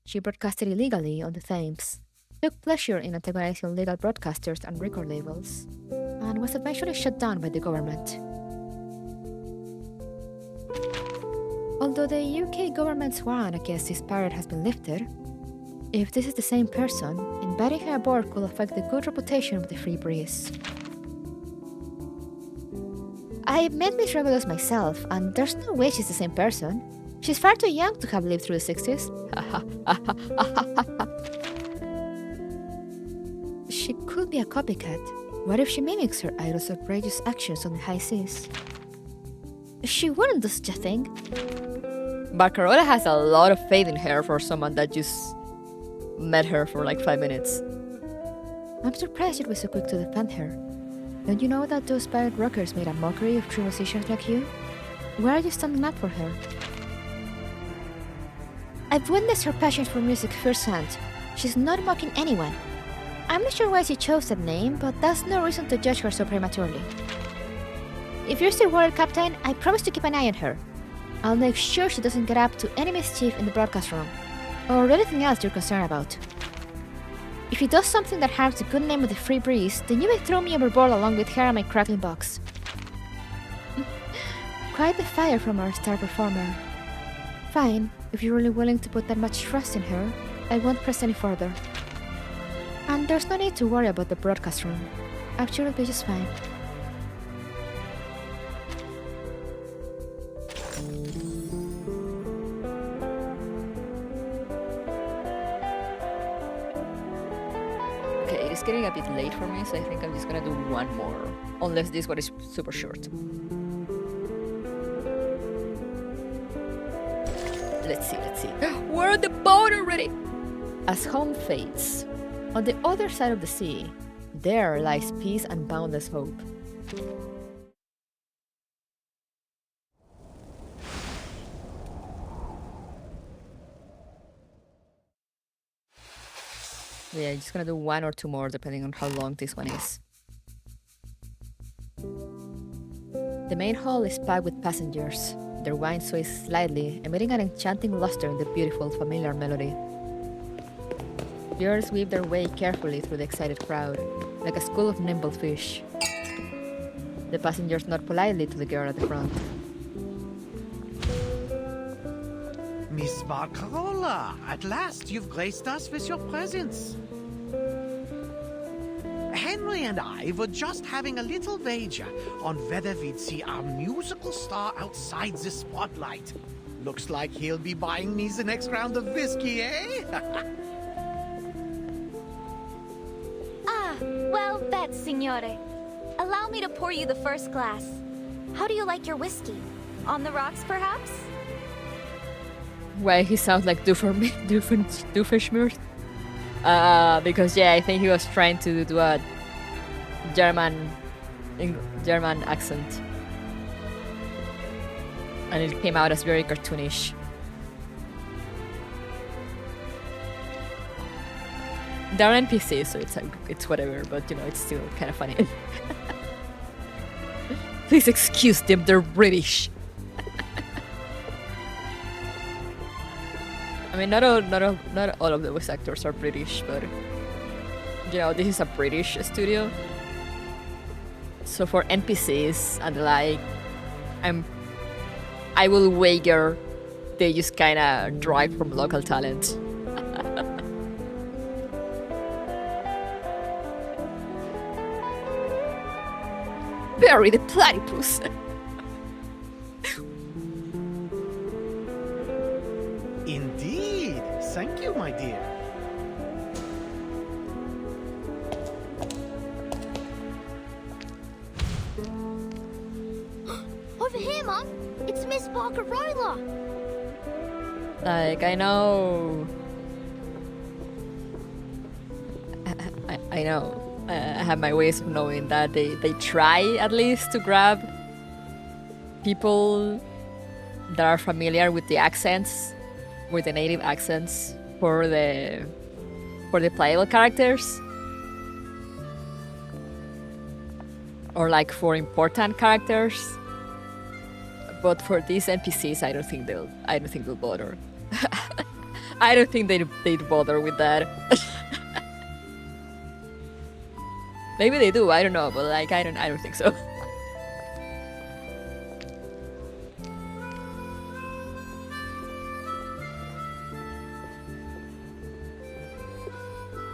She broadcasted illegally on the Thames, took pleasure in antagonizing legal broadcasters and record labels, and was eventually shut down by the government. Although the UK government's ban against this pirate has been lifted, if this is the same person, inviting her aboard could affect the good reputation of the Free Breeze. I met Miss Regulus myself, and there's no way she's the same person. She's far too young to have lived through the 60s. She could be a copycat. What if she mimics her idol's outrageous actions on the high seas? She wouldn't do such a thing. Barcarola has a lot of faith in her for someone that just met her for like 5 minutes. I'm surprised it was so quick to defend her. Don't you know that those pirate rockers made a mockery of true musicians like you? Why are you standing up for her? I've witnessed her passion for music firsthand. She's not mocking anyone. I'm not sure why she chose that name, but that's no reason to judge her so prematurely. If you're still worried, Captain, I promise to keep an eye on her. I'll make sure she doesn't get up to any mischief in the broadcast room, or anything else you're concerned about. If she does something that harms the good name of the Free Breeze, then you may throw me overboard along with her and my crackling box. Quite the fire from our star performer. Fine, if you're really willing to put that much trust in her, I won't press any further. And there's no need to worry about the broadcast room. I'm sure it'll be just fine. Okay, it's getting a bit late for me, so I think I'm just gonna do one more. Unless this one is super short. Let's see. We're on the boat already! As home fades, on the other side of the sea, there lies peace and boundless hope. Yeah, I'm just gonna do one or two more depending on how long this one is. The main hall is packed with passengers. Their wine sways slightly, emitting an enchanting luster in the beautiful, familiar melody. Girls weave their way carefully through the excited crowd, like a school of nimble fish. The passengers nod politely to the girl at the front. Miss Barcarola, at last you've graced us with your presence. Henry and I were just having a little wager on whether we'd see our musical star outside the spotlight. Looks like he'll be buying me the next round of whiskey, eh? Well, bet, signore. Allow me to pour you the first glass. How do you like your whiskey? On the rocks, perhaps? Why he sounds like Doofenshmirtz? Because yeah, I think he was trying to do a German accent. And it came out as very cartoonish. They're NPCs, so it's whatever, but you know, it's still kind of funny. Please excuse them, they're British. I mean, not all of the voice actors are British, but you know, this is a British studio. So for NPCs and like, I will wager they just kind of drive from local talent. Bury the platypus. Indeed. Thank you, my dear. Over here, Mom. It's Miss Barcarola. Like, I know. I know. I have my ways of knowing that they try at least to grab people that are familiar with the accents, with the native accents for the playable characters, or like for important characters. But for these NPCs, I don't think they'll bother. I don't think they'd bother with that. Maybe they do, I don't know, but like I don't think so.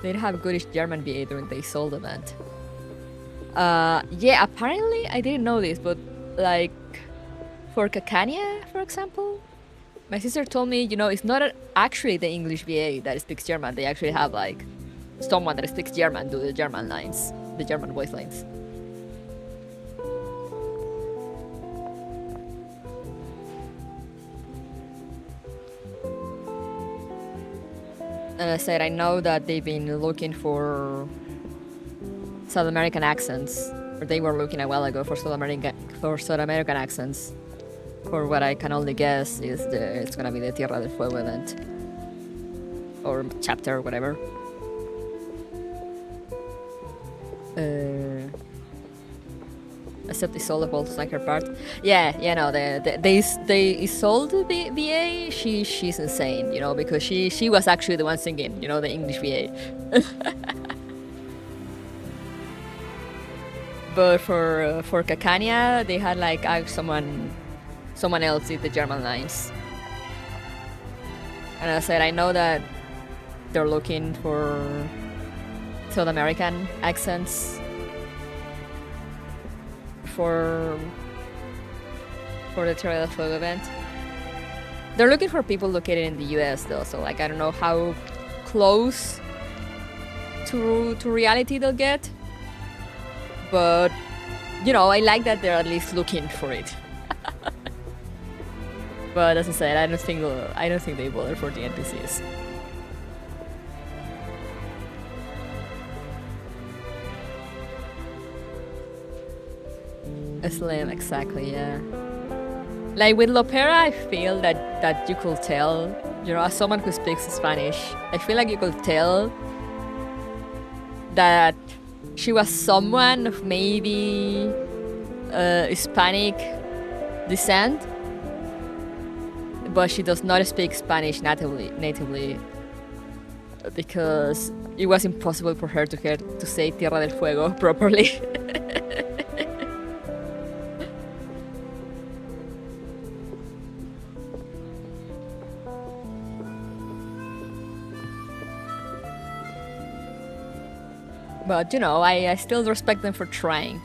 They'd have goodish German VA during the Isolde event. Yeah, apparently I didn't know this, but like for Cacania, for example, my sister told me, you know, it's not actually the English VA that speaks German. They actually have like someone that speaks German do the German lines, the German voice lines. And I said, I know that they've been looking for South American accents, or they were looking a while ago for South American accents. For what I can only guess is it's gonna be the Tierra del Fuego event, or chapter, or whatever. Except Isolde Bolt's like her part. Yeah, no, they Isolde the VA. She's insane, you know, because she was actually the one singing, you know, the English VA. But for Cacania, they had like someone else did the German lines. And I said, I know that they're looking for South American accents for the Tierra del Fuego event. They're looking for people located in the US though, so like I don't know how close to reality they'll get. But you know, I like that they're at least looking for it. But as I said, I don't think they bother for the NPCs. Slim, exactly, yeah. Like with Lopera, I feel that you could tell, you know, as someone who speaks Spanish, I feel like you could tell that she was someone of maybe Hispanic descent, but she does not speak Spanish natively, because it was impossible for her to say Tierra del Fuego properly. But you know, I still respect them for trying.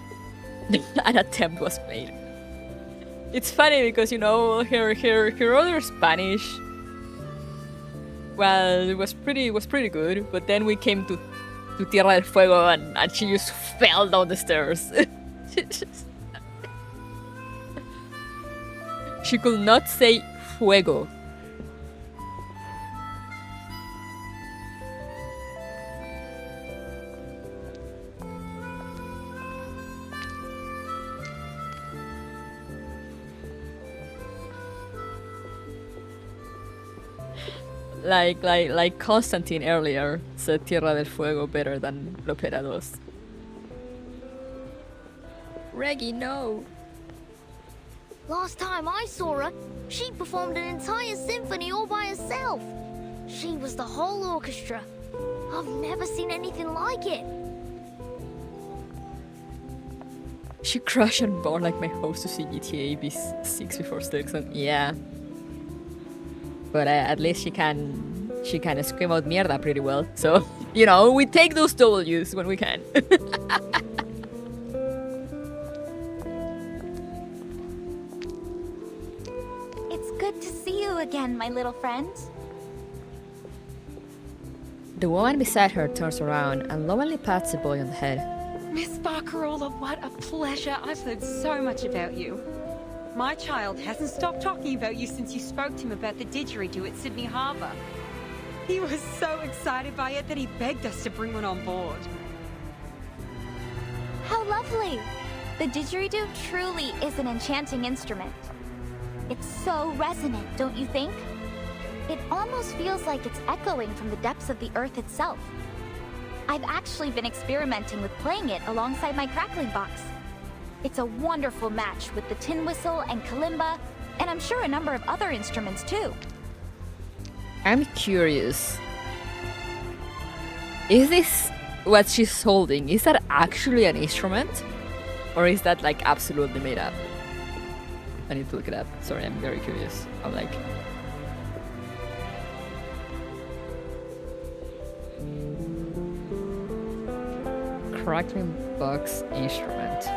An attempt was made. It's funny because, you know, her other Spanish, well, it was pretty good, but then we came to Tierra del Fuego and she just fell down the stairs. She could not say fuego. like Constantine earlier said Tierra del Fuego better than Lopera does. Reggie, no. Last time I saw her, she performed an entire symphony all by herself. She was the whole orchestra. I've never seen anything like it. She crashed and burned like my host to see GTA V6 before Stilson. Yeah. But at least she can scream out mierda pretty well. So, you know, we take those W's when we can. It's good to see you again, my little friend. The woman beside her turns around and lovingly pats the boy on the head. Miss Barcarola, what a pleasure. I've heard so much about you. My child hasn't stopped talking about you since you spoke to him about the didgeridoo at Sydney Harbour. He was so excited by it that he begged us to bring one on board. How lovely! The didgeridoo truly is an enchanting instrument. It's so resonant, don't you think? It almost feels like it's echoing from the depths of the earth itself. I've actually been experimenting with playing it alongside my crackling box. It's a wonderful match with the tin whistle and kalimba, and I'm sure a number of other instruments too. I'm curious. Is this what she's holding? Is that actually an instrument? Or is that like absolutely made up? I need to look it up. Sorry, I'm very curious. I'm like... Crackling box instrument.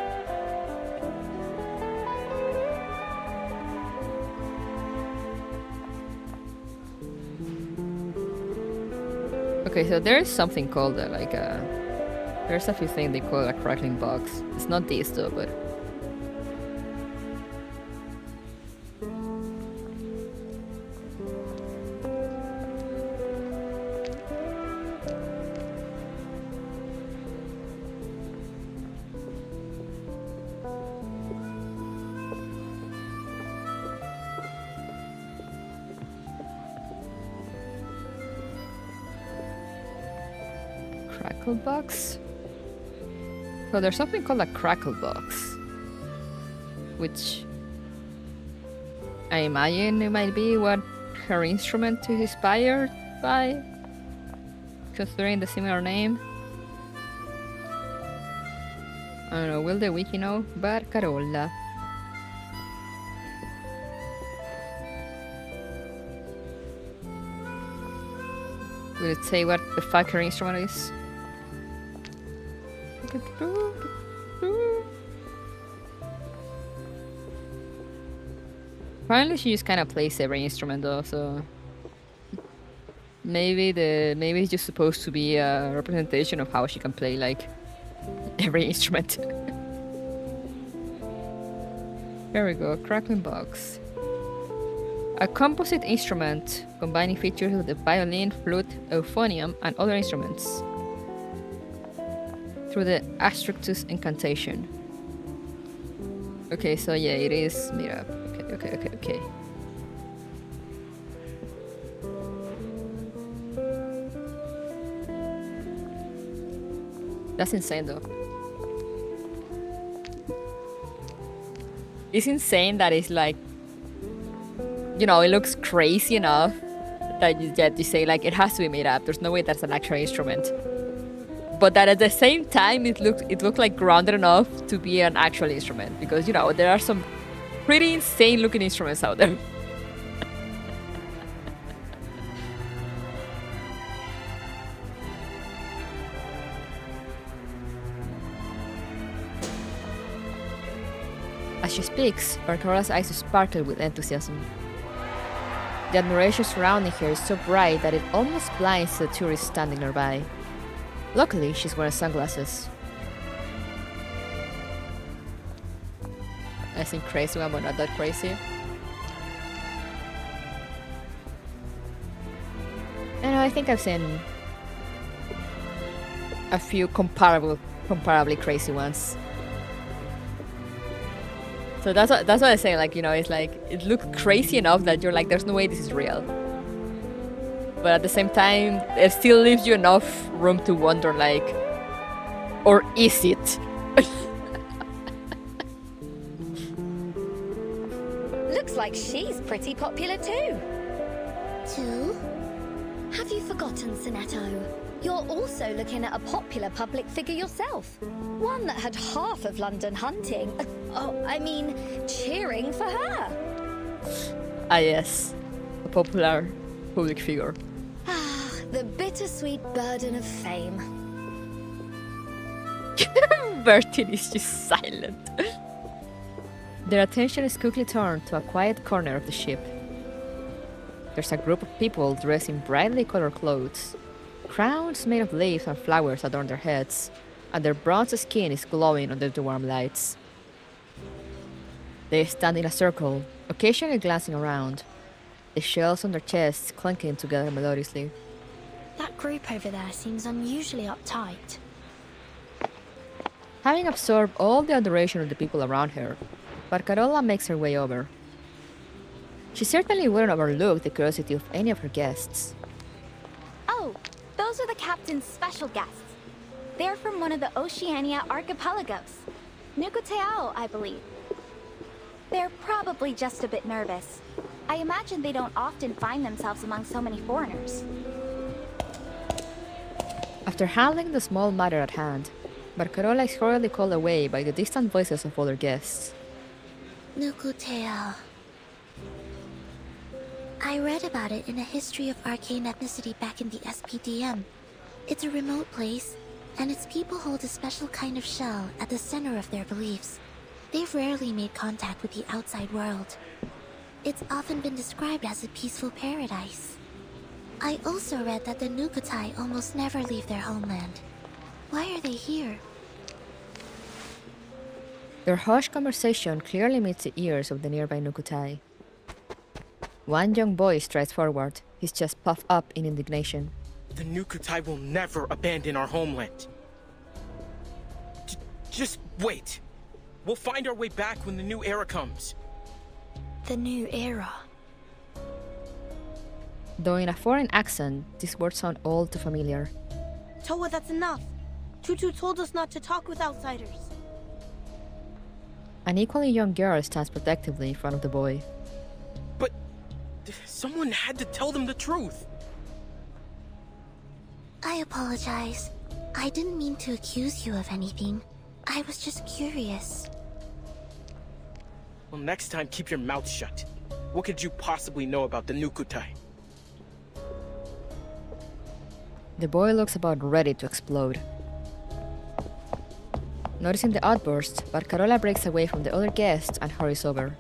Okay, so there is something called there's a few things they call a crackling box. It's not this though, but box? So there's something called a crackle box, which I imagine it might be what her instrument is inspired by, considering the similar name. I don't know, will the wiki know? Barcarola. Will it say what the fuck her instrument is? Apparently she just kind of plays every instrument though, so maybe it's just supposed to be a representation of how she can play like every instrument. There we go, crackling box. A composite instrument combining features of the violin, flute, euphonium, and other instruments through the Astrictus incantation. Okay, so yeah, it is made up. Okay. That's insane though. It's insane that it's like, you know, it looks crazy enough that you say like it has to be made up. There's no way that's an actual instrument. But that at the same time it looked like grounded enough to be an actual instrument, because you know there are some pretty insane looking instruments out there. As she speaks, Barcarola's eyes sparkle with enthusiasm. The admiration surrounding her is so bright that it almost blinds the tourists standing nearby. Luckily, she's wearing sunglasses. I think crazy one, but not that crazy. And I think I've seen a few comparably crazy ones. So that's what I say. Like, you know, it's like it looks crazy enough that you're like, there's no way this is real. But at the same time, it still leaves you enough room to wonder, like, or is it? Looks like she's pretty popular too. Too? Have you forgotten, Sinetto? You're also looking at a popular public figure yourself. One that had half of London hunting. Cheering for her. Ah yes, a popular public figure. The bittersweet burden of fame. Bertin is just silent. Their attention is quickly turned to a quiet corner of the ship. There's a group of people dressed in brightly colored clothes. Crowns made of leaves and flowers adorn their heads, and their bronze skin is glowing under the warm lights. They stand in a circle, occasionally glancing around, the shells on their chests clanking together melodiously. That group over there seems unusually uptight. Having absorbed all the adoration of the people around her, Barcarola makes her way over. She certainly wouldn't overlook the curiosity of any of her guests. Oh, those are the captain's special guests. They're from one of the Oceania archipelagos. Nukuteao, I believe. They're probably just a bit nervous. I imagine they don't often find themselves among so many foreigners. After handling the small matter at hand, Barcarola is hurriedly called away by the distant voices of other guests. Nukuteao. I read about it in a history of arcane ethnicity back in the SPDM. It's a remote place, and its people hold a special kind of shell at the center of their beliefs. They've rarely made contact with the outside world. It's often been described as a peaceful paradise. I also read that the Nukutai almost never leave their homeland. Why are they here? Their hushed conversation clearly meets the ears of the nearby Nukutai. One young boy strides forward, his chest puffed up in indignation. The Nukutai will never abandon our homeland. Just wait. We'll find our way back when the new era comes. The new era. Though in a foreign accent, these words sound all too familiar. Toa, that's enough. Tutu told us not to talk with outsiders. An equally young girl stands protectively in front of the boy. But someone had to tell them the truth. I apologize. I didn't mean to accuse you of anything. I was just curious. Well, next time keep your mouth shut. What could you possibly know about the Nukutai? The boy looks about ready to explode. Noticing the outburst, Barcarola breaks away from the other guests and hurries over.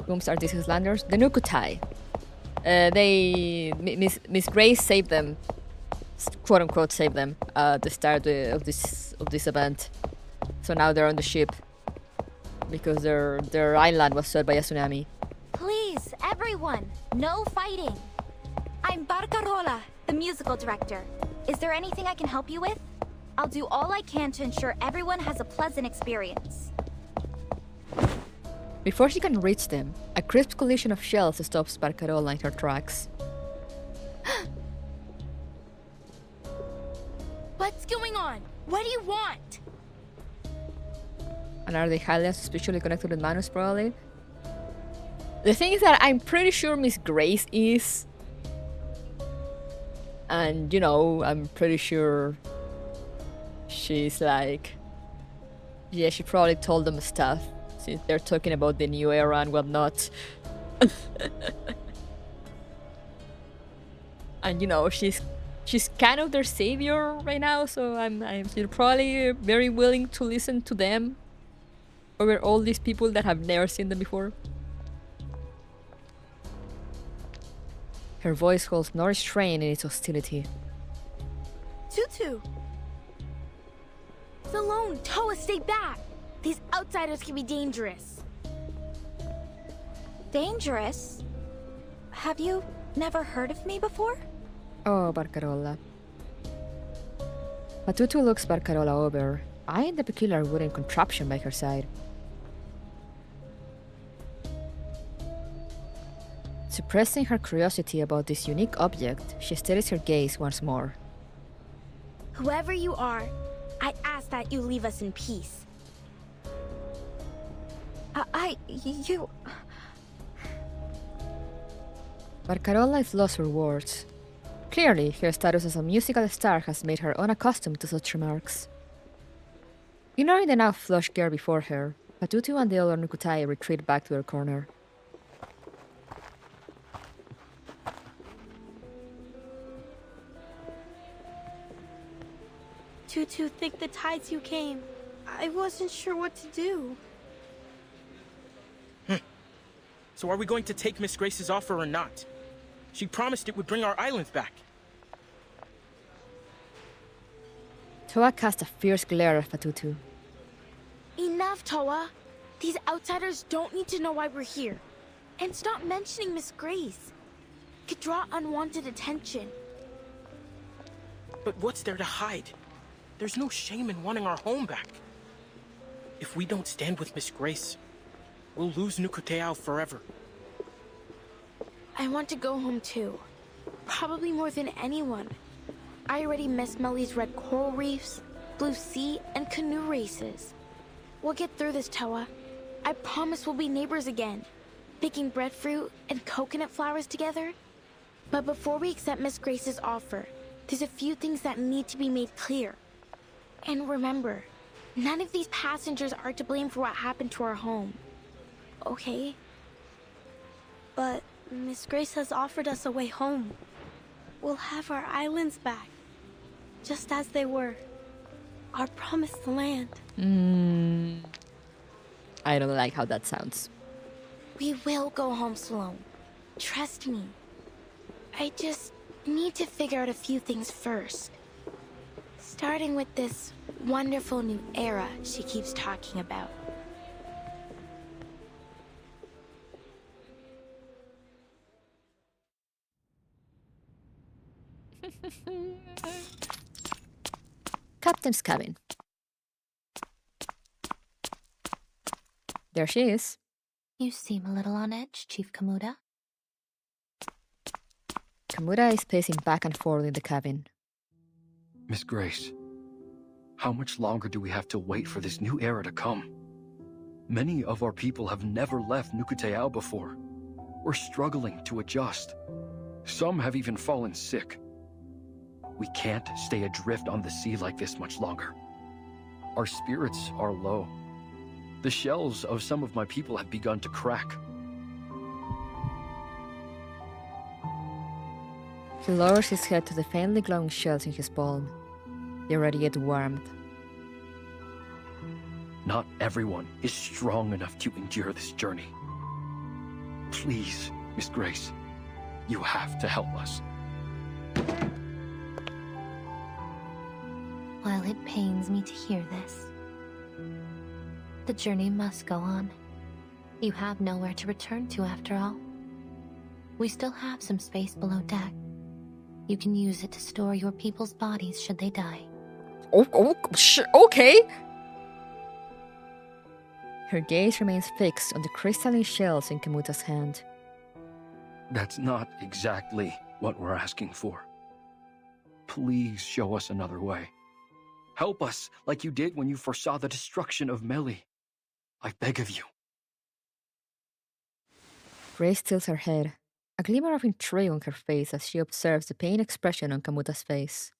Whom are these Islanders? The Nukutai. Miss Grace saved them, quote unquote saved them at the start of this event. So now they're on the ship because their island was swept by a tsunami. Please, everyone, no fighting. I'm Barcarola, the musical director. Is there anything I can help you with? I'll do all I can to ensure everyone has a pleasant experience. Before she can reach them, a crisp collision of shells stops Barcarola in her tracks. What's going on? What do you want? And are they highly and suspiciously connected with Manus, probably? The thing is that I'm pretty sure Miss Grace is. And, you know, I'm pretty sure she's like... Yeah, she probably told them stuff, since they're talking about the new era and whatnot. And, you know, she's kind of their savior right now, so I'm probably very willing to listen to them over all these people that have never seen them before. Her voice holds no restraint in its hostility. Tutu! It's alone. Toa, stay back! These outsiders can be dangerous. Dangerous? Have you never heard of me before? Oh, Barcarola. Matutu looks Barcarola over, eyeing the peculiar wooden contraption by her Repressing her curiosity about this unique object, she steadies her gaze once more. Whoever you are, I ask that you leave us in peace. You... But Carola has lost her words. Clearly, her status as a musical star has made her unaccustomed to such remarks. Ignoring the now flushed girl before her, Patutu and the other Nukutai retreat back to their corner. Tutu, think the tides you came. I wasn't sure what to do. So are we going to take Miss Grace's offer or not? She promised it would bring our islands back. Toa cast a fierce glare at Patutu. Enough, Toa. These outsiders don't need to know why we're here. And stop mentioning Miss Grace. It could draw unwanted attention. But what's there to hide? There's no shame in wanting our home back. If we don't stand with Miss Grace, we'll lose Nukuteao forever. I want to go home too. Probably more than anyone. I already miss Melly's red coral reefs, blue sea, and canoe races. We'll get through this, Toa. I promise we'll be neighbors again, picking breadfruit and coconut flowers together. But before we accept Miss Grace's offer, there's a few things that need to be made clear. And remember, none of these passengers are to blame for what happened to our home. Okay? But Miss Grace has offered us a way home. We'll have our islands back, just as they were. Our promised land. I don't like how that sounds. We will go home, Sloane. Trust me. I just need to figure out a few things first. Starting with this wonderful new era she keeps talking about. Captain's cabin. There she is. You seem a little on edge, Chief Kamuda. Kamuda is pacing back and forth in the cabin. Miss Grace, how much longer do we have to wait for this new era to come? Many of our people have never left Nukuteao before. We're struggling to adjust. Some have even fallen sick. We can't stay adrift on the sea like this much longer. Our spirits are low. The shells of some of my people have begun to crack. He lowers his head to the faintly glowing shells in his palm. They radiate warmth. Not everyone is strong enough to endure this journey. Please, Miss Grace, you have to help us. While it pains me to hear this, the journey must go on. You have nowhere to return to after all. We still have some space below deck. You can use it to store your people's bodies should they die. Okay! Her gaze remains fixed on the crystalline shells in Kamuta's hand. That's not exactly what we're asking for. Please show us another way. Help us like you did when you foresaw the destruction of Melly. I beg of you. Grace tilts her head, a glimmer of intrigue on her face as she observes the pain expression on Kamuta's face.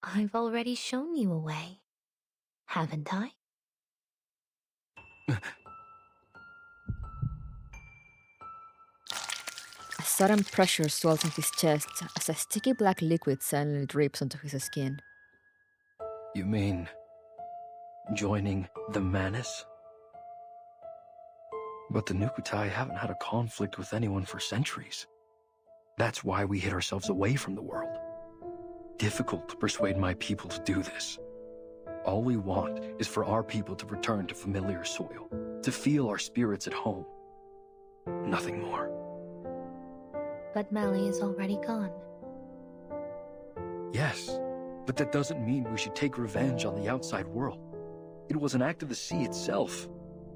I've already shown you a way, haven't I? A sudden pressure swells in his chest as a sticky black liquid suddenly drips onto his skin. You mean joining the Manus? But the Nukutai haven't had a conflict with anyone for centuries. That's why we hid ourselves away from the world. Difficult to persuade my people to do this. All we want is for our people to return to familiar soil, to feel our spirits at home. Nothing more. But Melly is already gone. Yes, but that doesn't mean we should take revenge on the outside world. It was an act of the sea itself.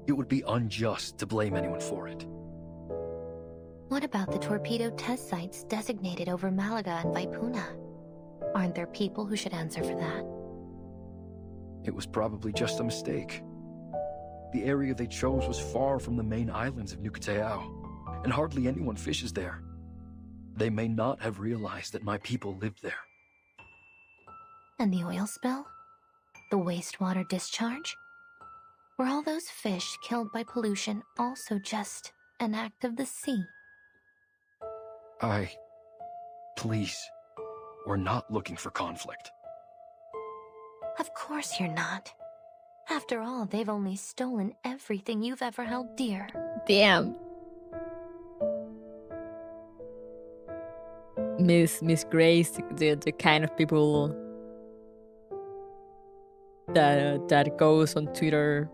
It would be unjust to blame anyone for it. What about the torpedo test sites designated over Malaga and Vaipuna? Aren't there people who should answer for that? It was probably just a mistake. The area they chose was far from the main islands of Nukuteao, and hardly anyone fishes there. They may not have realized that my people lived there. And the oil spill? The wastewater discharge? Were all those fish killed by pollution also just an act of the sea? Please, we're not looking for conflict. Of course you're not. After all, they've only stolen everything you've ever held dear. Damn. Miss Grace, the kind of people that goes on Twitter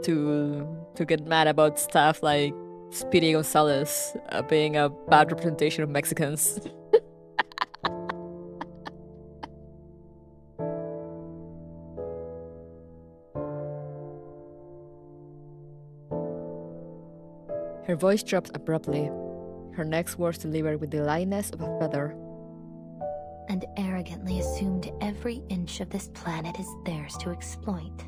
to get mad about stuff like Speedy Gonzalez being a bad representation of Mexicans. Her voice dropped abruptly, her next words delivered with the lightness of a feather. And arrogantly assumed every inch of this planet is theirs to exploit.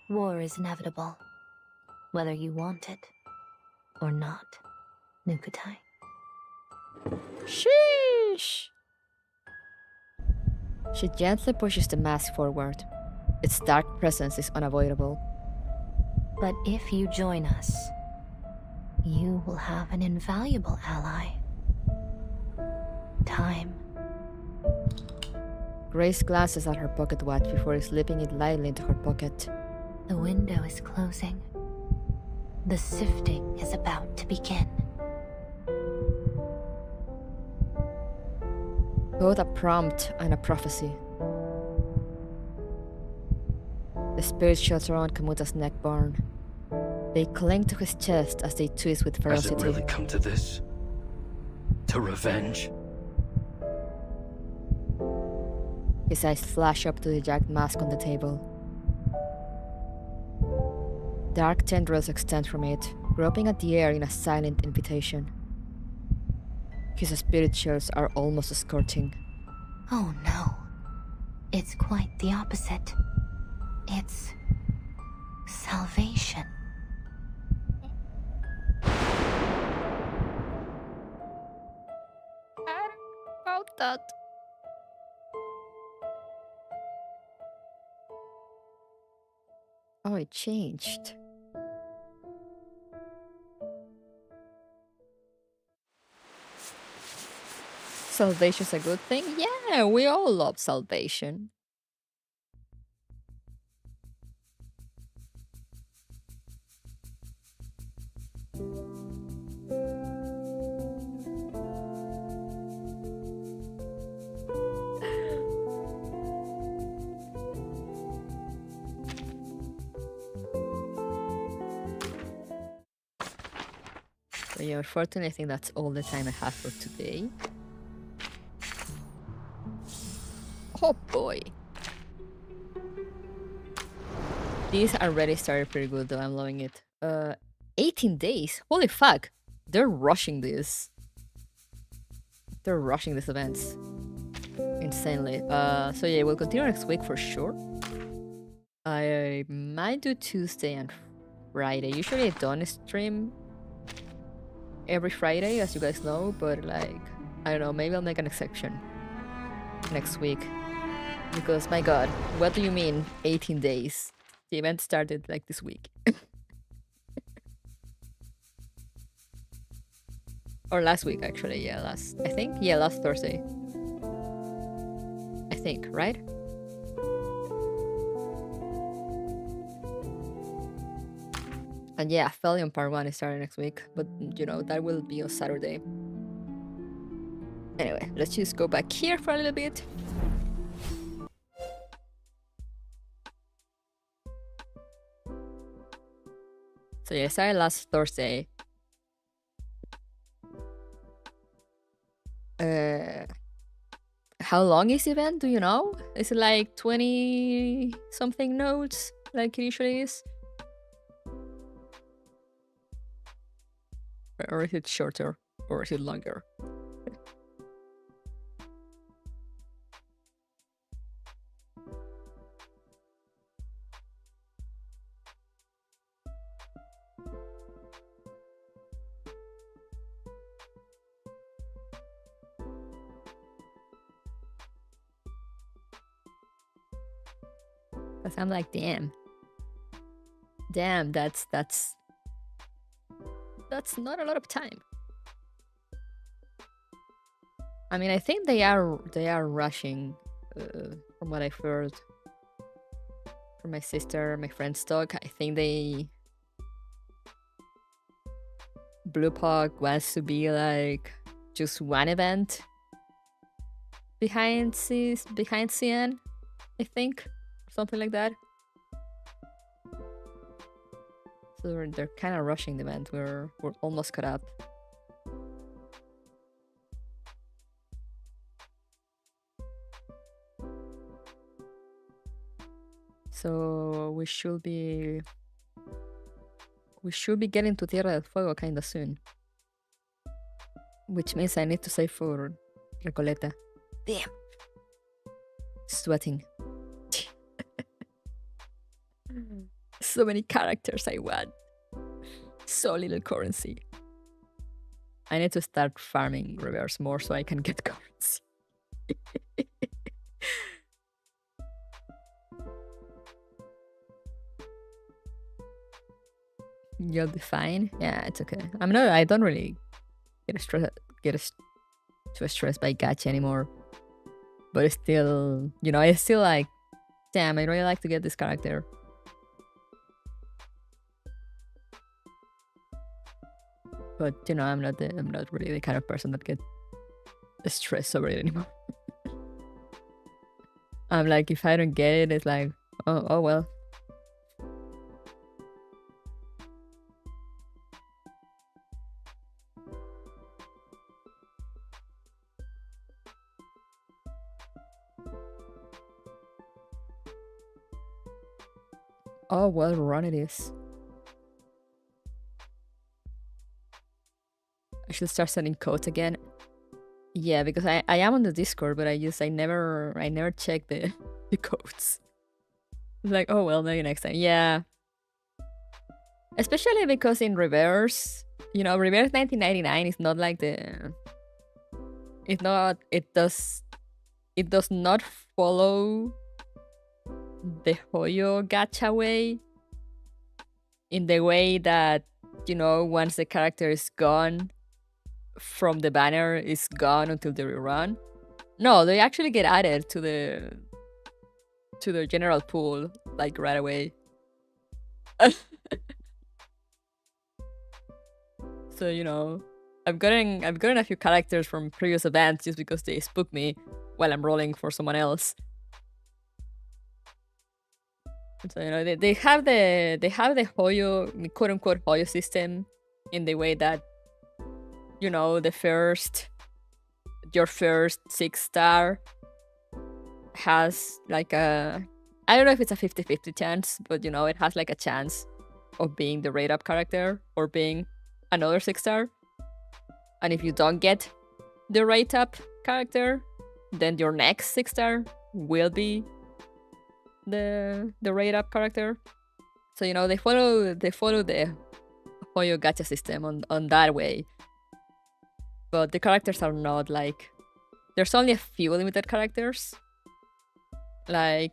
War is inevitable, whether you want it or not, Nukutai. Sheesh! She gently pushes the mask forward. Its dark presence is unavoidable. But if you join us, you will have an invaluable ally. Time. Grace glances at her pocket watch before slipping it lightly into her pocket. The window is closing. The sifting is about to begin. Both a prompt and a prophecy. The spirit shelter on Kamuta's neck bone. They cling to his chest as they twist with ferocity. Has it really come to this? To revenge? His eyes flash up to the jagged mask on the table. Dark tendrils extend from it, groping at the air in a silent invitation. His spirit chills are almost scorching. Oh no. It's quite the opposite. It's salvation. About that. Oh, it changed. Salvation's a good thing? Yeah, we all love salvation. So yeah, unfortunately I think that's all the time I have for today. Oh boy. These already started pretty good though, I'm loving it. 18 days? Holy fuck! They're rushing this. They're rushing these events. Insanely. So yeah, we'll continue next week for sure. I might do Tuesday and Friday. Usually I don't stream every Friday, as you guys know, but like, I don't know, maybe I'll make an exception next week. Because, my god, what do you mean 18 days? The event started like this week. Or last week, actually, yeah, last Thursday. I think, right? And yeah, Fellion Part 1 is starting next week, but you know, that will be on Saturday. Anyway, let's just go back here for a little bit. So yeah, I started last Thursday. How long is the event? Do you know? Is it like 20 something nodes like it usually is? Or is it shorter? Or is it longer? Because I'm like, damn, that's not a lot of time. I mean, I think they are rushing, from what I've heard from my sister, my friend's talk. I think Blue Puck wants to be like just one event behind CN, I think, something like that. So they're kind of rushing the event. We're almost caught up. So we should be getting to Tierra del Fuego kinda soon. Which means I need to save for Recoleta. Damn. Sweating. So many characters I want. So little currency. I need to start farming reverse more so I can get currency. You'll be fine. Yeah, it's okay. I don't really get too stressed by gacha anymore. But it's still, it's still like, damn, I really like to get this character. But I'm not really the kind of person that gets stressed over it anymore. I'm like, if I don't get it, it's like, oh well. Oh, well run it is. I should start sending codes again. Yeah, because I am on the Discord, but I never check the codes. It's like, oh well, maybe next time. Yeah. Especially because in reverse, reverse 1999 is not like it does not follow the Hoyo gacha way, in the way that, once the character is gone from the banner, is gone until the rerun. No, they actually get added to the general pool like right away. So I've gotten a few characters from previous events just because they spook me while I'm rolling for someone else. So they have the Hoyo, quote unquote Hoyo system, in the way that your first 6-star has like I don't know if it's a 50-50 chance, but it has like a chance of being the rate up character or being another 6-star. And if you don't get the rate up character, then your next 6-star will be the rate up character. So they follow the Hoyo gacha system on that way. But the characters are not like, there's only a few limited characters. Like,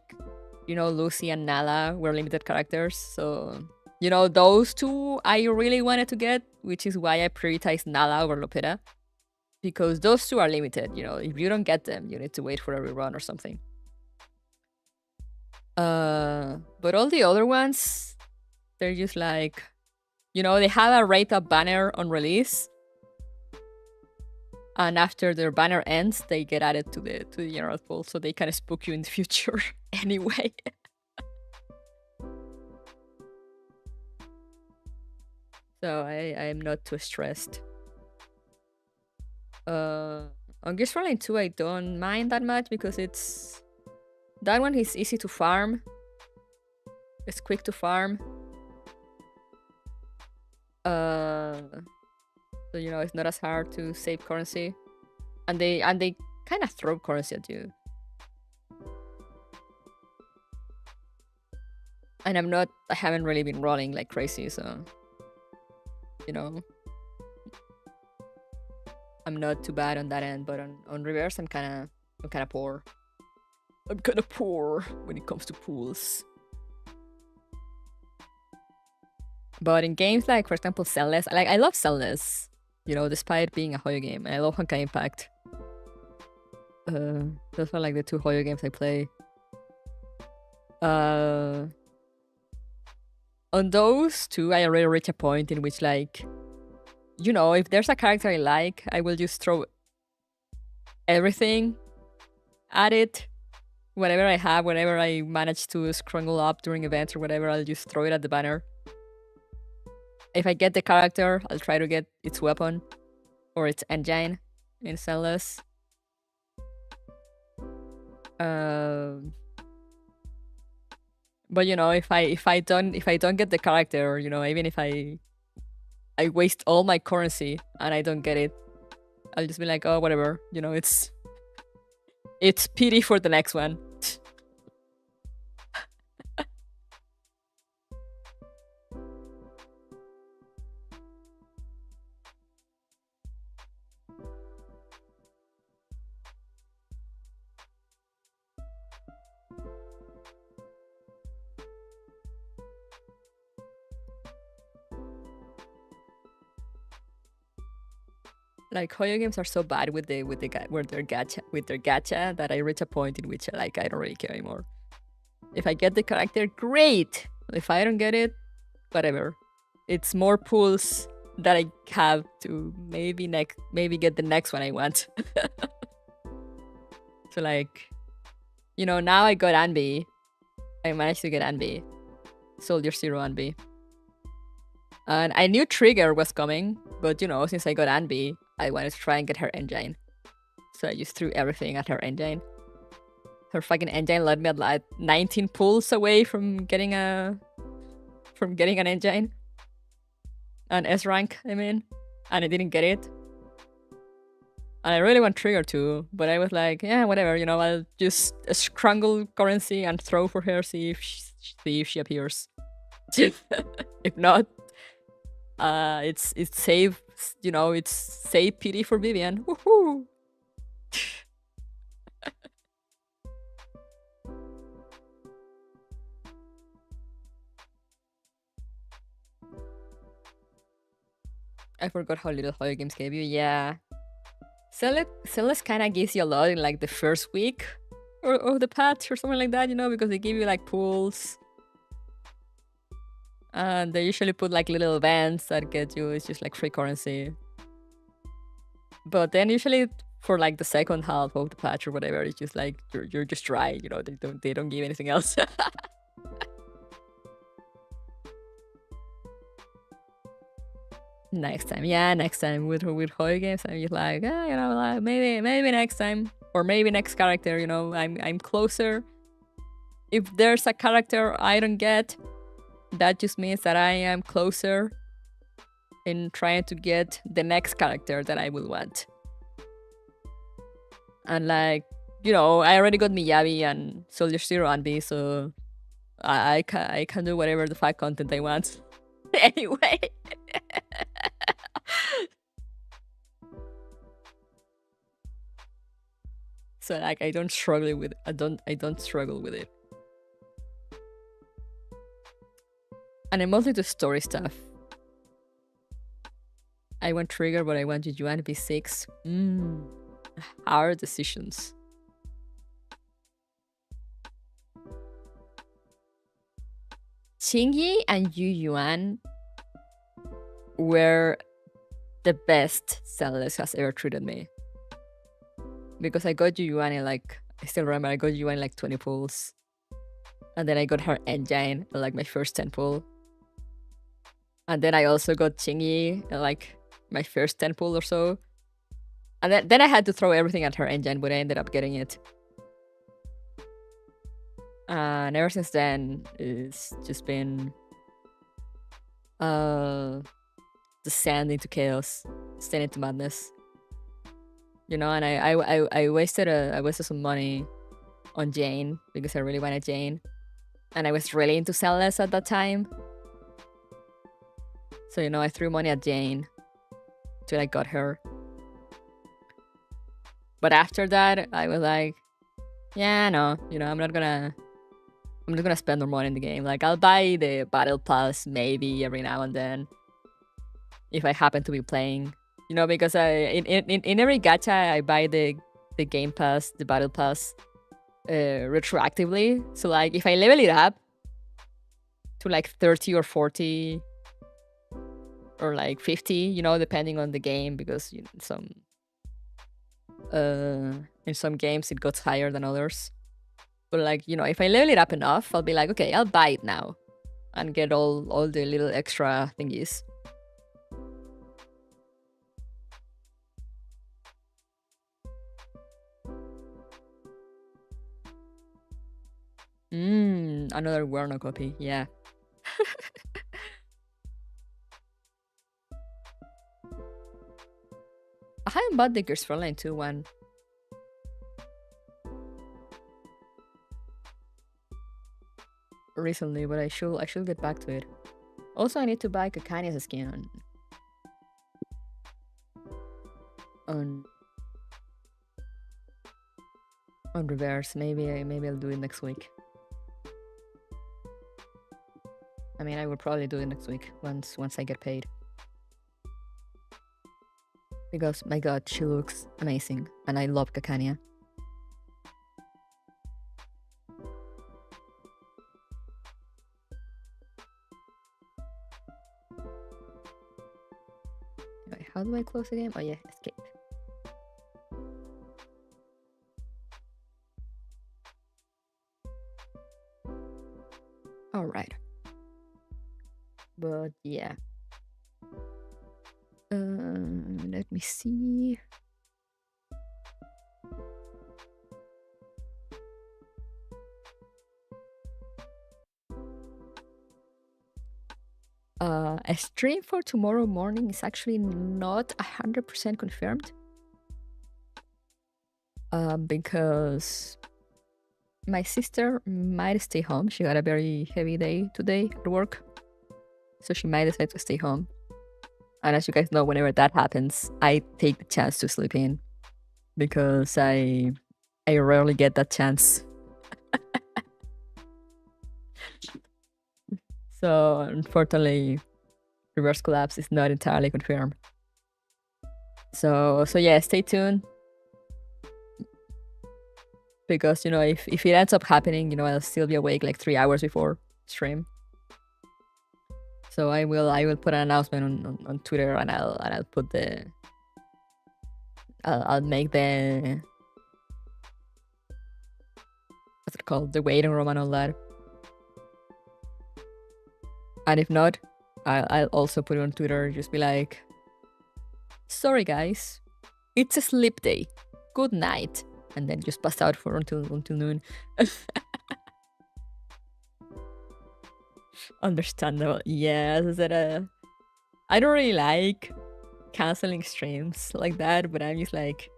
Lucy and Nala were limited characters. So, those two I really wanted to get, which is why I prioritized Nala over Lopera. Because those two are limited, if you don't get them, you need to wait for a rerun or something. But all the other ones, they're just like, they have a rate up banner on release. And after their banner ends, they get added to the general pool, so they kind of spook you in the future anyway. So I am not too stressed. On Gears Frontline 2, I don't mind that much because that one is easy to farm. It's quick to farm. So you know it's not as hard to save currency, and they kind of throw currency at you. And I haven't really been rolling like crazy, so you know I'm not too bad on that end. But on reverse, I'm kind of poor. I'm kind of poor when it comes to pools. But in games like, for example, Celeste, like I love Celeste, you know, despite being a Hoyo game. I love Honkai Impact. Those are like the two Hoyo games I play. On those two, I already reach a point in which, like, you know, if there's a character I like, I will just throw everything at it. Whatever I have, whenever I manage to scrungle up during events or whatever, I'll just throw it at the banner. If I get the character, I'll try to get its weapon or its engine in Celeste. But you know, if I don't get the character, you know, even if I waste all my currency and I don't get it, I'll just be like, oh, whatever, you know, it's pity for the next one. Like Hoyo games are so bad with their gacha that I reach a point in which like I don't really care anymore. If I get the character, great. If I don't get it, whatever. It's more pools that I have to maybe get the next one I want. So like, you know, now I got Anbi. I managed to get Anbi. Soldier Zero Anbi. And I knew Trigger was coming, but you know, since I got Anbi, I wanted to try and get her engine. So I just threw everything at her engine. Her fucking engine led me at like 19 pulls away from getting an engine. An S rank, I mean. And I didn't get it. And I really want Trigger too, but I was like, yeah, whatever, you know, I'll just scrungle currency and throw for her, see if she appears. If not, it's save, you know, it's save pity for Vivian. Woohoo! I forgot how little Hoyo games gave you. Yeah, Celeste kind of gives you a lot in like the first week of the patch or something like that, you know, because they give you like pools. And they usually put like little events that get you, it's just like free currency. But then usually for like the second half of the patch or whatever, it's just like you're just dry, you know, they don't give anything else. Next time, yeah, next time with Hoyo games, I'm just like, you know, like maybe next time, or maybe next character, you know, I'm closer. If there's a character I don't get, that just means that I am closer in trying to get the next character that I will want. And like, you know, I already got Miyabi and Soldier Zero Anbi, so I can do whatever the fuck content I want. Anyway. So like I don't struggle with it. And I mostly do story stuff. I want Trigger, but I want Jujuan to be 6. Hard decisions. Qingyi and Yu Yuan were the best Celeste has ever treated me. Because I got Yu Yuan in like, I still remember I got Yu Yuan in like 20 pulls. And then I got her engine in like my first 10 pull. And then I also got Qingyi in like my first 10 pull or so. And then I had to throw everything at her engine, but I ended up getting it. And ever since then, it's just been descend into chaos. staying into madness. You know, and I wasted some money on Jane because I really wanted Jane, and I was really into Celeste at that time. So you know, I threw money at Jane till I got her. But after that, I was like, yeah, no, you know, I'm just gonna spend more money in the game. Like, I'll buy the battle pass maybe every now and then if I happen to be playing. You know, because in every gacha I buy the game pass, the battle pass, retroactively. So like, if I level it up to like 30 or 40 or like 50, you know, depending on the game, because you know, in some games it goes higher than others. But like, you know, if I level it up enough, I'll be like, okay, I'll buy it now and get all the little extra thingies. Another Werner copy, yeah. I haven't bought the Gears Frontline 2 one. Recently, but I should get back to it. Also, I need to buy Kakania's skin on reverse. Maybe I'll do it next week. I mean, I will probably do it next week once I get paid. Because my god, she looks amazing, and I love Kakania. Wait, how do I close the game? Oh yeah, escape. All right. But yeah. Let me see. A stream for tomorrow morning is actually not 100% confirmed. Because my sister might stay home. She had a very heavy day today at work, so she might decide to stay home. And as you guys know, whenever that happens, I take the chance to sleep in, because I rarely get that chance. So unfortunately, Reverse Collapse is not entirely confirmed. So yeah, stay tuned. Because, you know, if it ends up happening, you know, I'll still be awake like 3 hours before stream. So I will put an announcement on Twitter, and I'll put the I'll make the, what's it called, the waiting room and all that. And if not, I'll also put it on Twitter. Just be like, sorry guys, it's a sleep day. Good night, and then just pass out for until noon. Understandable. Yeah, as I said, I don't really like canceling streams like that, but I'm just like,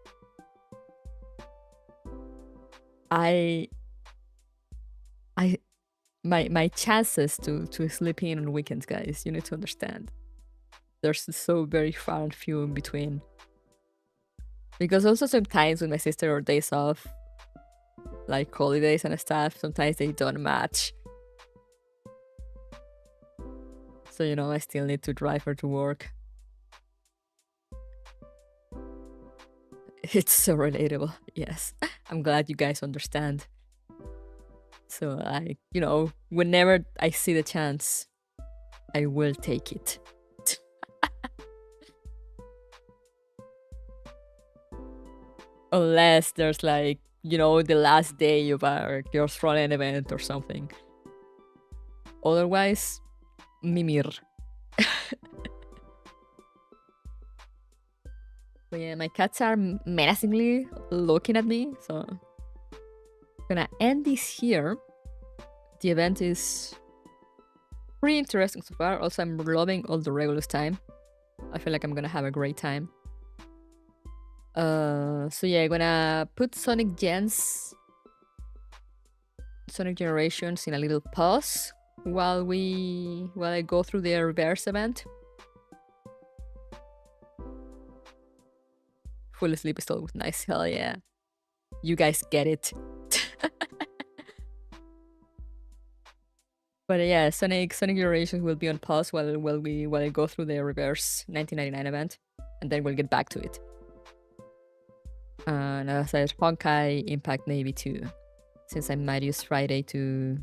my chances to sleep in on weekends, guys, you need to understand, there's so very far and few in between. Because also sometimes with my sister or days off, like holidays and stuff, sometimes they don't match. So, you know, I still need to drive her to work. It's so relatable, yes. I'm glad you guys understand. So you know, whenever I see the chance, I will take it. Unless there's like, you know, the last day of our Girls Frontline event or something. Otherwise, Mimir. But yeah, my cats are menacingly looking at me, so I'm gonna end this here. The event is pretty interesting so far. Also, I'm loving all the Regulus time. I feel like I'm gonna have a great time. So yeah, I'm gonna put Sonic Generations in a little pause while I go through the reverse event. Full sleep is still nice. Hell yeah. You guys get it. But yeah, Sonic Generations will be on pause while I go through the reverse 1999 event, and then we'll get back to it. And as I said, Honkai Impact Navy 2, since I might use Friday to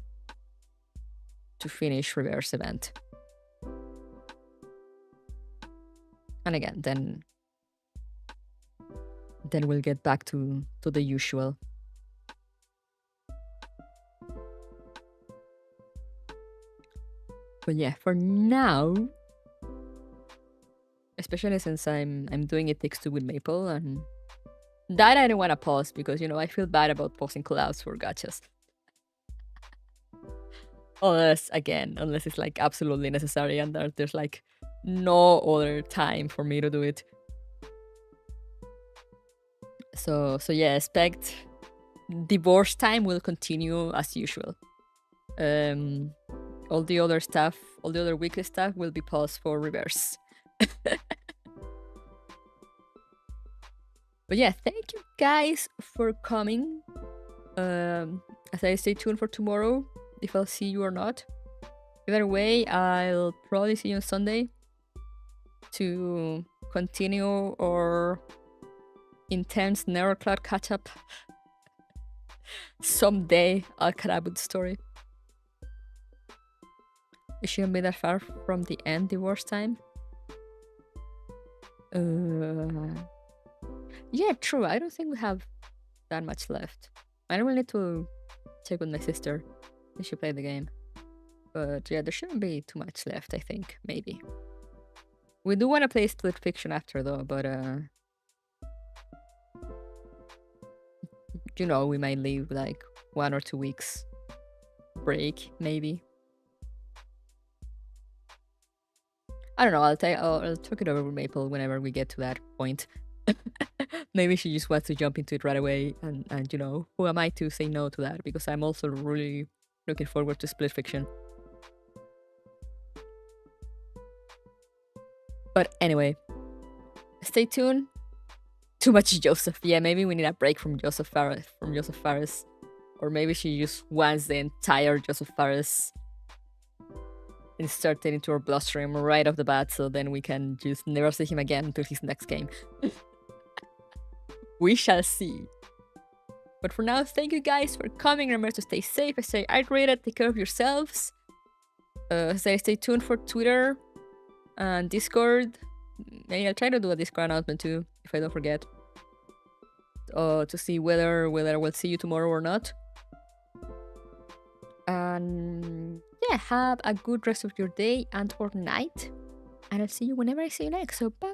finish reverse event. And again, then we'll get back to the usual. But yeah, for now, especially since I'm doing It Takes Two with Maple, and that I don't want to pause because, you know, I feel bad about pausing collabs for gachas. Unless it's like absolutely necessary and there's like no other time for me to do it. So yeah, expect divorce time will continue as usual. All the other weekly stuff will be paused for reverse. But yeah, thank you guys for coming. As I stay tuned for tomorrow, if I'll see you or not. Either way, I'll probably see you on Sunday to continue our intense Neurocloud catch-up. Someday I'll catch up with the story. It shouldn't be that far from the end divorce time. Yeah, true. I don't think we have that much left. I will need to check with my sister if she played the game. But yeah, there shouldn't be too much left, I think. Maybe. We do want to play Split Fiction after, though, but you know, we might leave like 1 or 2 weeks break, maybe. I don't know. I'll talk it over with Maple whenever we get to that point. Maybe she just wants to jump into it right away, and you know, who am I to say no to that? Because I'm also really looking forward to Split Fiction. But anyway, stay tuned. Too much Joseph. Yeah, maybe we need a break from Joseph Fares. Or maybe she just wants the entire Joseph Fares inserted into our bloodstream right off the bat, so then we can just never see him again until his next game. We shall see. But for now, thank you guys for coming. Remember to stay safe, stay hydrated, take care of yourselves. Stay tuned for Twitter and Discord. Maybe I'll try to do a Discord announcement too, if I don't forget. To see whether I will see you tomorrow or not. And yeah, have a good rest of your day and or night. And I'll see you whenever I see you next. So bye!